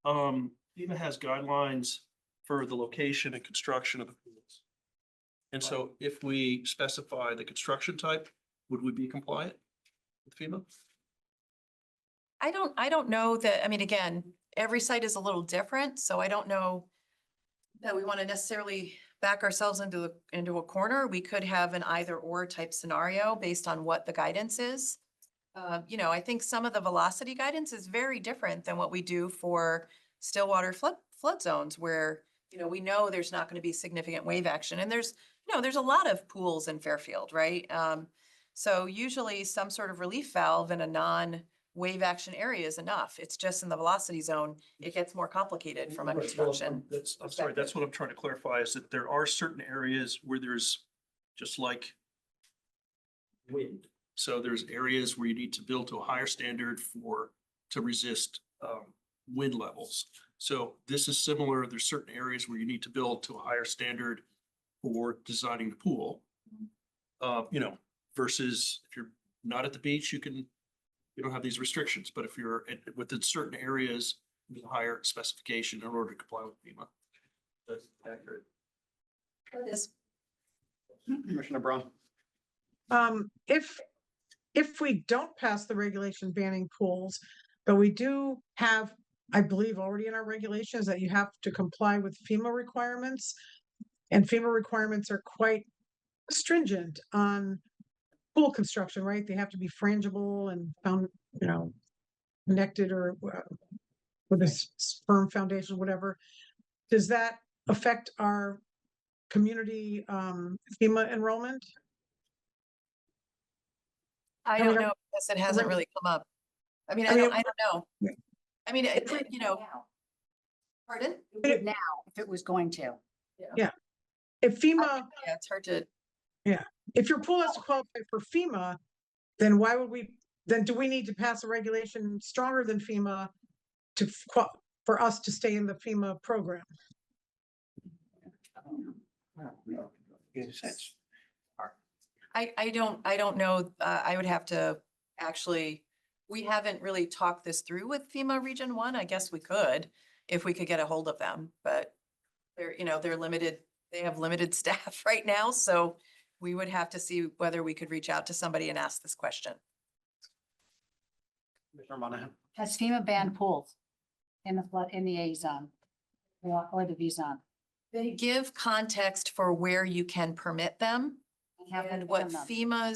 FEMA has guidelines for the location and construction of the pools. And so if we specify the construction type, would we be compliant with FEMA? I don't know that, I mean, again, every site is a little different, so I don't know that we want to necessarily back ourselves into a corner. We could have an either or type scenario based on what the guidance is. I think some of the velocity guidance is very different than what we do for stillwater flood zones where, we know there's not going to be significant wave action. And there's a lot of pools in Fairfield, right? So usually some sort of relief valve in a non-wave action area is enough. It's just in the velocity zone, it gets more complicated from a Right, well, construction. I'm sorry, that's what I'm trying to clarify is that there are certain areas where there's just like wind. So there's areas where you need to build to a higher standard to resist wind levels. So this is similar. There's certain areas where you need to build to a higher standard for designing the pool. Versus if you're not at the beach, you don't have these restrictions. But if you're within certain areas, with a higher specification in order to comply with FEMA. That's accurate. Commissioner Braun. If we don't pass the regulation banning pools, but we do have, I believe already in our regulations that you have to comply with FEMA requirements. And FEMA requirements are quite stringent on pool construction, right? They have to be frangible and found, connected or with a firm foundation, whatever. Does that affect our community FEMA enrollment? I mean, don't know, because it hasn't really come up. I mean, I don't know. I mean, it's, pardon? It would now, if it was going to. If FEMA, Yeah, it's hard to, if your pool has to qualify for FEMA, then do we need to pass a regulation stronger than FEMA for us to stay in the FEMA program? I don't know. I would have to we haven't really talked this through with FEMA Region 1. I guess we could, if we could get a hold of them, but they're limited. They have limited staff right now, so we would have to see whether we could reach out to somebody and ask this question. Commissioner Monahan. Has FEMA banned pools in the A zone or the V zone? They give context for where you can permit them. And what FEMA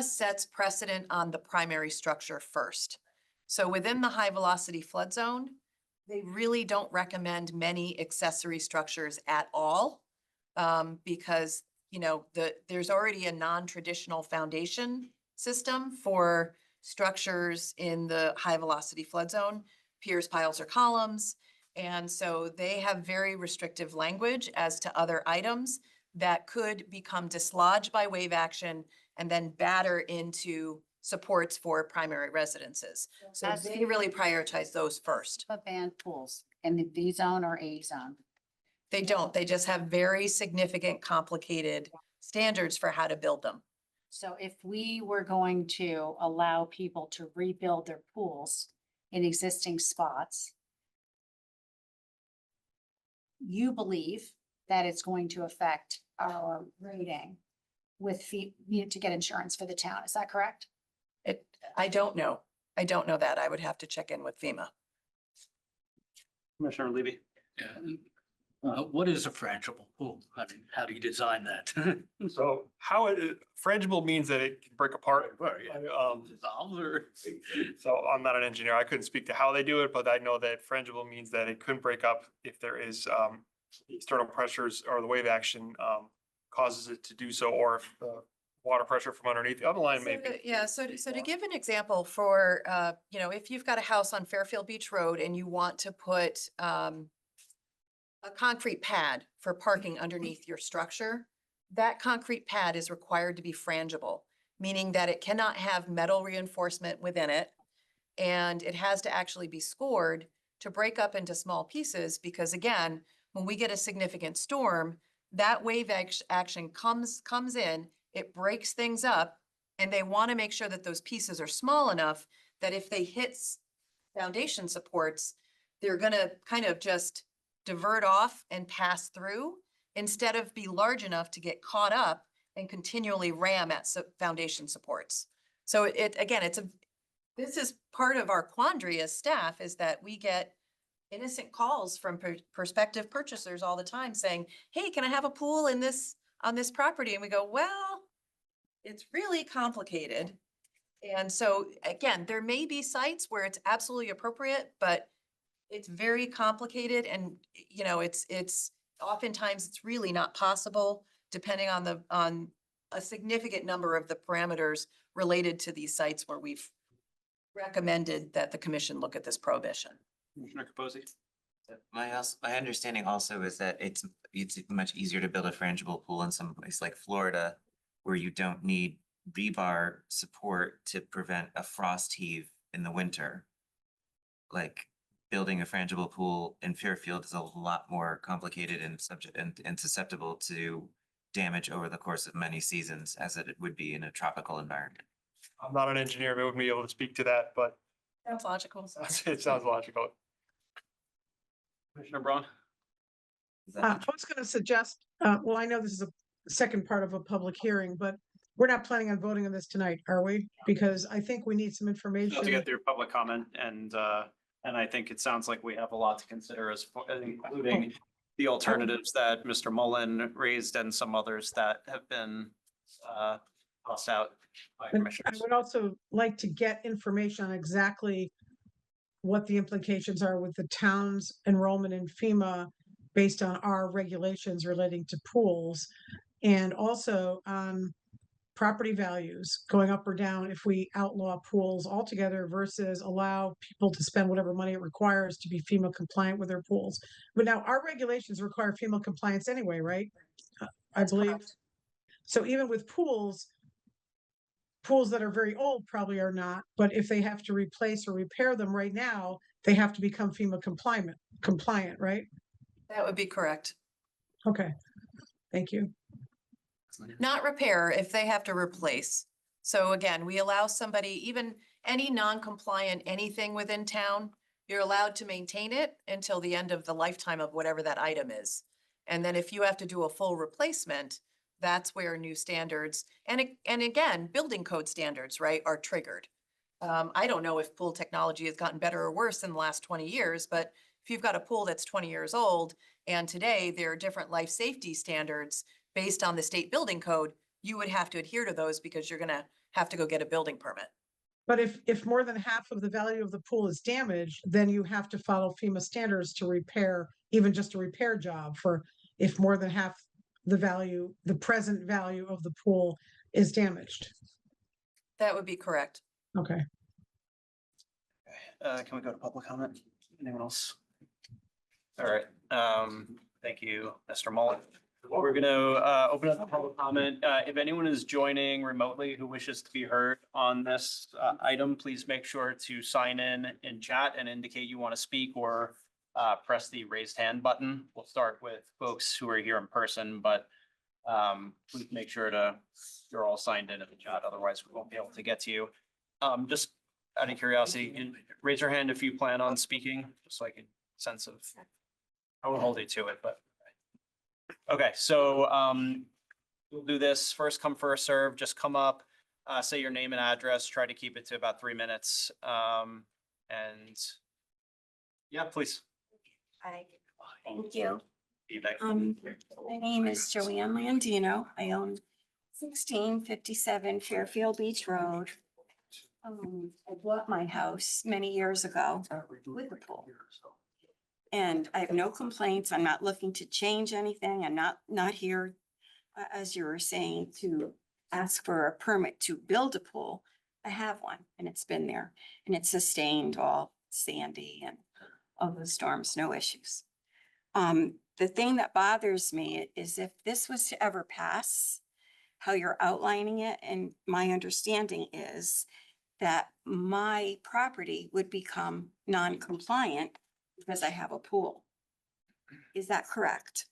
sets precedent on the primary structure first. So within the high velocity flood zone, they really don't recommend many accessory structures at all. Because, there's already a non-traditional foundation system for structures in the high velocity flood zone, piers, piles, or columns. And so they have very restrictive language as to other items that could become dislodged by wave action and then batter into supports for primary residences. So That's- they really prioritize those first. But ban pools in the B zone or A zone. They don't, they just have very significant, complicated standards for how to build them. So if we were going to allow people to rebuild their pools in existing spots, you believe that it's going to affect our rating with fee, to get insurance for the town. Is that correct? I don't know. I don't know that. I would have to check in with FEMA. Commissioner Levy? What is a frangible pool? I mean, how do you design that? So how frangible means that it can break apart. Well, yeah. Dissolve or? So I'm not an engineer. I couldn't speak to how they do it, but I know that frangible means that it couldn't break up if there is external pressures or the wave action causes it to do so, or if the water pressure from underneath the other line may be. Yeah, so to give an example for, if you've got a house on Fairfield Beach Road and you want to put a concrete pad for parking underneath your structure, that concrete pad is required to be frangible, meaning that it cannot have metal reinforcement within it. And it has to actually be scored to break up into small pieces, because again, when we get a significant storm, that wave action comes in, it breaks things up, and they want to make sure that those pieces are small enough that if they hit foundation supports, they're gonna kind of just divert off and pass through instead of be large enough to get caught up and continually ram at foundation supports. So this is part of our quandary as staff, is that we get innocent calls from prospective purchasers all the time saying, hey, can I have a pool on this property? And we go, well, it's really complicated. And so again, there may be sites where it's absolutely appropriate, but it's very complicated, and it's oftentimes it's really not possible, depending on a significant number of the parameters related to these sites where we've recommended that the commission look at this prohibition. Commissioner Capozzi? My understanding also is that it's much easier to build a frangible pool in some place like Florida, where you don't need rebar support to prevent a frost heave in the winter. Like, building a frangible pool in Fairfield is a lot more complicated and susceptible to damage over the course of many seasons, as it would be in a tropical environment. I'm not an engineer, but I wouldn't be able to speak to that, but Sounds logical. it sounds logical. Commissioner Braun? I was going to suggest, well, I know this is a second part of a public hearing, but we're not planning on voting on this tonight, are we? Because I think we need some To information. get through public comment, and I think it sounds like we have a lot to consider, including the alternatives that Mr. Mullen raised and some others that have been tossed out by And I commissioners. would also like to get information on exactly what the implications are with the town's enrollment in FEMA based on our regulations relating to pools, and also on property values going up or down if we outlaw pools altogether versus allow people to spend whatever money it requires to be FEMA compliant with their pools. But now our regulations require FEMA compliance anyway, right? I believe. So even with pools that are very old probably are not, but if they have to replace or repair them right now, they have to become FEMA compliant, right? That would be correct. Okay, thank you. Not repair, if they have to replace. So again, we allow somebody, even any non-compliant anything within town, you're allowed to maintain it until the end of the lifetime of whatever that item is. And then if you have to do a full replacement, that's where new standards, and again, building code standards, right, are triggered. I don't know if pool technology has gotten better or worse in the last 20 years, but if you've got a pool that's 20 years old and today there are different life safety standards based on the state building code, you would have to adhere to those because you're gonna have to go get a building permit. But if more than half of the value of the pool is damaged, then you have to follow FEMA standards to repair, even just a repair job for if more than half the present value of the pool is damaged. That would be correct. Okay. Can we go to public comment? Anyone else? All right, thank you, Mr. Mullen. We're gonna open up the public comment. If anyone is joining remotely who wishes to be heard on this item, please make sure to sign in chat and indicate you want to speak or press the raised hand button. We'll start with folks who are here in person, but please make sure you're all signed in the chat, otherwise we won't be able to get to you. Just out of curiosity, raise your hand if you plan on speaking, just like a sense of, I will hold you to it, but. Okay, so we'll do this first come, first serve. Just come up, say your name and address, try to keep it to about 3 minutes. And yeah, please. Hi, thank you. Evening. My name is Joanne Landino. I own 1657 Fairfield Beach Road. I bought my house many years ago with a pool. And I have no complaints. I'm not looking to change anything. I'm not here, as you were saying, to ask for a permit to build a pool. I have one and it's been there and it's sustained all sandy and all the storms, no issues. The thing that bothers me is if this was to ever pass, how you're outlining it, and my understanding is that my property would become non-compliant because I have a pool. Is that correct?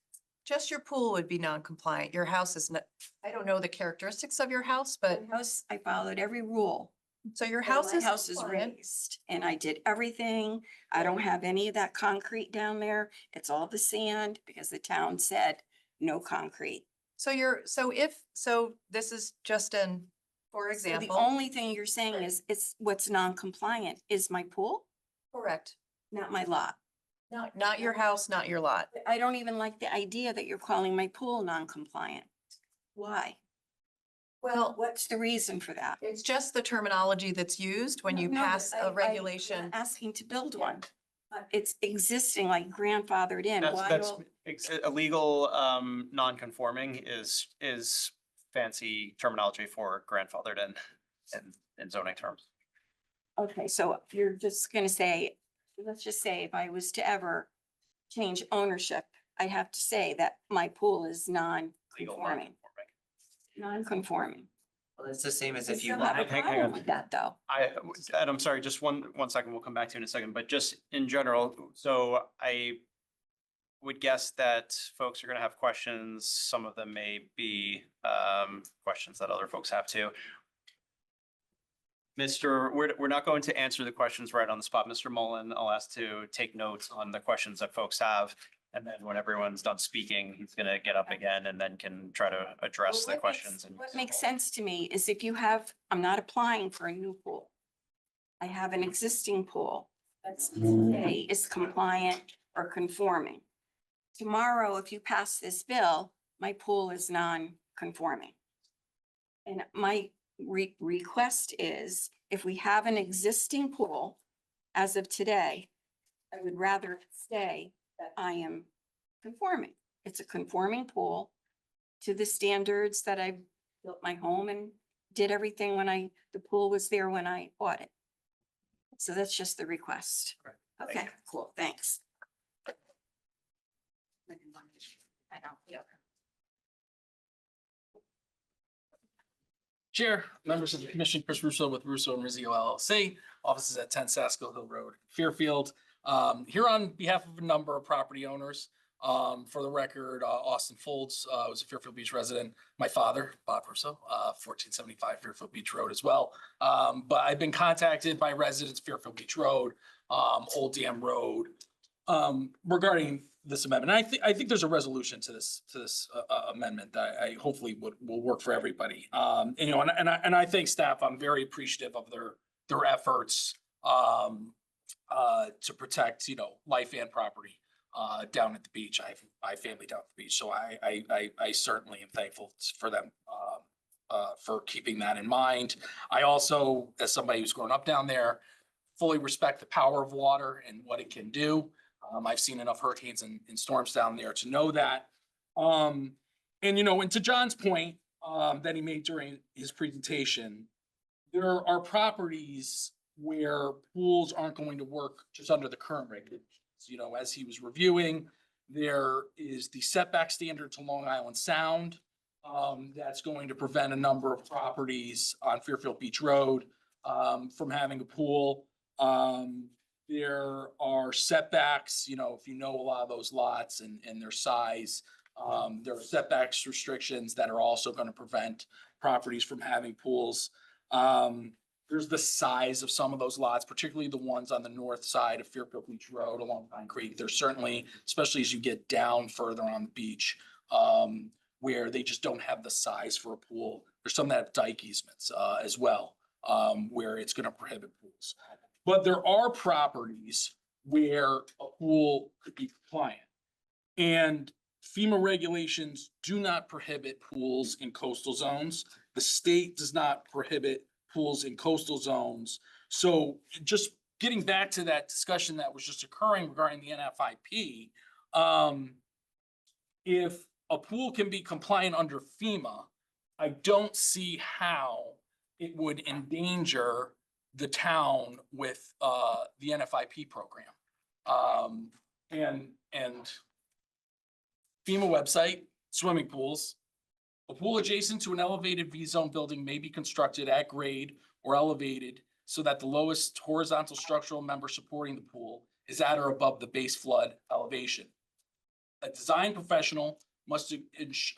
Just your pool would be non-compliant. Your house is not, I don't know the characteristics of your house, but My house, I followed every rule. so your My house is house is compliant. raised and I did everything. I don't have any of that concrete down there. It's all the sand because the town said no concrete. So this is just for So the example. only thing you're saying is it's what's non-compliant is my pool, Correct. not my lot. Not your house, not your lot. I don't even like the idea that you're calling my pool non-compliant. Why? Well, What's the reason for that? it's just the terminology that's used when you No, pass but a regulation. I'm not asking to build one, but it's existing like grandfathered in. That's, Why that's don't- illegal, non-conforming is fancy terminology for grandfathered in zoning terms. Okay, so you're just gonna say, let's just say if I was to ever change ownership, I'd have to say that my pool is Legal non-conforming. non-conforming. Non-conforming. Well, it's the same as I if you still have a want. hang problem on. with that, though. And I'm sorry, just one second, we'll come back to you in a second, but just in general, so I would guess that folks are gonna have questions. Some of them may be questions that other folks have too. We're not going to answer the questions right on the spot. Mr. Mullen, I'll ask to take notes on the questions that folks have. And then when everyone's done speaking, he's gonna get up again and then can try to address the Well, questions. What makes sense to me is if you have, I'm not applying for a new pool. I have an existing pool that's today is compliant or conforming. Tomorrow, if you pass this bill, my pool is non-conforming. And my request is, if we have an existing pool as of today, I would rather say that I am conforming. It's a conforming pool to the standards that I built my home and did everything when the pool was there when I bought it. So that's just the request. Okay, cool, thanks. I don't, yeah. Chair, members of the commission, Chris Russo with Russo and Rizzio LLC, offices at 10 Saskill Hill Road, Fairfield. Here on behalf of a number of property owners. For the record, Austin Folds was a Fairfield Beach resident. My father, Bob Russo, 1475 Fairfield Beach Road as well. But I've been contacted by residents Fairfield Beach Road, Old Dam Road, regarding this amendment. And I think there's a resolution to this amendment that I hopefully will work for everybody. And, you know, and I thank staff. I'm very appreciative of their efforts to protect, you know, life and property down at the beach. I have family down at the beach, so I certainly am thankful for them for keeping that in mind. I also, as somebody who's grown up down there, fully respect the power of water and what it can do. I've seen enough hurricanes and storms down there to know that. And, you know, and to John's point that he made during his presentation, there are properties where pools aren't going to work just under the current regulations. You know, as he was reviewing, There is the setback standard to Long Island Sound. That's going to prevent a number of properties on Fairfield Beach Road from having a pool. There are setbacks, you know, if you know a lot of those lots and their size, there are setbacks restrictions that are also going to prevent properties from having pools. There's the size of some of those lots, particularly the ones on the north side of Fairfield Beach Road along Pine Creek. There's certainly, especially as you get down further on the beach, where they just don't have the size for a pool. There's some that have dike easements as well, where it's going to prohibit pools. But there are properties where a pool could be compliant. And FEMA regulations do not prohibit pools in coastal zones. The state does not prohibit pools in coastal zones. So just getting back to that discussion that was just occurring regarding the NFIP, if a pool can be compliant under FEMA, I don't see how it would endanger the town with the NFIP program. And FEMA website, swimming pools. A pool adjacent to an elevated V-zone building may be constructed at grade or elevated so that the lowest horizontal structural member supporting the pool is at or above the base flood elevation. A design professional must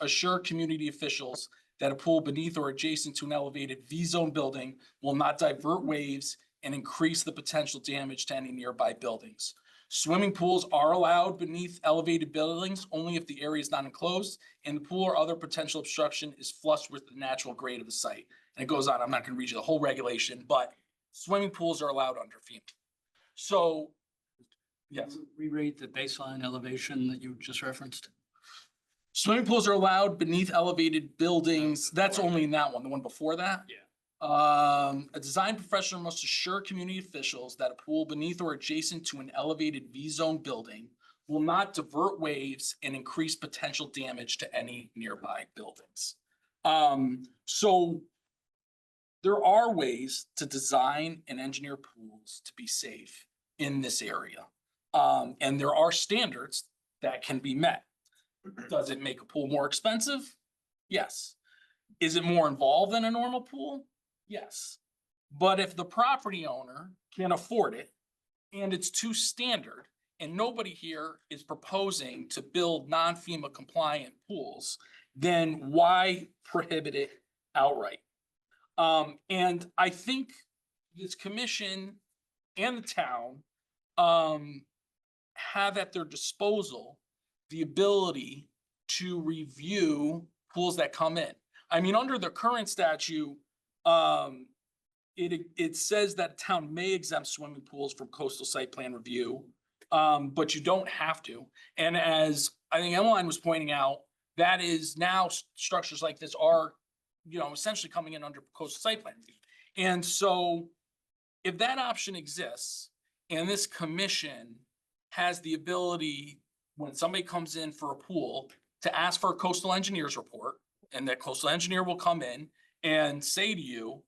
assure community officials that a pool beneath or adjacent to an elevated V-zone building will not divert waves and increase the potential damage to any nearby buildings. Swimming pools are allowed beneath elevated buildings only if the area is not enclosed and the pool or other potential obstruction is flush with the natural grade of the site. And it goes on, I'm not going to read you the whole regulation, but swimming pools are allowed under FEMA. So, yes. Re-rate the baseline elevation that you just referenced. Swimming pools are allowed beneath elevated buildings. That's only in that one, the one before that. Yeah. A design professional must assure community officials that a pool beneath or adjacent to an elevated V-zone building will not divert waves and increase potential damage to any nearby buildings. So there are ways to design and engineer pools to be safe in this area. And there are standards that can be met. Does it make a pool more expensive? Yes. Is it more involved than a normal pool? Yes. But if the property owner can afford it and it's too standard and nobody here is proposing to build non-FEMA compliant pools, then why prohibit it outright? And I think this commission and the town have at their disposal the ability to review pools that come in. I mean, under the current statute, it says that a town may exempt swimming pools from coastal site plan review, but you don't have to. And as I think Emmeline was pointing out, that is now structures like this are, you know, essentially coming in under coastal site plan review. And so if that option exists and this commission has the ability, when somebody comes in for a pool, to ask for a coastal engineer's report, and that coastal engineer will come in and say to you,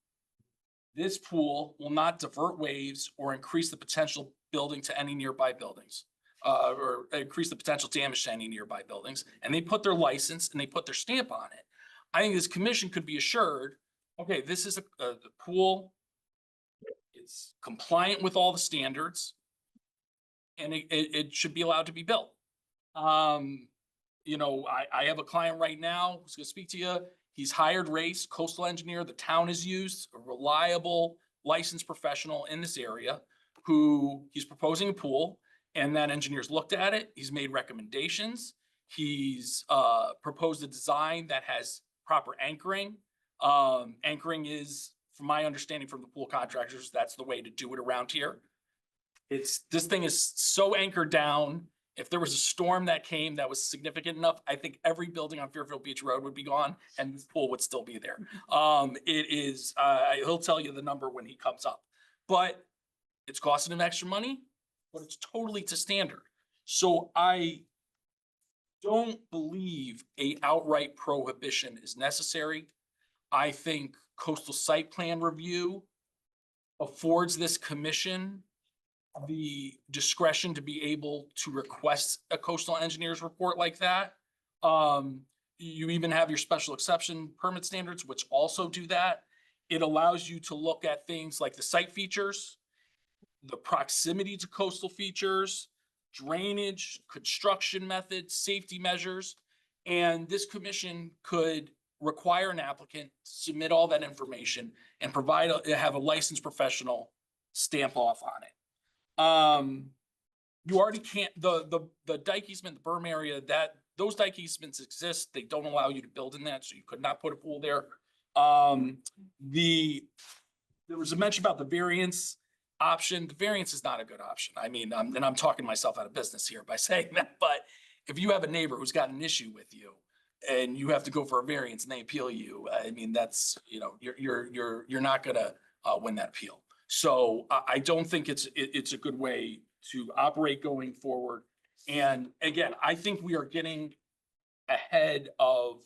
this pool will not divert waves or increase the potential building to any nearby buildings, or increase the potential damage to any nearby buildings. And they put their license and they put their stamp on it. I think this commission could be assured, okay, this is a pool. It's compliant with all the standards and it should be allowed to be built. You know, I have a client right now who's gonna speak to you. He's hired Race, coastal engineer, the town has used, a reliable licensed professional in this area who he's proposing a pool, and that engineer's looked at it. He's made recommendations. He's proposed a design that has proper anchoring. Anchoring is, from my understanding from the pool contractors, that's the way to do it around here. This thing is so anchored down. If there was a storm that came that was significant enough, I think every building on Fairfield Beach Road would be gone and the pool would still be there. It is, he'll tell you the number when he comes up, but it's costing him extra money, but it's totally to standard. So I don't believe a outright prohibition is necessary. I think coastal site plan review affords this commission the discretion to be able to request a coastal engineer's report like that. You even have your special exception permit standards, which also do that. It allows you to look at things like the site features, the proximity to coastal features, drainage, construction methods, safety measures. And this commission could require an applicant to submit all that information and have a licensed professional stamp off on it. You already can't, the dike easement, the berm area, those dike easements exist. They don't allow you to build in that, so you could not put a pool there. There was a mention about the variance option. The variance is not a good option. I mean, and I'm talking myself out of business here by saying that, but if you have a neighbor who's got an issue with you and you have to go for a variance and they appeal you, I mean, that's, you know, you're not gonna win that appeal. So I don't think it's a good way to operate going forward. And again, I think we are getting ahead of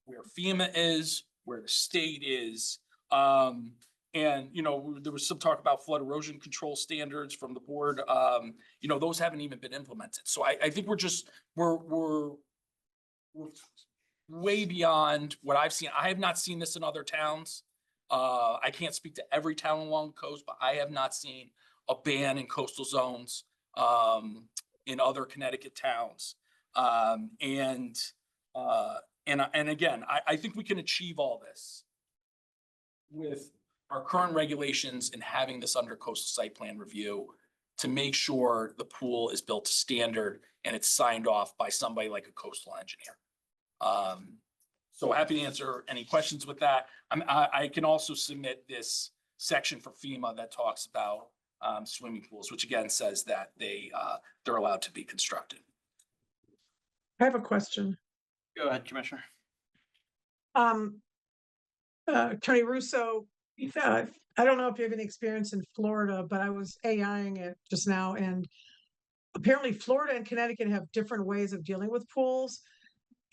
where FEMA is, where the state is. And, you know, there was some talk about flood erosion control standards from the board. You know, those haven't even been implemented. So I think we're way beyond what I've seen. I have not seen this in other towns. I can't speak to every town along the coast, but I have not seen a ban in coastal zones in other Connecticut towns. And again, I think we can achieve all this with our current regulations and having this under coastal site plan review to make sure the pool is built to standard and it's signed off by somebody like a coastal engineer. So happy to answer any questions with that. I can also submit this section for FEMA that talks about swimming pools, which again says that they're allowed to be constructed. I have a question. Go ahead, Commissioner. Tony Russo, I don't know if you have any experience in Florida, but I was AIing it just now, and apparently Florida and Connecticut have different ways of dealing with pools.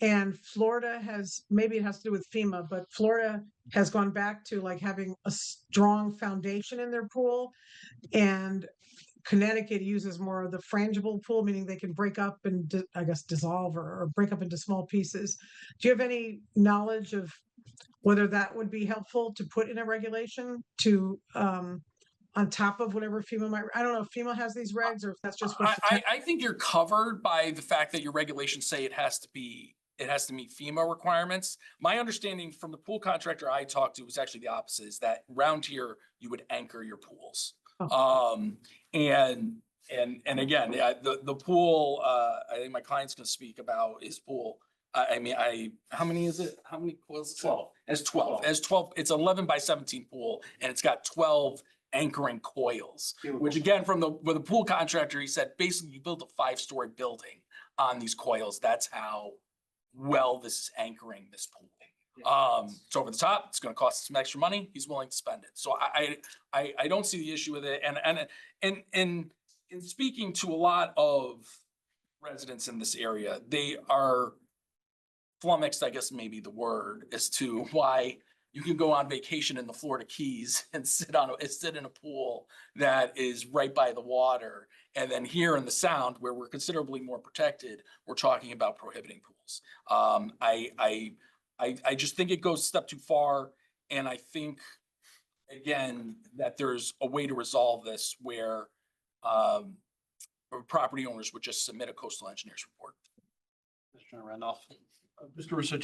And Florida has, maybe it has to do with FEMA, but Florida has gone back to like having a strong foundation in their pool. And Connecticut uses more of the frangible pool, meaning they can break up and I guess dissolve or break up into small pieces. Do you have any knowledge of whether that would be helpful to put in a regulation to on top of whatever FEMA might? I don't know if FEMA has these regs or if that's just what I think you're covered by the fact that your regulations say it has to meet FEMA requirements. My understanding from the pool contractor I talked to was actually the opposite, is that around here you would anchor your pools. And again, the pool, I think my client's gonna speak about his pool. I mean, how many is it? How many pools? 12. It's 12. It's 12. It's 11 by 17 pool, and it's got 12 anchoring coils, which again, with the pool contractor, he said, basically you build a 5-story building on these coils. That's how well this is anchoring this pool. It's over the top. It's going to cost some extra money. He's willing to spend it. So I don't see the issue with it. And in speaking to a lot of residents in this area, they are flummoxed, I guess maybe the word, as to why you can go on vacation in the Florida Keys and sit in a pool that is right by the water. And then here in the Sound, where we're considerably more protected, we're talking about prohibiting pools. I just think it goes a step too far. And I think, again, that there's a way to resolve this where property owners would just submit a coastal engineer's report. Commissioner Randolph. Mr. Russo,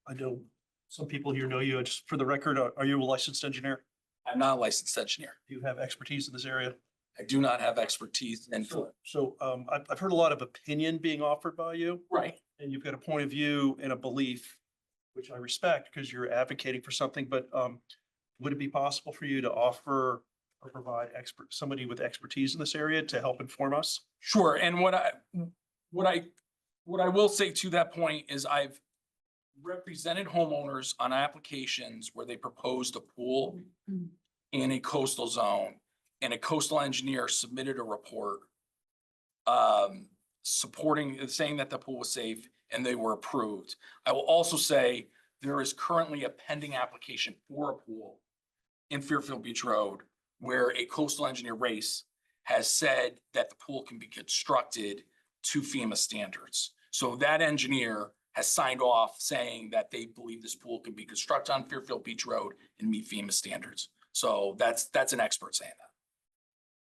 I know some people here know you. Just for the record, are you a licensed engineer? I'm not a licensed engineer. Do you have expertise in this area? I do not have expertise in. So I've heard a lot of opinion being offered by you. Right. And you've got a point of view and a belief, which I respect because you're advocating for something, but would it be possible for you to offer or provide somebody with expertise in this area to help inform us? Sure. And what I will say to that point is I've represented homeowners on applications where they proposed a pool in a coastal zone and a coastal engineer submitted a report saying that the pool was safe and they were approved. I will also say there is currently a pending application for a pool in Fairfield Beach Road where a coastal engineer race has said that the pool can be constructed to FEMA standards. So that engineer has signed off saying that they believe this pool can be constructed on Fairfield Beach Road and meet FEMA standards. So that's an expert saying that.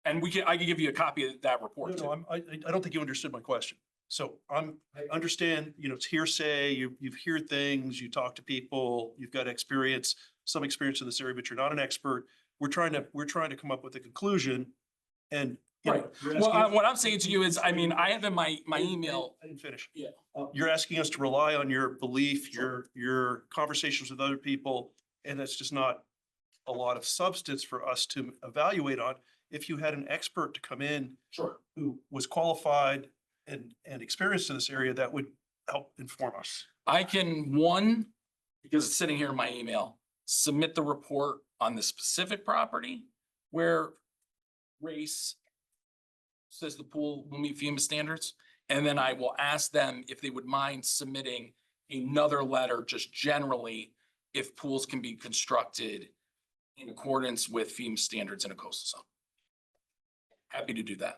And I can give you a copy of that report too. No, I don't think you understood my question. So I understand, it's hearsay, you've heard things, you talk to people, you've got experience, some experience in this area, but you're not an expert. We're trying to come up with a conclusion and. Right. Well, what I'm saying to you is, I mean, I have in my email. I didn't finish. Yeah. You're asking us to rely on your belief, your conversations with other people, and that's just not a lot of substance for us to evaluate on. If you had an expert to come in. Sure. Who was qualified and experienced in this area, that would help inform us. I can, because it's sitting here in my email, submit the report on the specific property where race says the pool will meet FEMA standards. And then I will ask them if they would mind submitting another letter, just generally, if pools can be constructed in accordance with FEMA standards in a coastal zone. Happy to do that.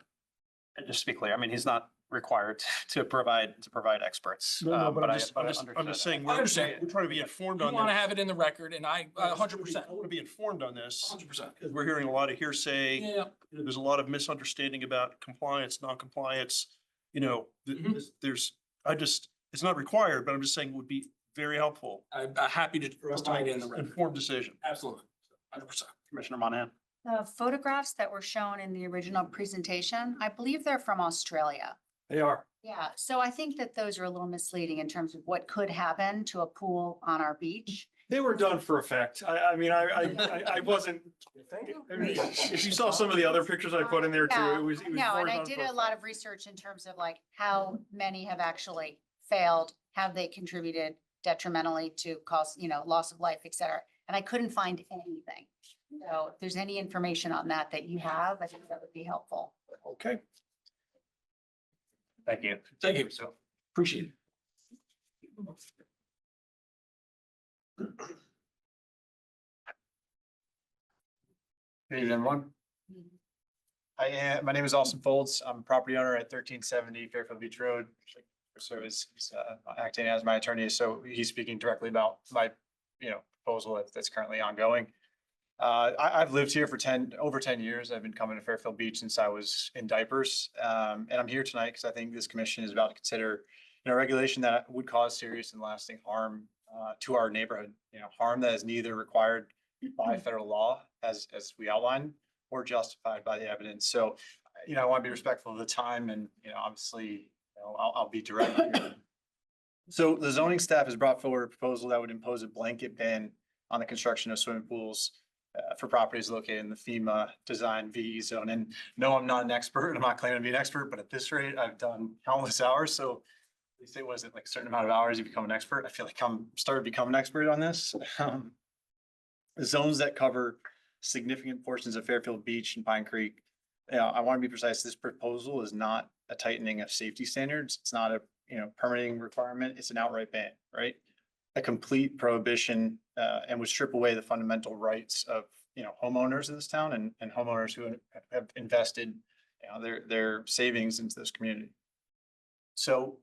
And just to be clear, I mean, he's not required to provide experts. No, but I'm just understood saying, I understand. we're trying to be informed You on want to this. have it in the record and I, 100%. I want to be informed on this. 100%. Because we're hearing a lot of hearsay. Yeah. There's a lot of misunderstanding about compliance, non-compliance. Mhm. It's not required, but I'm just saying it would be very helpful I'm happy to for us to provide make it in the an record. informed decision. Absolutely. 100%. Commissioner Monahan. The photographs that were shown in the original presentation, I believe they're from Australia. They are. Yeah, so I think that those are a little misleading in terms of what could happen to a pool on our beach. They were done for effect. I wasn't. If you saw some of the other pictures I put in there too, Yeah, it was. No, more and I done did for a lot of research in terms of like how many have actually failed, have they contributed detrimentally to cost, loss of life, et cetera. And I couldn't find anything. So if there's any information on that you have, I think that would be helpful. Okay. Thank you. Thank you. So appreciate it. Good evening, everyone. My name is Austin Folds. I'm a property owner at 1370 Fairfield Beach Road. So he's acting as my attorney, so he's speaking directly about my, proposal that's currently ongoing. I've lived here for over 10 years. I've been coming to Fairfield Beach since I was in diapers. And I'm here tonight because I think this commission is about to consider, regulation that would cause serious and lasting harm to our neighborhood, harm that is neither required by federal law as we outlined or justified by the evidence. So, I want to be respectful of the time and, obviously, I'll be direct here. So the zoning staff has brought forward a proposal that would impose a blanket ban on the construction of swimming pools for properties located in the FEMA design VE zone. And no, I'm not an expert. I'm not claiming to be an expert, but at this rate, I've done countless hours. So at least it wasn't like a certain amount of hours you become an expert. I feel like I'm started to become an expert on this. Zones that cover significant portions of Fairfield Beach and Pine Creek. I want to be precise. This proposal is not a tightening of safety standards. It's not a, permitting requirement. It's an outright ban, right? A complete prohibition and would strip away the fundamental rights of, homeowners in this town and homeowners who have invested, their savings into this community. So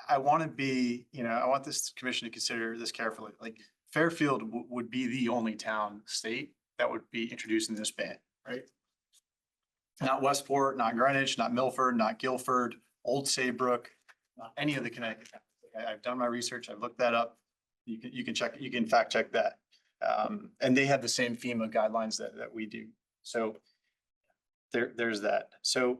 I want to be, I want this commission to consider this carefully. Like Fairfield would be the only town state that would be introducing this ban, right? Not Westport, not Greenwich, not Milford, not Guilford, Old Saybrook, not any of the Connecticut towns. I've done my research. I've looked that up. You can check, you can fact check that. And they have the same FEMA guidelines that we do. So there's that. So,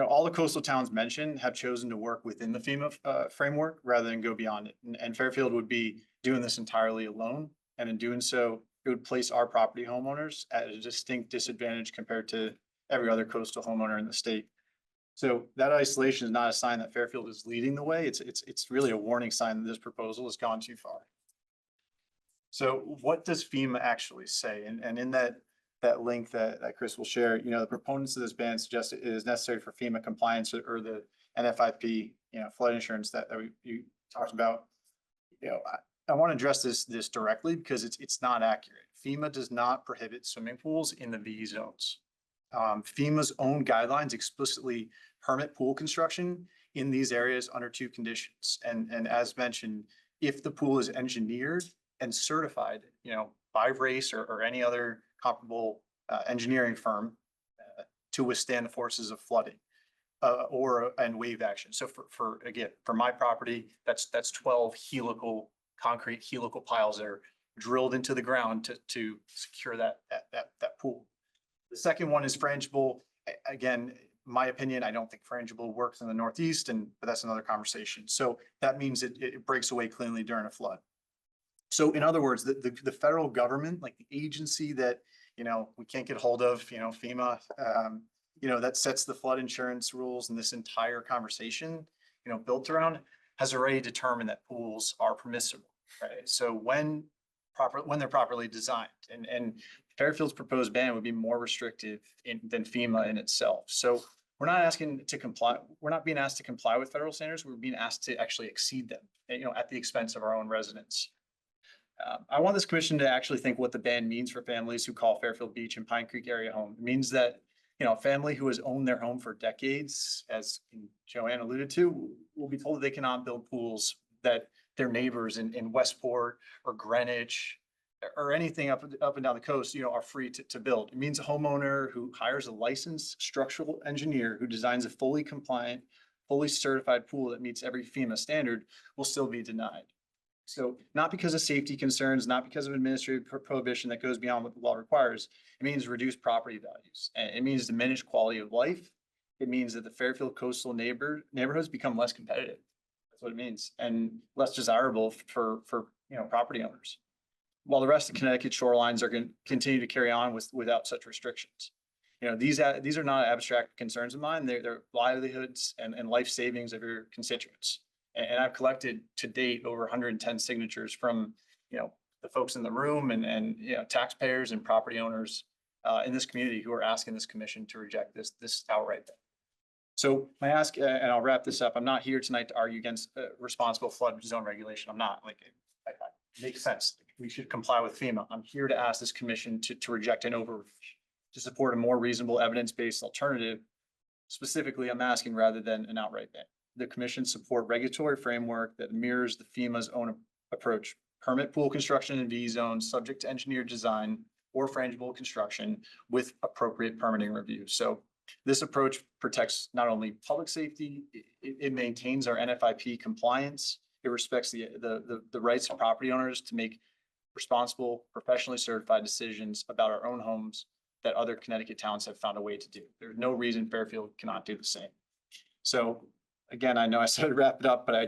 all the coastal towns mentioned have chosen to work within the FEMA framework rather than go beyond it. And Fairfield would be doing this entirely alone. And in doing so, it would place our property homeowners at a distinct disadvantage compared to every other coastal homeowner in the state. So that isolation is not a sign that Fairfield is leading the way. It's really a warning sign that this proposal has gone too far. So what does FEMA actually say? And in that link that Chris will share, the proponents of this ban suggest it is necessary for FEMA compliance or the NFIP, flood insurance that you talked about. I want to address this directly because it's not accurate. FEMA does not prohibit swimming pools in the VE zones. FEMA's own guidelines explicitly permit pool construction in these areas under two conditions. And as mentioned, if the pool is engineered and certified, by RACE or any other comparable engineering firm to withstand the forces of flooding and wave action. So for my property, that's 12 concrete helical piles that are drilled into the ground to secure that pool. The second one is frangible. Again, my opinion, I don't think frangible works in the Northeast, but that's another conversation. So that means it breaks away cleanly during a flood. So in other words, the federal government, like the agency that, we can't get hold of, FEMA, that sets the flood insurance rules, and this entire conversation, built around, has already determined that pools are permissible, right? So when they're properly designed, and Fairfield's proposed ban would be more restrictive than FEMA in itself. So we're not asking to comply. We're not being asked to comply with federal standards. We're being asked to actually exceed them, at the expense of our own residents. I want this commission to actually think what the ban means for families who call Fairfield Beach and Pine Creek area home. It means that, a family who has owned their home for decades, as Joanne alluded to, will be told that they cannot build pools that their neighbors in Westport or Greenwich or anything up and down the coast, are free to build. It means a homeowner who hires a licensed structural engineer who designs a fully compliant, fully certified pool that meets every FEMA standard will still be denied. So not because of safety concerns, not because of administrative prohibition that goes beyond what the law requires. It means reduced property values, and it means diminished quality of life. It means that the Fairfield coastal neighborhoods become less competitive. That's what it means, and less desirable for property owners. While the rest of Connecticut shorelines are going to continue to carry on without such restrictions. These are not abstract concerns of mine. They're livelihoods and life savings of your constituents. And I've collected to date over 110 signatures from, the folks in the room and taxpayers and property owners in this community who are asking this commission to reject this outright. So I ask, and I'll wrap this up. I'm not here tonight to argue against responsible flood zone regulation. I'm not. It makes sense. We should comply with FEMA. I'm here to ask this commission to reject an overreach, to support a more reasonable evidence-based alternative. Specifically, I'm asking rather than an outright ban. The commission support regulatory framework that mirrors the FEMA's own approach. Permit pool construction in V zones subject to engineered design or frangible construction with appropriate permitting review. So this approach protects not only public safety, it maintains our NFIP compliance. It respects the rights of property owners to make responsible, professionally certified decisions about our own homes that other Connecticut towns have found a way to do. There's no reason Fairfield cannot do the same. So again, I know I said to wrap it up, but I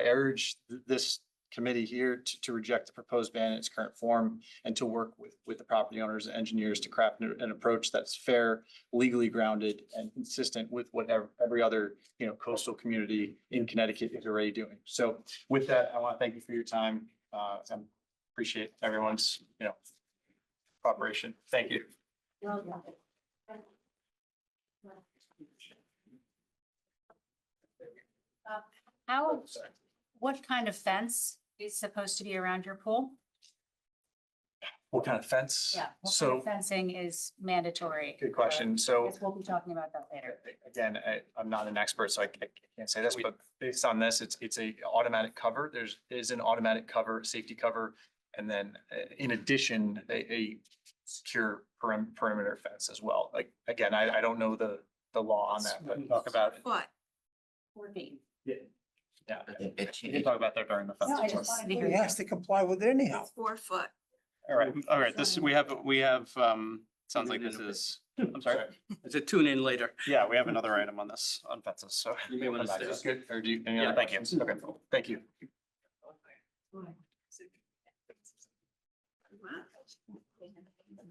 urge this committee here to reject the proposed ban in its current form and to work with the property owners and engineers to craft an approach that's fair, legally grounded, and consistent with what every other coastal community in Connecticut is already doing. So with that, I want to thank you for your time and appreciate everyone's cooperation. Thank you. What kind of fence is supposed to be around your pool? What kind of fence? Yeah. What kind So of fencing is mandatory? good question. So Guess we'll be talking about that later. again, I'm not an expert, so I can't say this, but based on this, it's a automatic cover. There's an automatic cover, safety cover, and then in addition, a secure perimeter fence as well. Like, again, I don't know the law on that, but talk about it. What? 4 feet. Yeah, we can talk about that during the No, I fence. just wanted to hear. He has to comply with it anyhow. It's 4 foot. All right, we have, sounds like this is, I'm sorry. It's a tune in later. Yeah, we have another item on this, on fences, so. You may want to stay. Is good? Or do you, Yeah. thank you. Okay, thank you.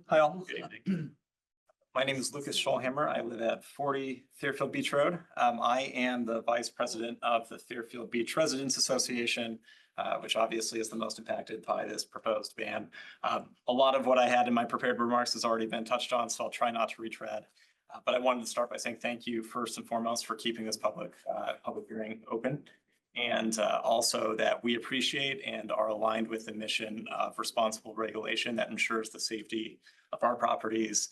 Hi all. My name is Lucas Schollhammer. I live at 40 Fairfield Beach Road. I am the vice president of the Fairfield Beach Residents Association, which obviously is the most impacted by this proposed ban. A lot of what I had in my prepared remarks has already been touched on, so I'll try not to retread. But I wanted to start by saying thank you first and foremost for keeping this public hearing open. And also that we appreciate and are aligned with the mission of responsible regulation that ensures the safety of our properties,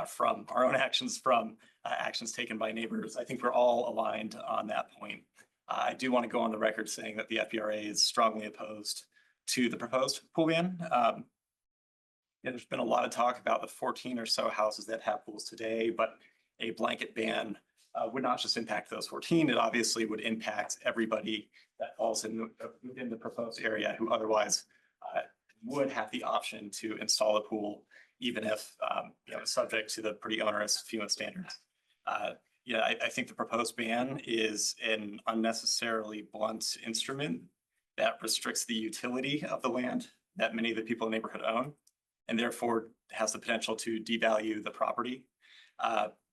from our own actions, from actions taken by neighbors. I think we're all aligned on that point. I do want to go on the record saying that the FBRA is strongly opposed to the proposed pool ban. There's been a lot of talk about the 14 or so houses that have pools today, but a blanket ban would not just impact those 14. It obviously would impact everybody that falls within the proposed area who otherwise would have the option to install a pool, even if subject to the pretty onerous FEMA standards. I think the proposed ban is an unnecessarily blunt instrument that restricts the utility of the land that many of the people in the neighborhood own, and therefore has the potential to devalue the property.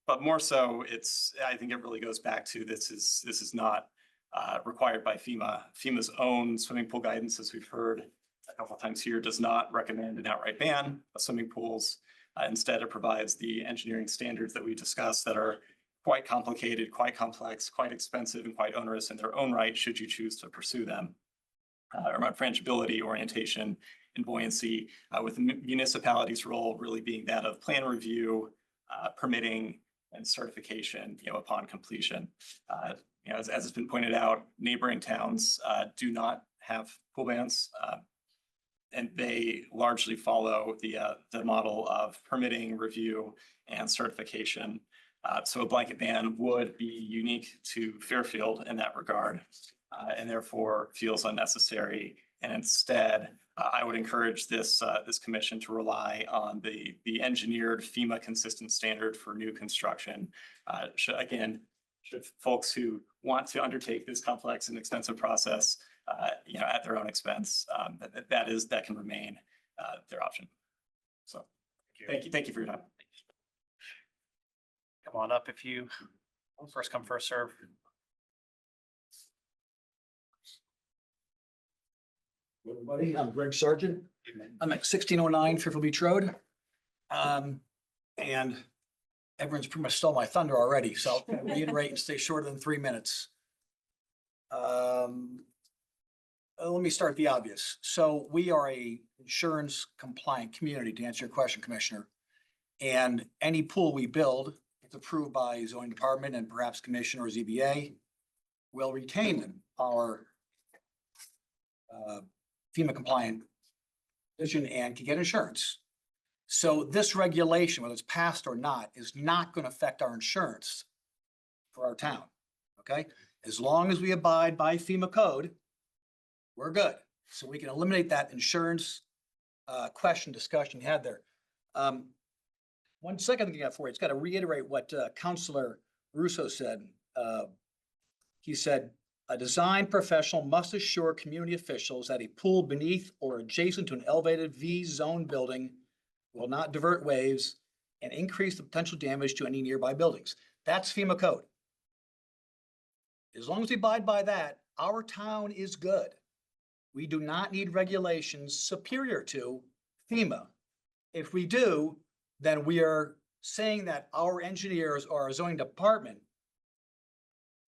But more so, I think it really goes back to this is not required by FEMA. FEMA's own swimming pool guidance, as we've heard a couple of times here, does not recommend an outright ban of swimming pools. Instead, it provides the engineering standards that we discussed that are quite complicated, quite complex, quite expensive, and quite onerous in their own right, should you choose to pursue them. Around frangibility, orientation, and buoyancy, with the municipality's role really being that of plan review, permitting, and certification, upon completion. As has been pointed out, neighboring towns do not have pool bans, and they largely follow the model of permitting, review, and certification. So a blanket ban would be unique to Fairfield in that regard, and therefore feels unnecessary. And instead, I would encourage this commission to rely on the engineered FEMA consistent standard for new construction. Should folks who want to undertake this complex and expensive process, at their own expense, that can remain their option. So, thank you for your time. Come on up if you first come, first serve. Everybody, I'm Greg Sargent. I'm at 1609 Fairfield Beach Road. And everyone's pretty much stole my thunder already, so I'll reiterate and stay shorter than 3 minutes. Let me start the obvious. So we are a insurance compliant community, to answer your question, Commissioner. And any pool we build, it's approved by zoning department and perhaps commission or ZBA, will retain our FEMA compliant position and can get insurance. So this regulation, whether it's passed or not, is not going to affect our insurance for our town. Okay, as long as we abide by FEMA code, we're good. So we can eliminate that insurance discussion you had there. One second thing I got for you, it's got to reiterate what Councilor Russo said. He said, a design professional must assure community officials that a pool beneath or adjacent to an elevated V zone building will not divert waves and increase the potential damage to any nearby buildings. That's FEMA code. As long as we abide by that, our town is good. We do not need regulations superior to FEMA. If we do, then we are saying that our engineers or our zoning department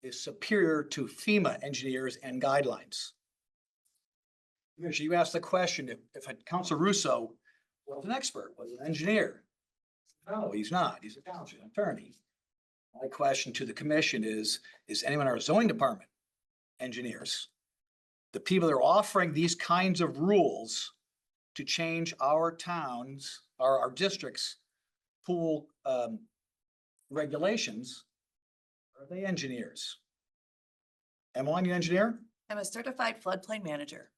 is superior to FEMA engineers and guidelines. You asked the question, if Councilor Russo was an expert, was an engineer. No, he's not. He's a township attorney. My question to the commission is anyone in our zoning department engineers? The people that are offering these kinds of rules to change our towns, our districts' pool regulations, are they engineers? Am I an engineer? I'm a certified floodplain manager.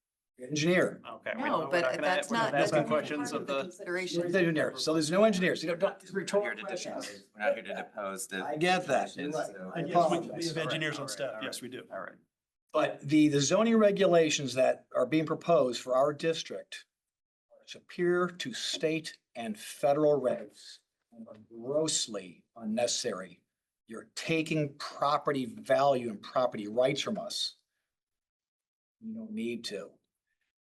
Engineer. Okay. No, but that's not. That's that's questions part of the. Consideration. Engineer. So there's no engineers. You don't, We're rhetorical not questions. here to depose the. I get that. You're right. So- I Yes, we apologize. have engineers on staff. Yes, we do. All right. But the zoning regulations that are being proposed for our district are superior to state and federal regs and are grossly unnecessary. You're taking property value and property rights from us. You don't need to.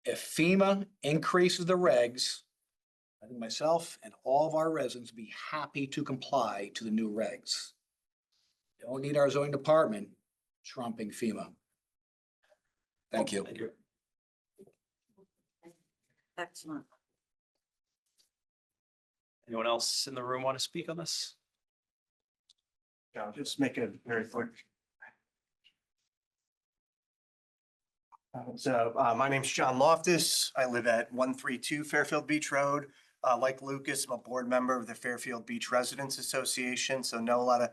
If FEMA increases the regs, I think myself and all of our residents will be happy to comply to the new regs. Don't need our zoning department trumping FEMA. Thank you. Excellent. Anyone else in the room want to speak on this? Yeah, I'll just make it very quick. My name's John Loftus. I live at 132 Fairfield Beach Road. Like Lucas, I'm a board member of the Fairfield Beach Residents Association, so know a lot of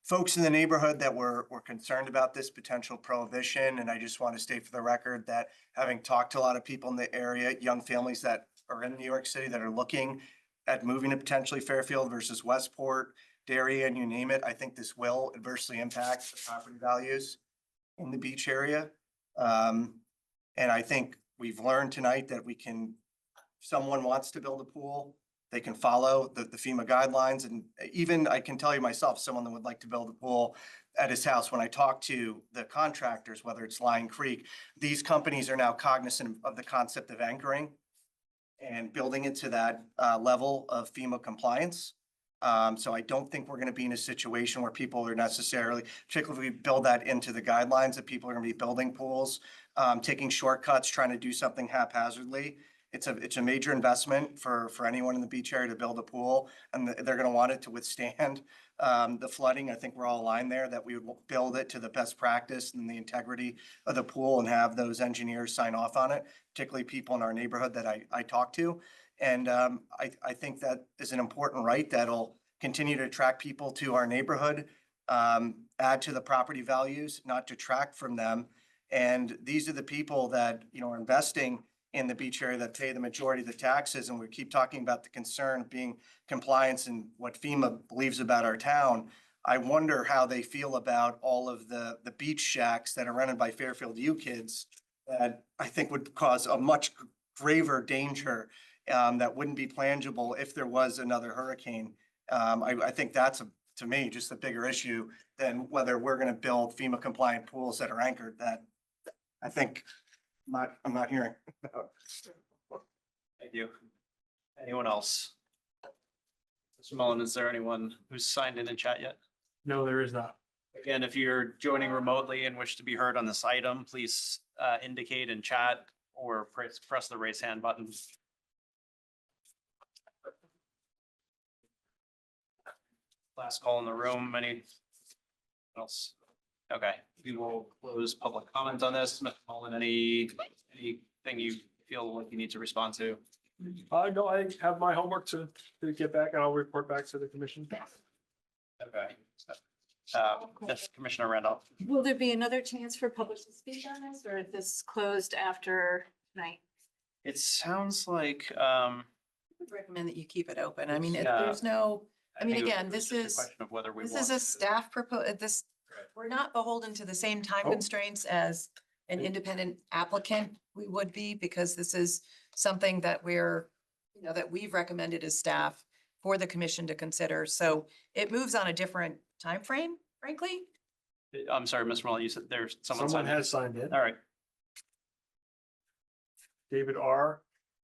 folks in the neighborhood that were concerned about this potential prohibition. And I just want to state for the record that having talked to a lot of people in the area, young families that are in New York City that are looking at moving to potentially Fairfield versus Westport, Darien, you name it, I think this will adversely impact the property values in the beach area. And I think we've learned tonight that we can, if someone wants to build a pool, they can follow the FEMA guidelines. And even I can tell you myself, someone that would like to build a pool at his house, when I talk to the contractors, whether it's Lion Creek, these companies are now cognizant of the concept of anchoring and building it to that level of FEMA compliance. So I don't think we're going to be in a situation where people are necessarily, particularly if we build that into the guidelines, that people are going to be building pools, taking shortcuts, trying to do something haphazardly. It's a major investment for anyone in the beach area to build a pool, and they're going to want it to withstand the flooding. I think we're all aligned there that we would build it to the best practice and the integrity of the pool and have those engineers sign off on it, particularly people in our neighborhood that I talk to. And I think that is an important right that'll continue to attract people to our neighborhood, add to the property values, not detract from them. And these are the people that, are investing in the beach area that pay the majority of the taxes. And we keep talking about the concern of being compliance and what FEMA believes about our town. I wonder how they feel about all of the beach shacks that are rented by Fairfield U kids that I think would cause a much graver danger that wouldn't be plannable if there was another hurricane. I think that's, to me, just a bigger issue than whether we're going to build FEMA compliant pools that are anchored. That I think I'm not hearing. Thank you. Anyone else? Mr. Mullen, is there anyone who's signed in chat yet? No, there is not. Again, if you're joining remotely and wish to be heard on this item, please indicate in chat or press the raise hand button. Last call in the room. Any else? Okay, we will close public comment on this. Mr. Mullen, anything you feel like you need to respond to? No, I have my homework to get back and I'll report back to the commission. Okay. Yes, Commissioner Randolph. Will there be another chance for public to speak on this, or is this closed after tonight? It sounds like, I would recommend that you keep it open. I mean, Yeah. there's no, I mean, think it again, was this just a is, question of whether we this want is a to- staff we're not beholden to the same time Oh. constraints as an independent applicant we would be, because this is something that that we've recommended as staff for the commission to consider. So it moves on a different time frame, frankly. I'm sorry, Mr. Mullen, you said there's someone Someone signed in. has signed in. All right. David R.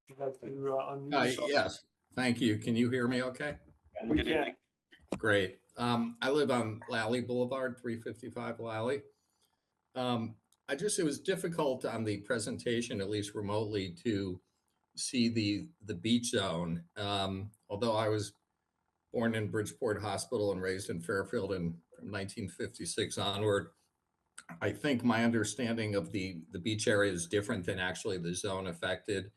You'd like to unmute yourself? Yes, thank you. Can you hear me okay? We Good can. evening. Great. I live on Lally Boulevard, 355 Lally. It was difficult on the presentation, at least remotely, to see the beach zone. Although I was born in Bridgeport Hospital and raised in Fairfield from 1956 onward, I think my understanding of the beach area is different than actually the zone affected.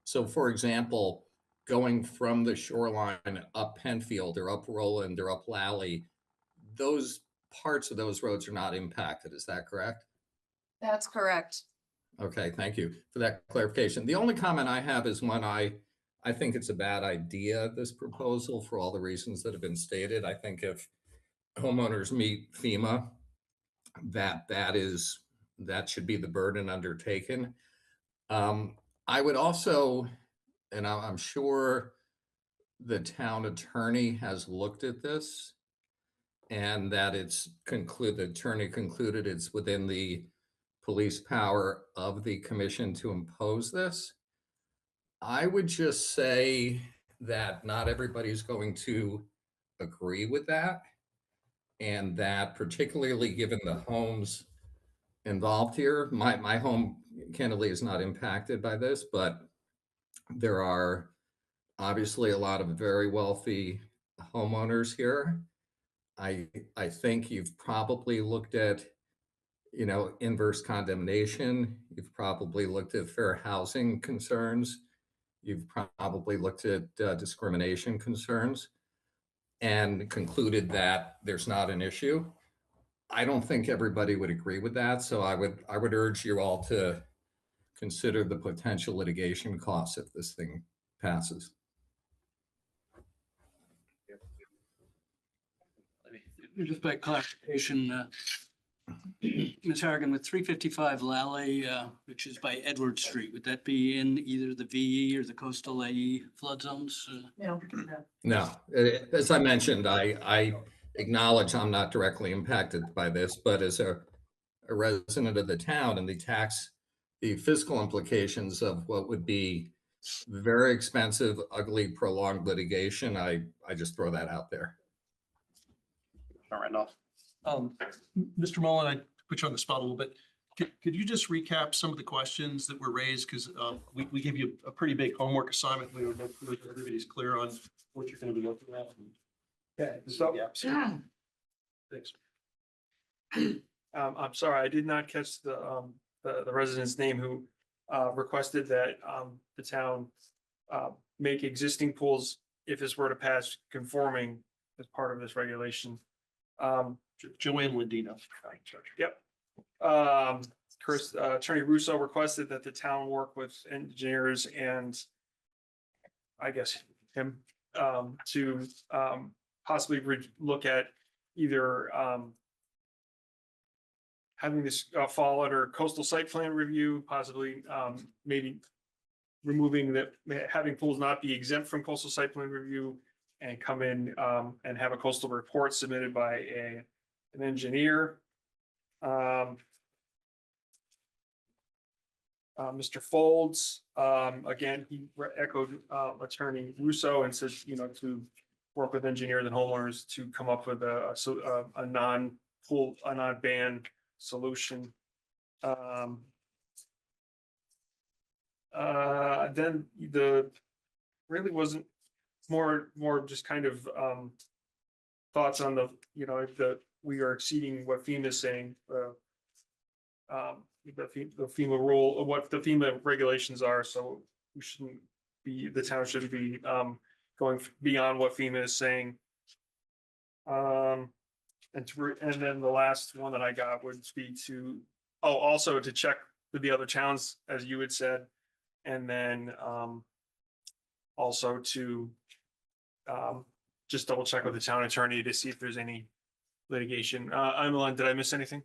So for example, going from the shoreline up Penfield or up Roland or up Lally, those parts of those roads are not impacted. Is that correct? That's correct. Okay, thank you for that clarification. The only comment I have is one I think it's a bad idea, this proposal, for all the reasons that have been stated. I think if homeowners meet FEMA, that should be the burden undertaken. I would also, and I'm sure the town attorney has looked at this and that the attorney concluded it's within the police power of the commission to impose this. I would just say that not everybody's going to agree with that, and that particularly given the homes involved here, my home candidly is not impacted by this, but there are obviously a lot of very wealthy homeowners here. I think you've probably looked at, inverse condemnation. You've probably looked at fair housing concerns. You've probably looked at discrimination concerns and concluded that there's not an issue. I don't think everybody would agree with that. So I would urge you all to consider the potential litigation costs if this thing passes. Just by clarification, Ms. Harrigan, with 355 Lally, which is by Edward Street, would that be in either the VE or the coastal AE flood zones? No, as I mentioned, I acknowledge I'm not directly impacted by this, but as a resident of the town and the fiscal implications of what would be very expensive, ugly, prolonged litigation, I just throw that out there. Randolph. Mr. Mullen, I put you on the spot a little bit. Could you just recap some of the questions that were raised? Because we gave you a pretty big homework assignment. We would make sure that everybody's clear on what you're going to be looking at. Okay, so Thanks. I'm sorry, I did not catch the resident's name who requested that the town make existing pools, if this were to pass, conforming as part of this regulation. Joanne Lindino. Yep. Attorney Russo requested that the town work with engineers and I guess him to possibly look at either having this fall under coastal site plan review, possibly maybe removing that, having pools not be exempt from coastal site plan review and come in and have a coastal report submitted by an engineer. Mr. Folds, again, he echoed Attorney Russo and said, to work with engineers and homeowners to come up with a non-pool, a non-ban solution. Then really wasn't more just kind of thoughts on the, that we are exceeding what FEMA is saying, the FEMA rule, or what the FEMA regulations are, so the town shouldn't be going beyond what FEMA is saying. And then the last one that I got would be also to check with the other towns, as you had said, and then also to just double check with the town attorney to see if there's any litigation. Emmeline, did I miss anything?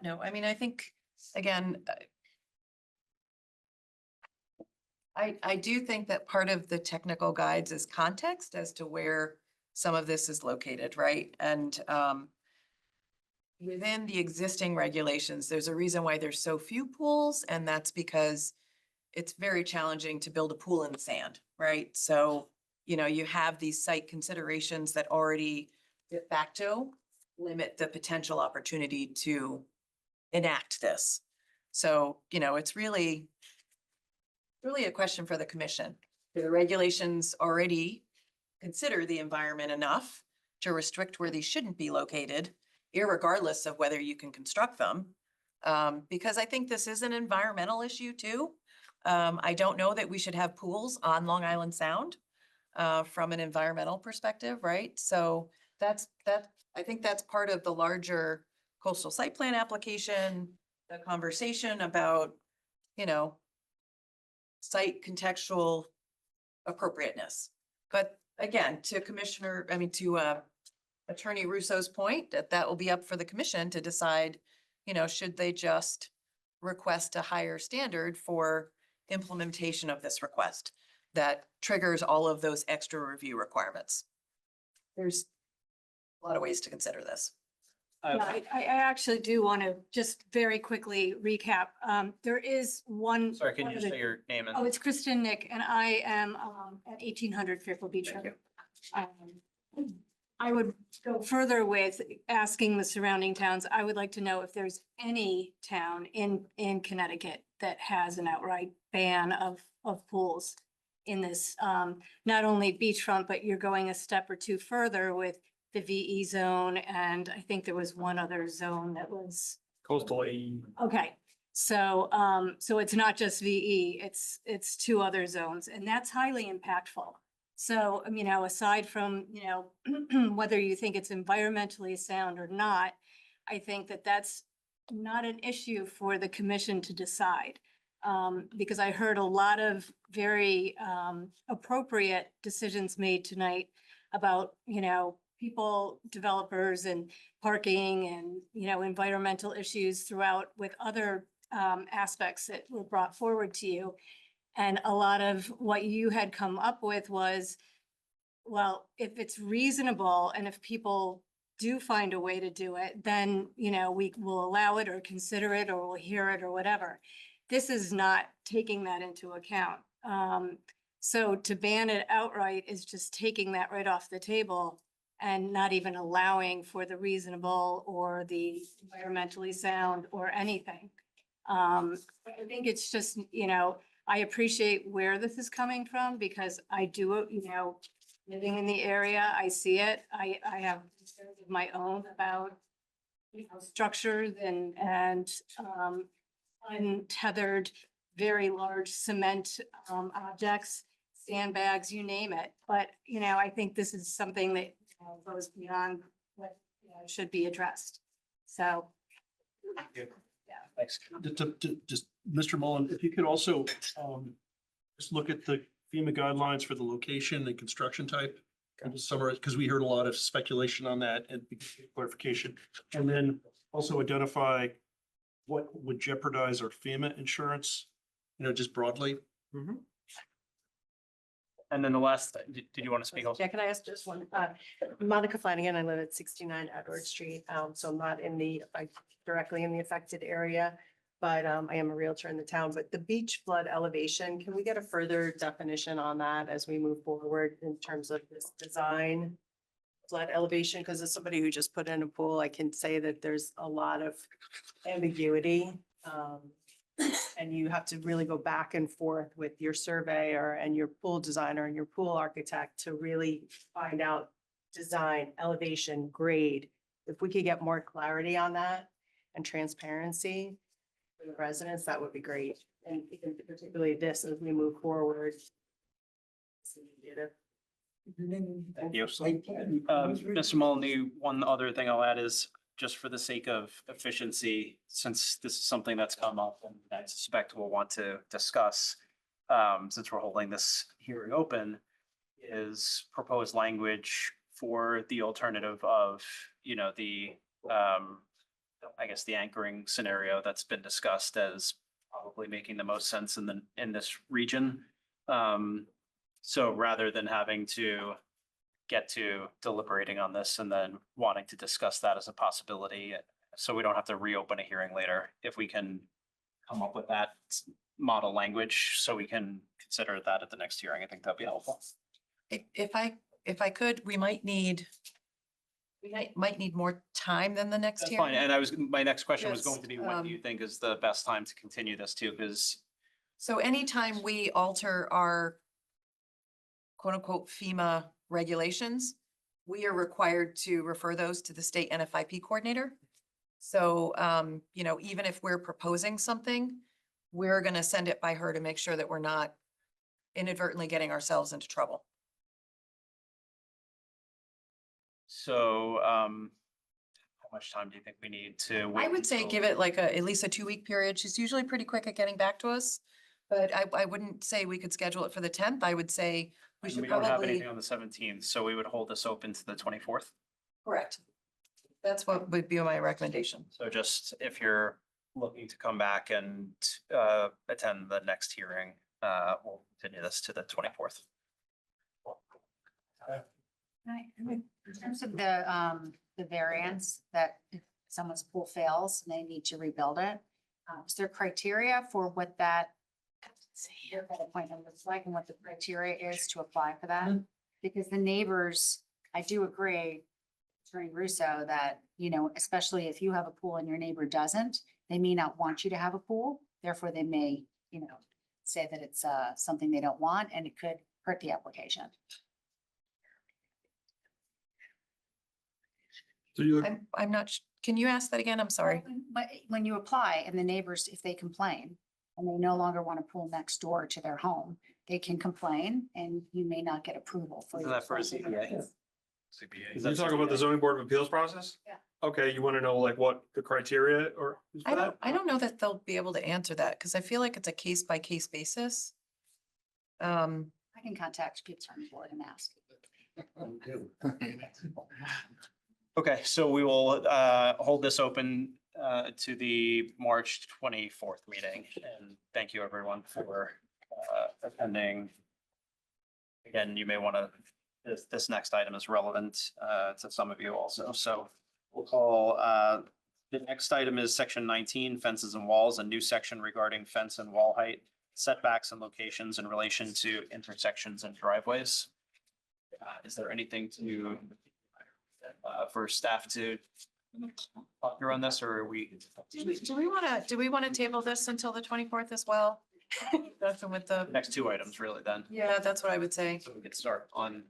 No, I mean, I think, again, I do think that part of the technical guides is context as to where some of this is located, right? And within the existing regulations, there's a reason why there's so few pools, and that's because it's very challenging to build a pool in the sand, right? So, you have these site considerations that already de facto limit the potential opportunity to enact this. So, it's really a question for the commission. Do the regulations already consider the environment enough to restrict where these shouldn't be located, irregardless of whether you can construct them? Because I think this is an environmental issue too. I don't know that we should have pools on Long Island Sound from an environmental perspective, right? So I think that's part of the larger coastal site plan application, the conversation about, site contextual appropriateness. But again, to Attorney Russo's point, that will be up for the commission to decide, should they just request a higher standard for implementation of this request that triggers all of those extra review requirements. There's a lot of ways to consider this. Yeah, I actually do want to just very quickly recap. There is one. Sorry, can you say your name? Oh, it's Kristen Nick, and I am at 1800 Fairfield Beach Road. I would go further with asking the surrounding towns. I would like to know if there's any town in Connecticut that has an outright ban of pools in this, not only beachfront, but you're going a step or two further with the VE zone. And I think there was one other zone that was, Coastal AE. okay. So, so it's not just VE, it's two other zones, and that's highly impactful. So, you know, aside from, you know, whether you think it's environmentally sound or not, I think that that's not an issue for the commission to decide. Because I heard a lot of very appropriate decisions made tonight about, you know, people, developers and parking and, you know, environmental issues throughout with other aspects that were brought forward to you. And a lot of what you had come up with was, well, if it's reasonable and if people do find a way to do it, then, you know, we will allow it or consider it or we'll hear it or whatever. This is not taking that into account. So to ban it outright is just taking that right off the table and not even allowing for the reasonable or the environmentally sound or anything. I think it's just, you know, I appreciate where this is coming from because I do, you know, living in the area, I see it. I have concerns of my own about, you know, structures and untethered, very large cement objects, sandbags, you name it. But, you know, I think this is something that goes beyond what, you know, should be addressed. So. Thanks. Just, Mr. Mullen, if you could also just look at the FEMA guidelines for the location and construction type. And just summarize, because we heard a lot of speculation on that and clarification. And then also identify what would jeopardize our FEMA insurance, you know, just broadly. And then the last, did you want to speak also? Yeah, can I ask just one? Monica Flanagan, I live at 69 Edward Street, so I'm not in the, directly in the affected area, but I am a realtor in the town. But the beach flood elevation, can we get a further definition on that as we move forward in terms of this design flood elevation? Because as somebody who just put in a pool, I can say that there's a lot of ambiguity. And you have to really go back and forth with your surveyor and your pool designer and your pool architect to really find out design, elevation, grade. If we could get more clarity on that and transparency for the residents, that would be great. And particularly this as we move forward. Thank you. Mr. Mullen, the one other thing I'll add is just for the sake of efficiency, since this is something that's come up and I suspect we'll want to discuss, since we're holding this hearing open, is proposed language for the alternative of, you know, the, I guess the anchoring scenario that's been discussed as probably making the most sense in this region. So rather than having to get to deliberating on this and then wanting to discuss that as a possibility, so we don't have to reopen a hearing later, if we can come up with that model language so we can consider that at the next hearing, I think that'd be helpful. If I could, we might need more time than the next That's hearing. fine. And my next question was Yes, going to be, when do you think is the best time to continue this too? Because So anytime we alter our quote unquote FEMA regulations, we are required to refer those to the state NFIP coordinator. So, you know, even if we're proposing something, we're going to send it by her to make sure that we're not inadvertently getting ourselves into trouble. so, how much time do you think we need to? I would say give it like at least a 2-week period. She's usually pretty quick at getting back to us. But I wouldn't say we could schedule it for the 10th. I would say we should We don't have probably. anything on the 17th, so we would hold this open to the 24th. Correct. That's what would be my recommendation. So just if you're looking to come back and attend the next hearing, we'll continue this to the 24th. In terms of the variance that if someone's pool fails and they need to rebuild it, is there criteria for what that appointment looks like and what the criteria is to apply for that? Because the neighbors, I do agree, Attorney Russo, that, you know, especially if you have a pool and your neighbor doesn't, they may not want you to have a pool. Therefore, they may, you know, say that it's something they don't want and it could hurt the application. I'm not, can you ask that again? I'm sorry. But when you apply and the neighbors, if they complain and they no longer want a pool next door to their home, they can complain and you may not get approval for. Isn't that for a ZBA? Is that talking about the zoning board of appeals process? Yeah. Okay, you want to know like what the criteria or? is for that? I don't know that they'll be able to answer that because I feel like it's a case by case basis. I can contact people from the board and ask. Okay, so we will hold this open to the March 24th meeting. And thank you everyone for attending. Again, you may want to, this next item is relevant to some of you also. So we'll call, the next item is section 19, fences and walls, a new section regarding fence and wall height, setbacks and locations in relation to intersections and driveways. Is there anything to for staff to talk through on this, or are we? Do we want to table this until the 24th as well? That's with the, Next two items really then. yeah, that's what I would say. So we could start on,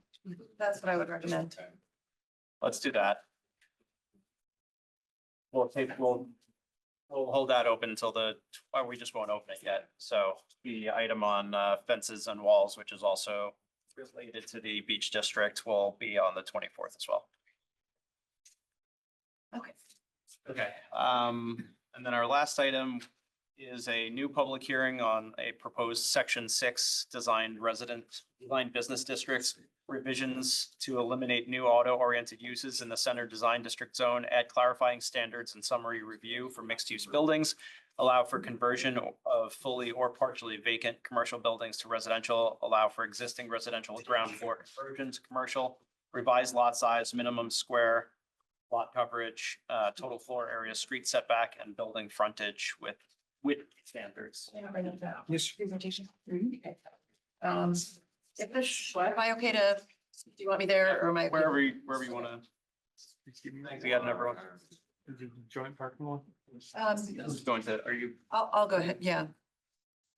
That's what I would recommend. let's do that. We'll hold that open until or we just won't open it yet. So the item on fences and walls, which is also related to the beach district, will be on the 24th as well. Okay. Okay, and then our last item is a new public hearing on a proposed section 6 design business districts revisions to eliminate new auto-oriented uses in the center design district zone, add clarifying standards and summary review for mixed-use buildings, allow for conversion of fully or partially vacant commercial buildings to residential, allow for existing residential ground floor conversion to commercial, revise lot size, minimum square lot coverage, total floor area, street setback, and building frontage with standards. Yes. Presentation. If this, am I okay to, do you want me there or am I? Wherever you want to. Thanks again, everyone. Joint parking lot? Um, Going to, are you? I'll go ahead, yeah.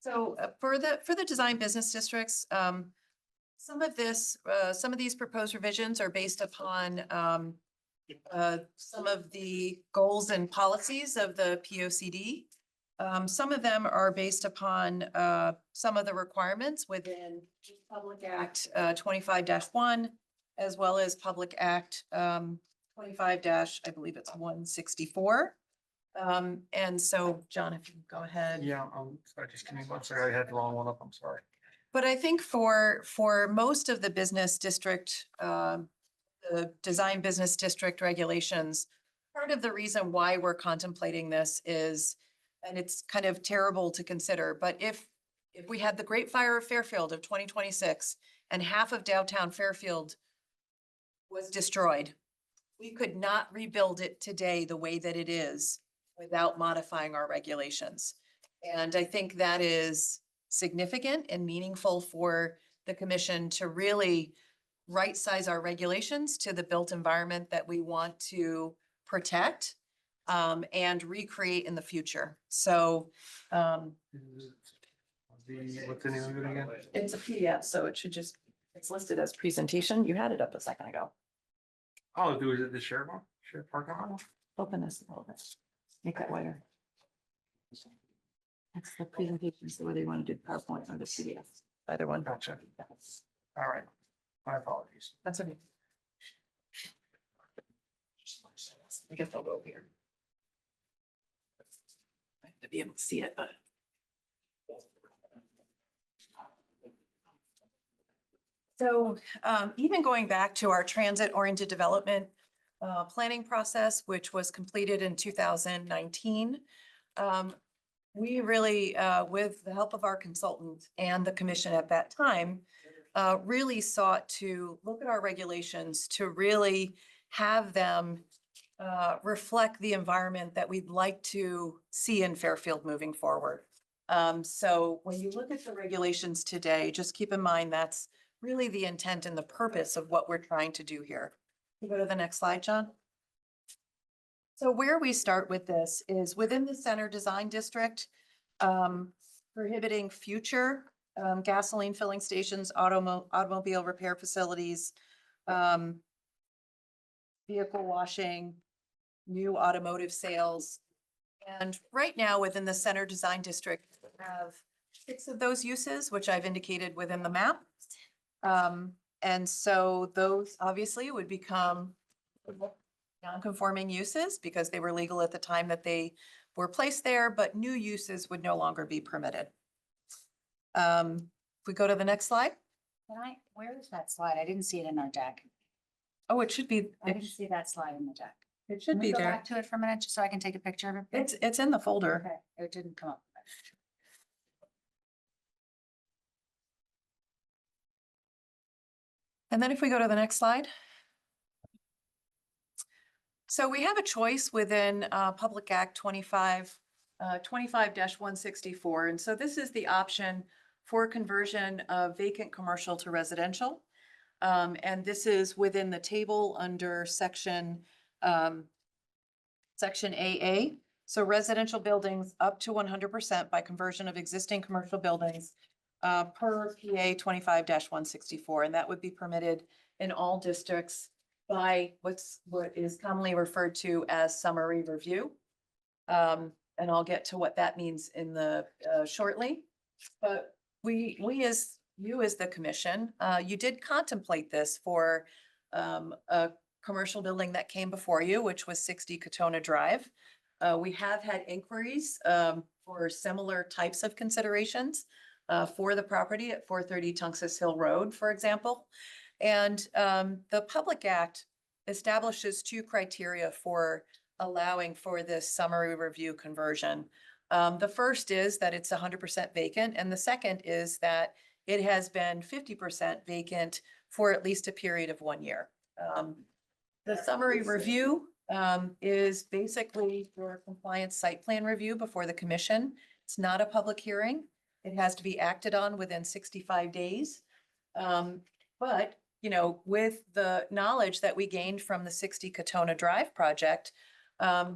So for the design business districts, some of these proposed revisions are based upon some of the goals and policies of the POCD. Some of them are based upon some of the requirements within Public Act 25-1, as well as Public Act 25 I believe it's 164. And so, John, if you can go ahead. Yeah, sorry, just give me one second. I had the wrong one up. I'm sorry. But I think for most of the business district, the design business district regulations, part of the reason why we're contemplating this is, and it's kind of terrible to consider, but if we had the Great Fire of Fairfield of 2026 and half of downtown Fairfield was destroyed, we could not rebuild it today the way that it is without modifying our regulations. And I think that is significant and meaningful for the commission to really right-size our regulations to the built environment that we want to protect and recreate in the future. So What's the name of it again? it's a PDF, so it should just, it's listed as presentation. You had it up a second ago. Oh, is it the share parking lot? Open this a little bit. Make that wider. That's the presentation, so whether you want to do PowerPoint or the PDF, either one. Gotcha. All right. My apologies. That's okay. I guess I'll go here. I have to be able to see it, but. So even going back to our transit-oriented development planning process, which was completed in 2019, we really, with the help of our consultant and the commission at that time, really sought to look at our regulations to really have them reflect the environment that we'd like to see in Fairfield moving forward. So when you look at the regulations today, just keep in mind that's really the intent and the purpose of what we're trying to do here. Can you go to the next slide, John? So where we start with this is within the center design district. prohibiting future gasoline filling stations, automobile repair facilities, vehicle washing, new automotive sales. And right now, within the Center Design District, we have 6 of those uses, which I've indicated within the map. And so those obviously would become non-conforming uses because they were legal at the time that they were placed there, but new uses would no longer be permitted. If we go to the next slide. Where is that slide? I didn't see it in our deck. Oh, it should be, I didn't see that slide in the deck. it should Can we be go there. back to it for a minute, just so I can take a picture of it? It's in the folder. Okay, it didn't come up. And then if we go to the next slide. So we have a choice within Public Act 25-164. And so this is the option for conversion of vacant commercial to residential. And this is within the table under section AA. So residential buildings up to 100% by conversion of existing commercial buildings per PA 25-164. And that would be permitted in all districts by what is commonly referred to as summary review. And I'll get to what that means in the shortly. But you as the commission, you did contemplate this for a commercial building that came before you, which was 60 Katona Drive. We have had inquiries for similar types of considerations for the property at 430 Tungus Hill Road, for example. And the Public Act establishes 2 criteria for allowing for this summary review conversion. The first is that it's 100% vacant, and the second is that it has been 50% vacant for at least a period of 1 year. The summary review is basically your compliance site plan review before the commission. It's not a public hearing. It has to be acted on within 65 days. But, you know, with the knowledge that we gained from the 60 Katona Drive project, I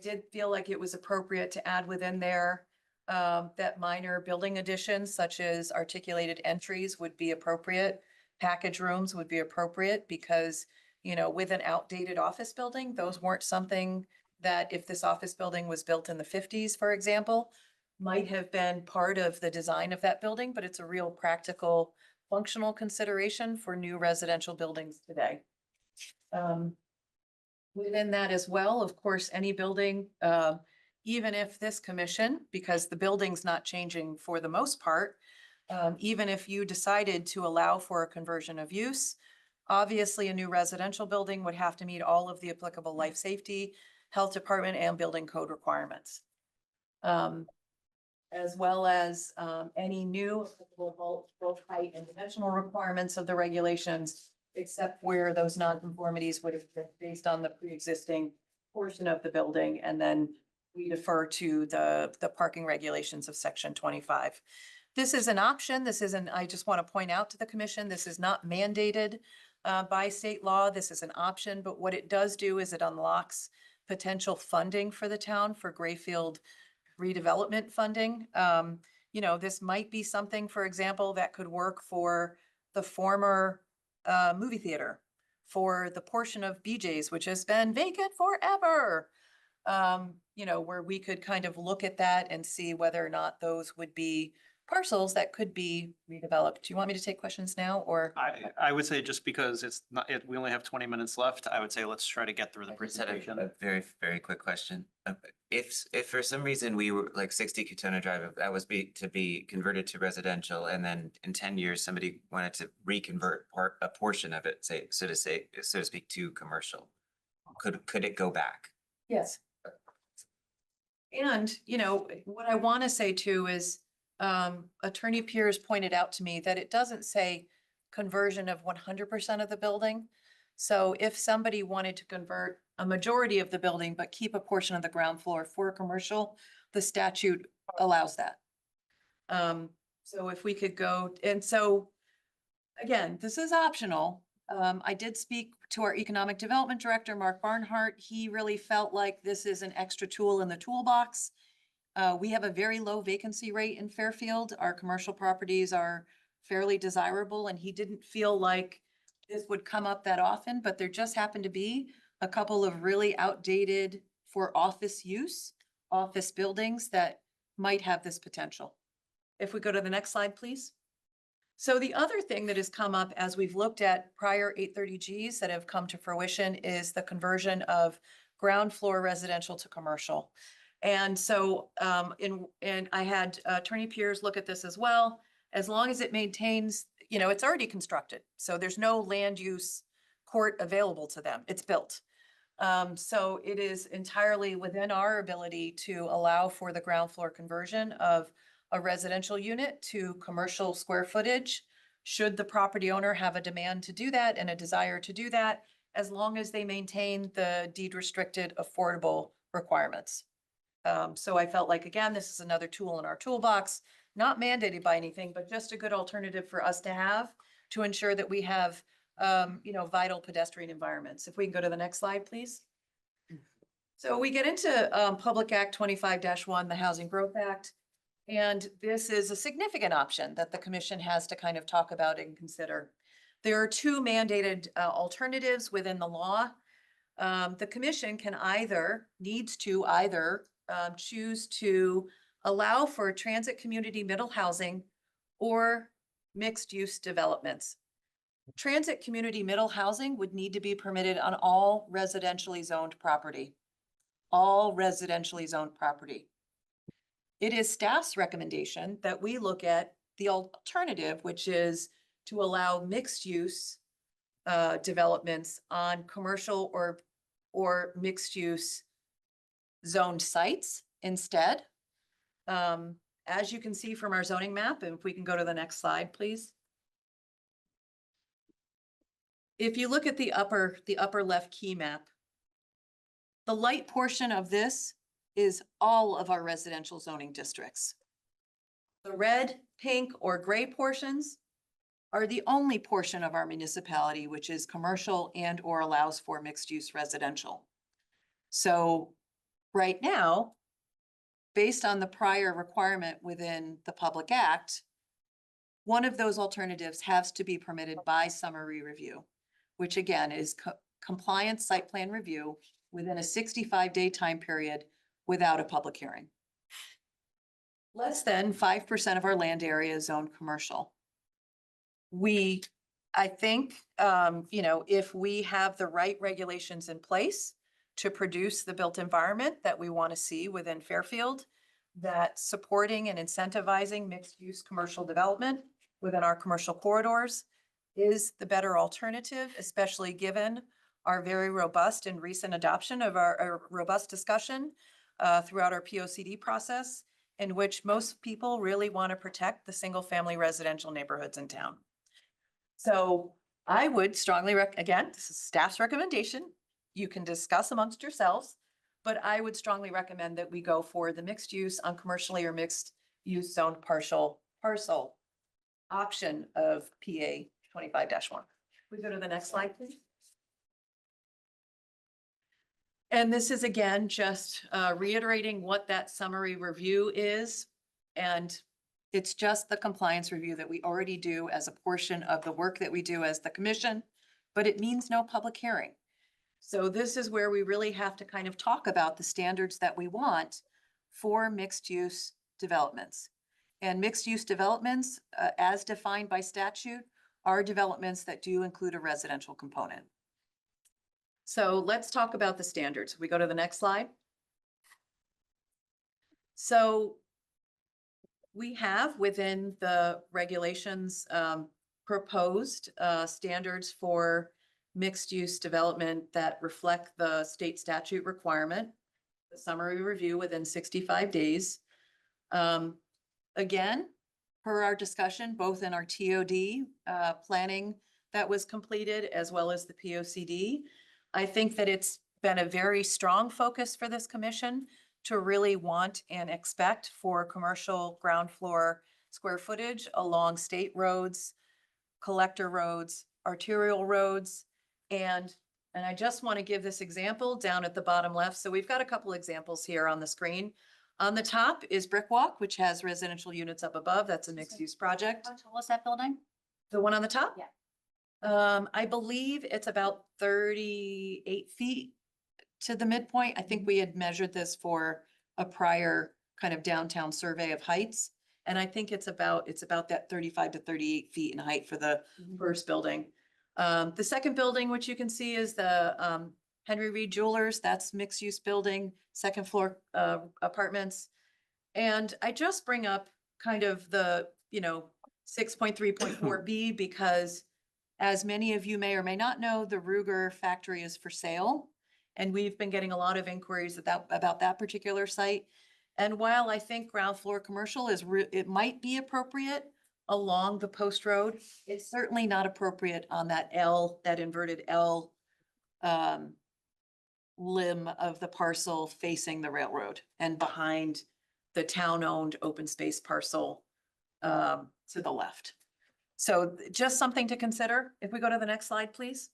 did feel like it was appropriate to add within there that minor building additions such as articulated entries would be appropriate. Package rooms would be appropriate because, you know, with an outdated office building, those weren't something that if this office building was built in the 50s, for example, might have been part of the design of that building, but it's a real practical functional consideration for new residential buildings today. Within that as well, of course, any building, even if this commission, because the building's not changing for the most part, even if you decided to allow for a conversion of use, obviously a new residential building would have to meet all of the applicable life safety, health department and building code requirements. As well as any new both height and dimensional requirements of the regulations, except where those nonconformities would have been based on the pre-existing portion of the building. And then we defer to the parking regulations of section 25. This is an option. This isn't, I just want to point out to the commission, this is not mandated by state law. This is an option, but what it does do is it unlocks potential funding for the town for Grayfield redevelopment funding. You know, this might be something, for example, that could work for the former movie theater, for the portion of BJ's, which has been vacant forever. You know, where we could kind of look at that and see whether or not those would be parcels that could be redeveloped. Do you want me to take questions now or? I would say just because it's not, we only have 20 minutes left, I would say let's try to get through the I just had presentation. a very, very quick question. If for some reason we were like 60 Katona Drive, if that was to be converted to residential, and then in 10 years, somebody wanted to reconvert a portion of it, so to speak, to commercial, could it go back? Yes. And, you know, what I want to say too is, Attorney Pierce pointed out to me that it doesn't say conversion of 100% of the building. So if somebody wanted to convert a majority of the building, but keep a portion of the ground floor for commercial, the statute allows that. So if we could go, and so again, this is optional. I did speak to our economic development director, Mark Barnhart. He really felt like this is an extra tool in the toolbox. We have a very low vacancy rate in Fairfield. Our commercial properties are fairly desirable, and he didn't feel like this would come up that often, but there just happened to be a couple of really outdated for office use, office buildings that might have this potential. If we go to the next slide, please. So the other thing that has come up as we've looked at prior 830Gs that have come to fruition is the conversion of ground floor residential to commercial. And so, and I had Attorney Piers look at this as well. As long as it maintains, you know, it's already constructed, so there's no land use court available to them. It's built. So it is entirely within our ability to allow for the ground floor conversion of a residential unit to commercial square footage, should the property owner have a demand to do that and a desire to do that, as long as they maintain the deed restricted affordable requirements. So I felt like, again, this is another tool in our toolbox, not mandated by anything, but just a good alternative for us to have to ensure that we have, you know, vital pedestrian environments. If we can go to the next slide, please. So we get into Public Act 25-1, the Housing Growth Act. And this is a significant option that the commission has to kind of talk about and consider. There are two mandated alternatives within the law. The commission can needs to choose to allow for transit community middle housing or mixed use developments. Transit community middle housing would need to be permitted on all residentially zoned property. All residentially zoned property. It is staff's recommendation that we look at the alternative, which is to allow mixed use developments on commercial or mixed use zoned sites instead. As you can see from our zoning map, and if we can go to the next slide, please. If you look at the upper left key map, the light portion of this is all of our residential zoning districts. The red, pink, or gray portions are the only portion of our municipality which is commercial and or allows for mixed use residential. So right now, based on the prior requirement within the Public Act, one of those alternatives has to be permitted by summary review, which again is compliance site plan review within a 65-day time period without a public hearing. Less than 5% of our land area is zoned commercial. I think, you know, if we have the right regulations in place to produce the built environment that we want to see within Fairfield, that supporting and incentivizing mixed use commercial development within our commercial corridors is the better alternative, especially given our very robust and recent adoption of our robust discussion throughout our POCD process, in which most people really want to protect the single family residential neighborhoods in town. So I would strongly again, this is staff's recommendation. You can discuss amongst yourselves, but I would strongly recommend that we go for the mixed use on commercially or mixed use zoned parcel option of PA 25-1. We go to the next slide, please. And this is again, just reiterating what that summary review is. And it's just the compliance review that we already do as a portion of the work that we do as the commission, but it means no public hearing. So this is where we really have to kind of talk about the standards that we want for mixed use developments. And mixed use developments, as defined by statute, are developments that do include a residential component. So let's talk about the standards. We go to the next slide. So we have within the regulations proposed standards for mixed use development that reflect the state statute requirement, the summary review within 65 days. Again, per our discussion, both in our TOD planning that was completed as well as the POCD, I think that it's been a very strong focus for this commission to really want and expect for commercial ground floor square footage along state roads, collector roads, arterial roads. And I just want to give this example down at the bottom left. So we've got a couple examples here on the screen On the top is Brick Walk, which has residential units up above. That's a mixed-use project. How tall is that building? The one on the top? Yeah. I believe it's about 38 feet to the midpoint. I think we had measured this for a prior kind of downtown survey of heights. And I think it's about that 35 to 38 feet in height for the first building. The second building, which you can see, is the Henry Reed Jewelers. That's mixed-use building, second floor apartments. And I just bring up kind of the, 6.3.4B because as many of you may or may not know, the Ruger factory is for sale. And we've been getting a lot of inquiries about that particular site. And while I think ground floor commercial it might be appropriate along the post road, it's certainly not appropriate on that inverted L limb of the parcel facing the railroad and behind the town-owned open space parcel to the left. So just something to consider. If we go to the next slide, please.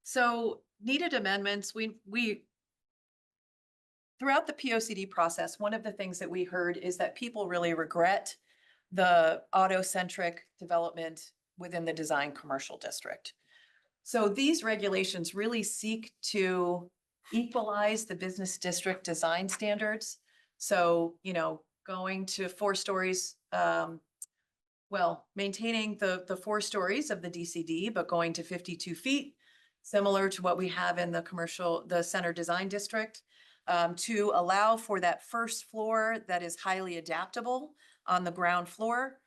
So needed amendments, we throughout the POCD process, one of the things that we heard is that people really regret the auto-centric development within the design commercial district. So these regulations really seek to equalize the business district design standards. So, going to 4 stories, maintaining the 4 stories of the DCD, but going to 52 feet, similar to what we have in the center design district, to allow for that first floor that is highly adaptable on the ground floor,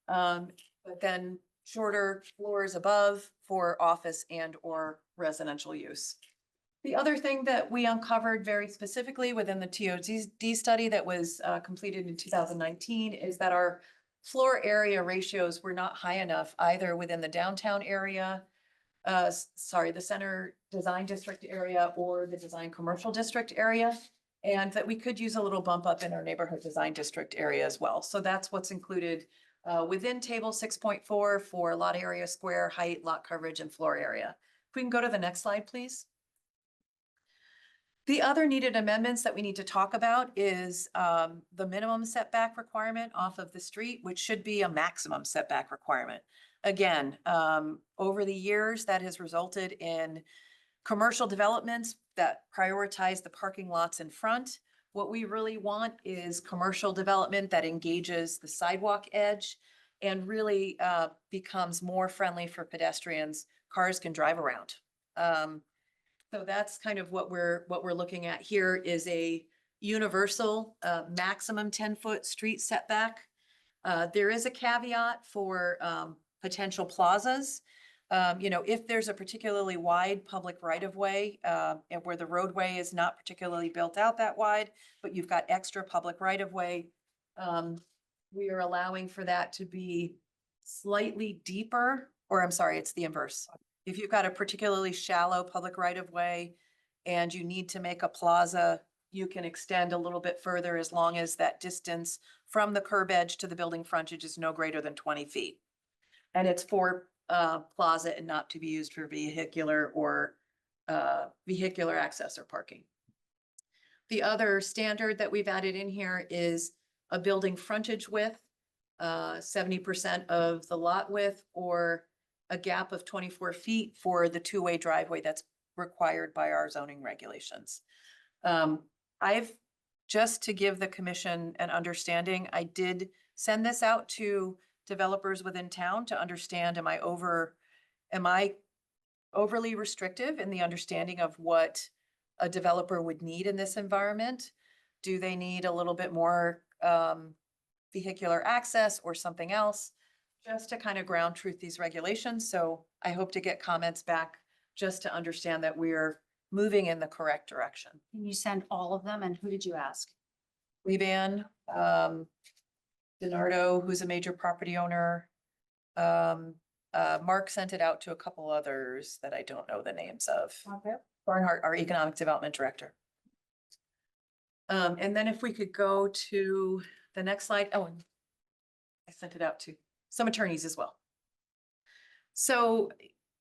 but then shorter floors above for office and or residential use. The other thing that we uncovered very specifically within the TOD study that was completed in 2019 is that our floor area ratios were not high enough either within the downtown area, the center design district area or the design commercial district area, and that we could use a little bump up in our neighborhood design district area as well. So that's what's included within table 6.4 for lot area, square, height, lot coverage, and floor area. If we can go to the next slide, please. The other needed amendments that we need to talk about is the minimum setback requirement off of the street, which should be a maximum setback requirement. Again, over the years, that has resulted in commercial developments that prioritize the parking lots in front. What we really want is commercial development that engages the sidewalk edge and really becomes more friendly for pedestrians. Cars can drive around. So that's kind of what we're looking at here is a universal maximum 10-foot street setback. There is a caveat for potential plazas. If there's a particularly wide public right-of-way and where the roadway is not particularly built out that wide, but you've got extra public right-of-way, we are allowing for that to be slightly deeper, or I'm sorry, it's the inverse. If you've got a particularly shallow public right-of-way and you need to make a plaza, you can extend a little bit further as long as that distance from the curb edge to the building frontage is no greater than 20 feet. And it's for plaza and not to be used for vehicular or vehicular access or parking. The other standard that we've added in here is a building frontage width, 70% of the lot width, or a gap of 24 feet for the 2-way driveway that's required by our zoning regulations. Just to give the commission an understanding, I did send this out to developers within town to understand, am I overly restrictive in the understanding of what a developer would need in this environment? Do they need a little bit more vehicular access or something else? Just to kind of ground truth these regulations. So I hope to get comments back just to understand that we're moving in the correct direction. Can you send all of them? And who did you ask? Levan, Donardo, who's a major property owner. Mark sent it out to a couple others that I don't know the names of. Okay. Barnhart, our economic development director. And then if we could go to the next slide. Oh, and I sent it out to some attorneys as well. So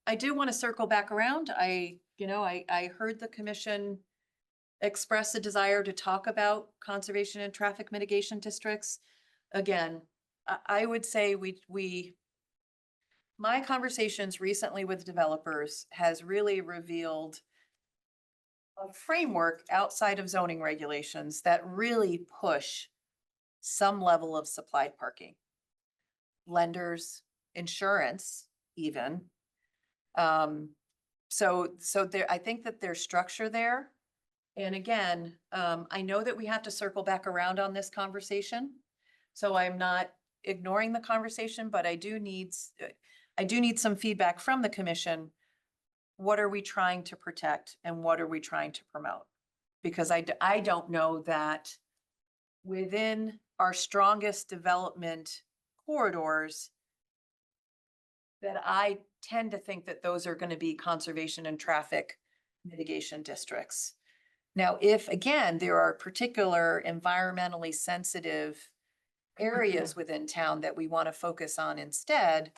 I do want to circle back around. I heard the commission express a desire to talk about conservation and traffic mitigation districts. Again, I would say my conversations recently with developers has really revealed a framework outside of zoning regulations that really push some level of supplied parking. Lenders, insurance, even. So there, I think that there's structure there. And again, I know that we have to circle back around on this conversation. So I'm not ignoring the conversation, but I do need some feedback from the commission. What are we trying to protect and what are we trying to promote? Because I don't know that within our strongest development corridors, that I tend to think that those are going to be conservation and traffic mitigation districts. Now, if again, there are particular environmentally sensitive areas within town that we want to focus on instead,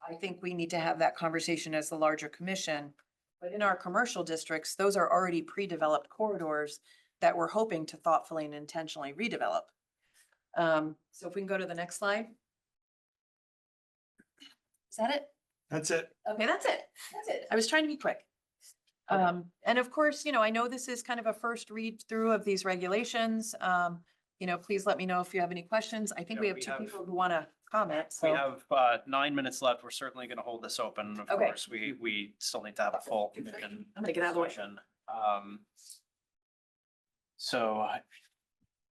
I think we need to have that conversation as the larger commission. But in our commercial districts, those are already pre-developed corridors that we're hoping to thoughtfully and intentionally redevelop. So if we can go to the next slide. Is that it? That's it. Okay, that's it. That's it. I was trying to be quick. And of course, I know this is kind of a first read through of these regulations. Please let me know if you have any questions. I think we have two people who want to comment. We So have 9 minutes left. We're certainly going to hold this open. Of Okay. course, we still need to have a full commission. I'm gonna get out of the way. discussion. So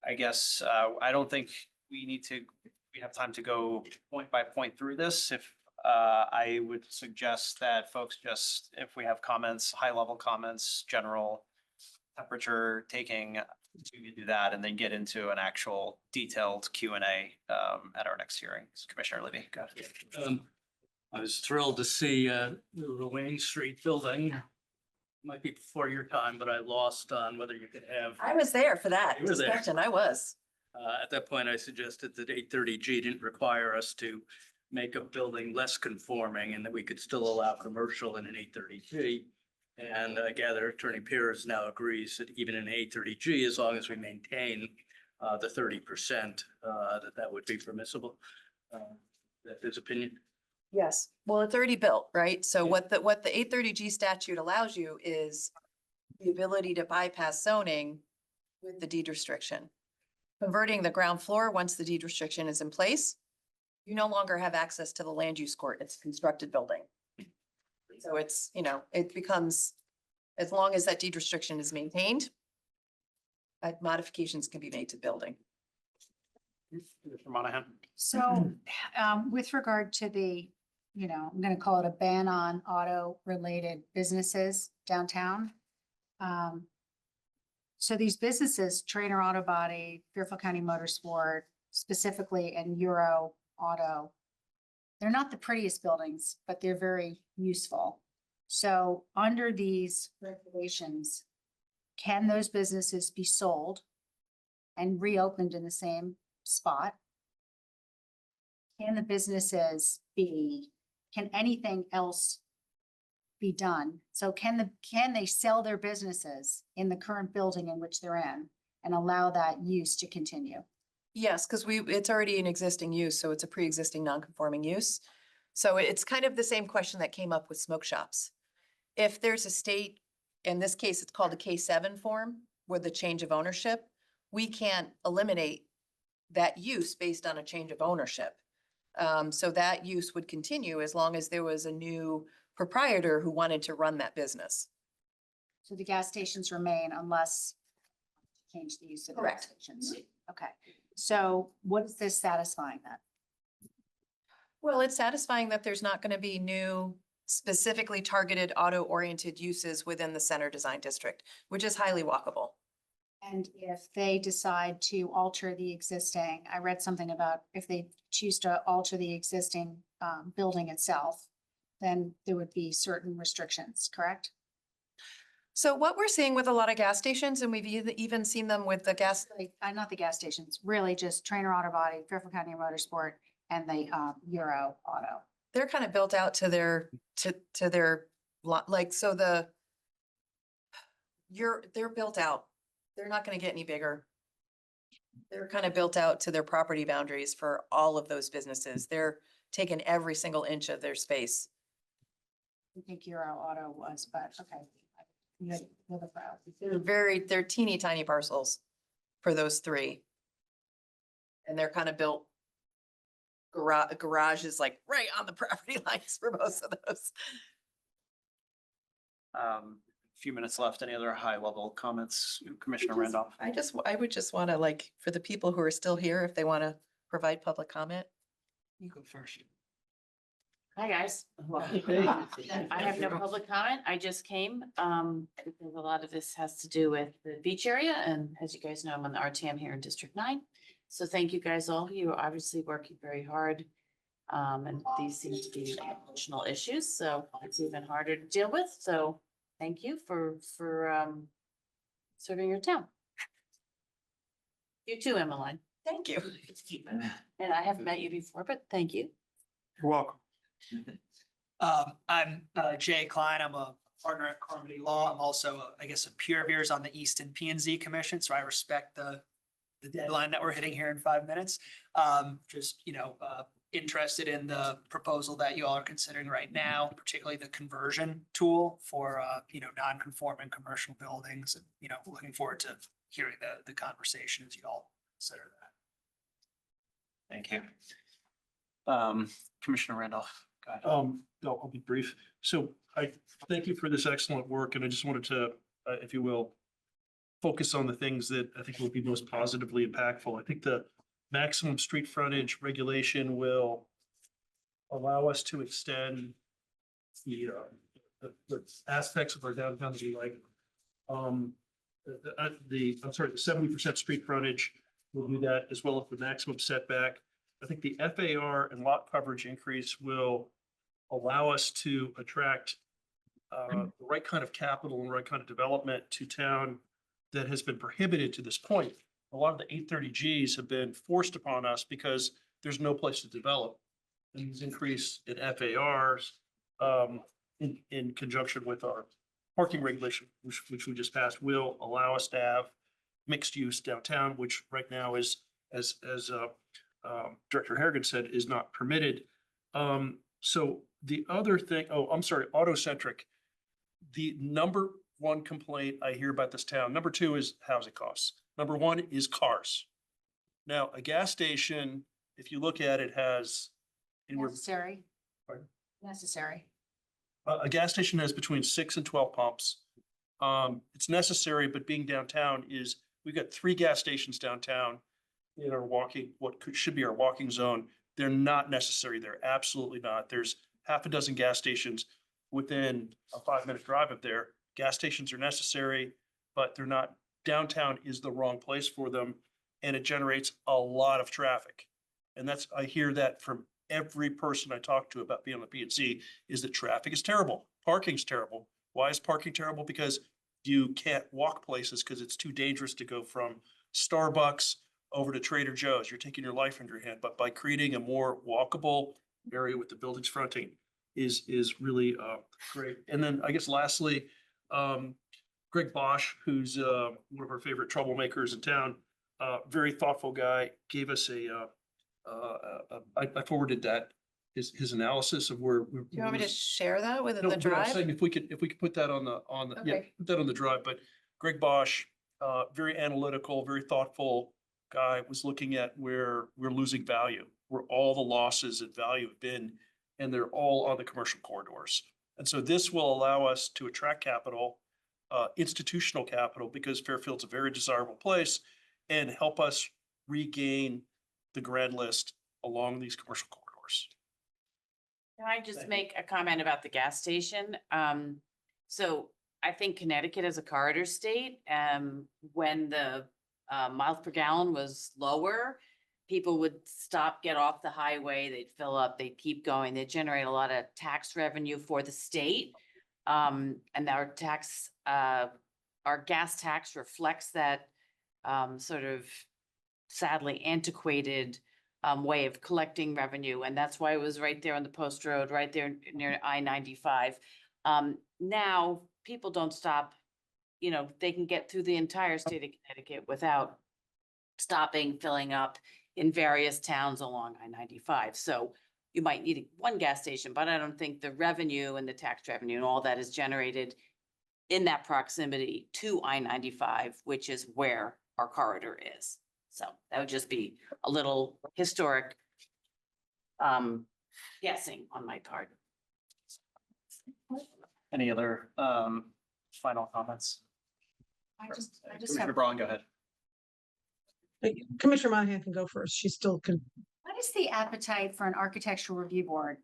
I guess I don't think we have time to go point by point through this. If I would suggest that folks just, if we have comments, high level comments, general temperature taking, we can do that and then get into an actual detailed Q&A at our next hearing. Commissioner Libby, go ahead. I was thrilled to see the Wayne Street building. Might be before your time, but I lost on whether you could have. I was there for that You were there. discussion. I was. At that point, I suggested that 830G didn't require us to make a building less conforming and that we could still allow commercial in an 830G. And I gather Attorney Pierce now agrees that even in 830G, as long as we maintain the 30%, that would be permissible. That's his opinion. Yes, well, it's already built, right? So what the 830G statute allows you is the ability to bypass zoning with the deed restriction. Converting the ground floor, once the deed restriction is in place, you no longer have access to the land use court. It's a constructed building. So it's, it becomes, as long as that deed restriction is maintained, modifications can be made to building. Mr. Monahan. So, with regard to the, I'm gonna call it a ban on auto-related businesses downtown. So these businesses, Trainer Auto Body, Fairfield County Motorsport, specifically, and Euro Auto, they're not the prettiest buildings, but they're very useful. So under these regulations, can those businesses be sold and reopened in the same spot? Can the businesses can anything else be done? So can they sell their businesses in the current building in which they're in and allow that use to continue? Yes, because it's already an existing use, so it's a pre-existing non-conforming use. So it's kind of the same question that came up with smoke shops. If there's a state, in this case, it's called a K7 form, with the change of ownership, we can't eliminate that use based on a change of ownership. So that use would continue as long as there was a new proprietor who wanted to run that business. So the gas stations remain unless change the use of the gas Correct. stations. Okay, so what is this satisfying then? Well, it's satisfying that there's not going to be new specifically targeted auto-oriented uses within the center design district, which is highly walkable. And if they decide to alter the existing, I read something about if they choose to alter the existing building itself, then there would be certain restrictions, correct? So what we're seeing with a lot of gas stations, and we've even seen them with the gas, Not the gas stations, really just Trainer Auto Body, Fairfield County Motorsport, and the Euro Auto. they're kind of built out to their, they're built out They're not gonna get any bigger. They're kind of built out to their property boundaries for all of those businesses. They're taking every single inch of their space. I think Euro Auto was, but okay. You had another file. They're teeny tiny parcels for those three. And they're kind of built. Garage is like right on the property lines for most of those. Few minutes left. Any other high level comments, Commissioner Randolph? I would just want to like, for the people who are still here, if they want to provide public comment. You go first. Hi, guys. I have no public comment. I just came, because a lot of this has to do with the beach area, and as you guys know, I'm on the RTM here in District 9. So thank you guys all. You're obviously working very hard. And these seem to be emotional issues, so it's even harder to deal with. So thank you for serving your town. You too, Emmeline. Thank you. And I haven't met you before, but thank you. You're welcome. I'm Jay Klein. I'm a partner at Carmody Law. I'm also, I guess, a peer of yours on the Easton P and Z Commission, so I respect the deadline that we're hitting here in 5 minutes. Just, interested in the proposal that you all are considering right now, particularly the conversion tool for, non-conforming commercial buildings. And, looking forward to hearing the conversation as you all consider that. Thank you. Commissioner Randolph, go ahead. I'll be brief. So I thank you for this excellent work, and I just wanted to, if you will, focus on the things that I think will be most positively impactful. I think the maximum street frontage regulation will allow us to extend the aspects of our downtown that we like. The 70% street frontage will do that, as well as the maximum setback. I think the FAR and lot coverage increase will allow us to attract the right kind of capital and right kind of development to town that has been prohibited to this point. A lot of the 830Gs have been forced upon us because there's no place to develop. And these increase in FARs in conjunction with our parking regulation, which we just passed, will allow us to have mixed use downtown, which right now is, as Director Harrigan said, is not permitted. So the other thing, auto-centric. The number one complaint I hear about this town, number two is housing costs. Number one is cars. Now, a gas station, if you look at it, has Necessary. Pardon? Necessary. A gas station has between 6 and 12 pumps. It's necessary, but being downtown we've got 3 gas stations downtown in our should be our walking zone. They're not necessary. They're absolutely not. There's half a dozen gas stations within a 5-minute drive of there. Gas stations are necessary, but they're not. Downtown is the wrong place for them, and it generates a lot of traffic. And I hear that from every person I talk to about being on the P&C, is that traffic is terrible. Parking's terrible. Why is parking terrible? Because you can't walk places because it's too dangerous to go from Starbucks over to Trader Joe's. You're taking your life in your hand. But by creating a more walkable area with the buildings fronting is really great. And then I guess lastly, Greg Bosch, who's one of our favorite troublemakers in town, very thoughtful guy, gave us I forwarded his analysis of where. Do you want me to share that with No, the but I'm drive? saying if we could put that on Okay. put that on the drive, but Greg Bosch, very analytical, very thoughtful guy, was looking at where we're losing value, where all the losses in value have been, and they're all on the commercial corridors. And so this will allow us to attract capital, institutional capital, because Fairfield's a very desirable place, and help us regain the grand list along these commercial corridors. Can I just make a comment about the gas station? So I think Connecticut is a corridor state. When the miles per gallon was lower, people would stop, get off the highway, they'd fill up, they'd keep going. They generate a lot of tax revenue for the state. And our gas tax reflects that sort of sadly antiquated way of collecting revenue. And that's why it was right there on the post road, right there near I-95. Now people don't stop, they can get through the entire state of Connecticut without stopping, filling up in various towns along I-95. So you might need one gas station, but I don't think the revenue and the tax revenue and all that is generated in that proximity to I-95, which is where our corridor is. So that would just be a little historic guessing on my part. Any other final comments? I just Commissioner have, Braun, go ahead. Commissioner Monahan can go first. She still can. what is the appetite for an architectural review board?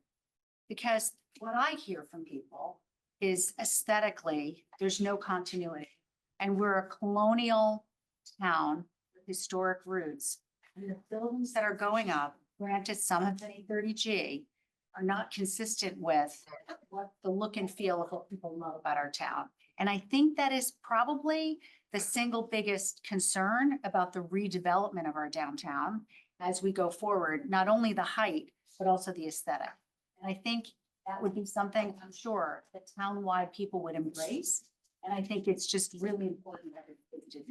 Because what I hear from people is aesthetically, there's no continuity. And we're a colonial town with historic roots. And the buildings that are going up, granted some of the 30G, are not consistent with what the look and feel of what people love about our town. And I think that is probably the single biggest concern about the redevelopment of our downtown as we go forward, not only the height, but also the aesthetic. And I think that would be something I'm sure that townwide people would embrace. And I think it's just really important that it did.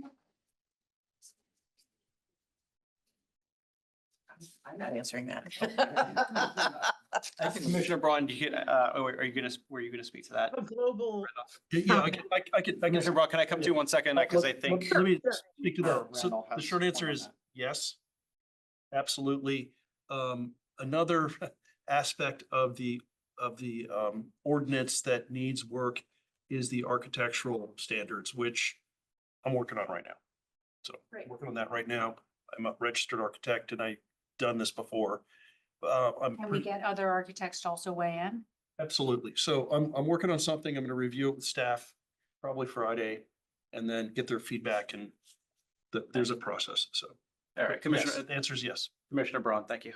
I'm not answering that. I think Commissioner Braun, were you gonna speak to that? A global. Yeah, I could. Commissioner Braun, can I come to you 1 second? Because I think. Let me speak to that. So Randall the has short answer one on is that. yes. Absolutely. Another aspect of the ordinance that needs work is the architectural standards, which I'm working on right now. So Great. working on that right now. I'm a registered architect and I've done this before. Can we get other architects to also weigh in? Absolutely. So I'm working on something. I'm going to review it with staff probably Friday and then get their feedback and there's a process. So. All right, Commissioner, Yes, the answer is yes. Commissioner Braun, thank you.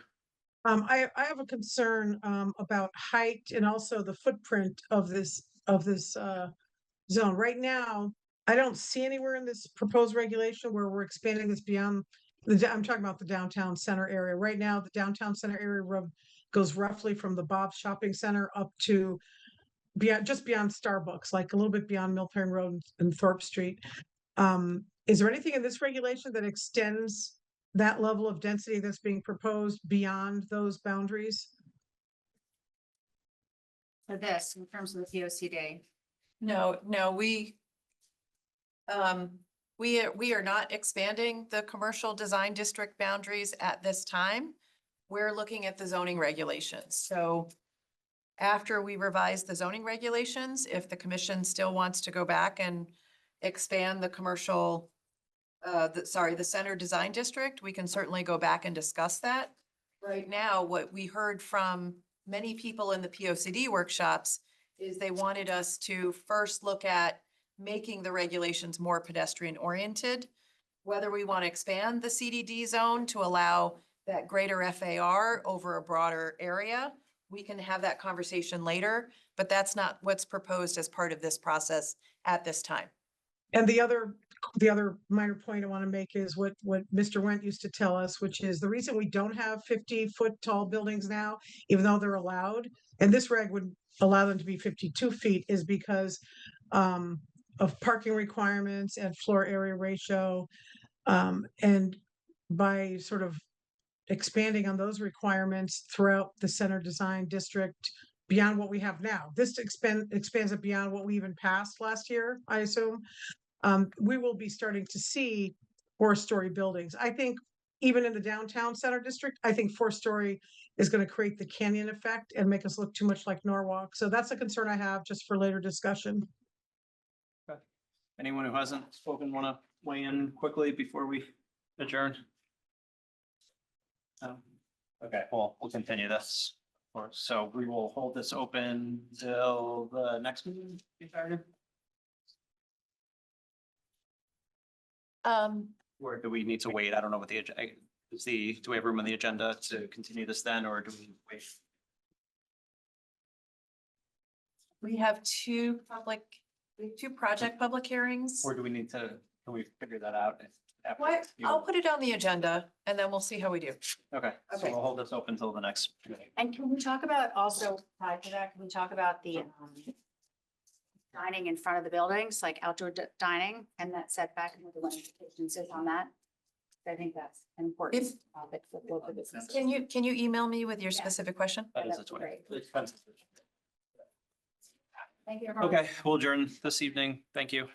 I have a concern about height and also the footprint of this zone. Right now, I don't see anywhere in this proposed regulation where we're expanding this beyond I'm talking about the downtown center area. Right now, the downtown center area goes roughly from the Bob's Shopping Center up to just beyond Starbucks, like a little bit beyond Milford Road and Thorpe Street. Is there anything in this regulation that extends that level of density that's being proposed beyond those boundaries? For this, in terms of the POCD? No, we are not expanding the commercial design district boundaries at this time. We're looking at the zoning regulations. So after we revise the zoning regulations, if the commission still wants to go back and expand the commercial, the center design district, we can certainly go back and discuss that. Right now, what we heard from many people in the POCD workshops is they wanted us to first look at making the regulations more pedestrian oriented. Whether we want to expand the CDD zone to allow that greater FAR over a broader area, we can have that conversation later, but that's not what's proposed as part of this process at this time. And the other minor point I want to make is what Mr. Went used to tell us, which is the reason we don't have 50-foot tall buildings now, even though they're allowed, and this reg would allow them to be 52 feet, is because of parking requirements and floor area ratio. And by sort of expanding on those requirements throughout the center design district beyond what we have now, this expands it beyond what we even passed last year, I assume. We will be starting to see 4-story buildings. I think even in the downtown center district, I think 4-story is going to create the canyon effect and make us look too much like Norwalk. So that's a concern I have just for later discussion. Okay. Anyone who hasn't spoken want to weigh in quickly before we adjourn? No? Okay, well, we'll continue this. So we will hold this open till the next meeting. Or do we need to wait? I don't know what the, do we have room on the agenda to continue this then, or do we wait? We have two project public hearings. Or do we need to, can we figure that out? after What? you- I'll put it on the agenda and then we'll see how we do. Okay, so Okay. we'll hold this open until the next meeting. And can we talk about also, tied to that, can we talk about the dining in front of the buildings, like outdoor dining, and that setback and what the limitations is on that. I think that's an important topic for local business. Can you email me with your specific question? That is a That's 20. great. Thank you. everyone. Okay, we'll adjourn this evening. Thank you.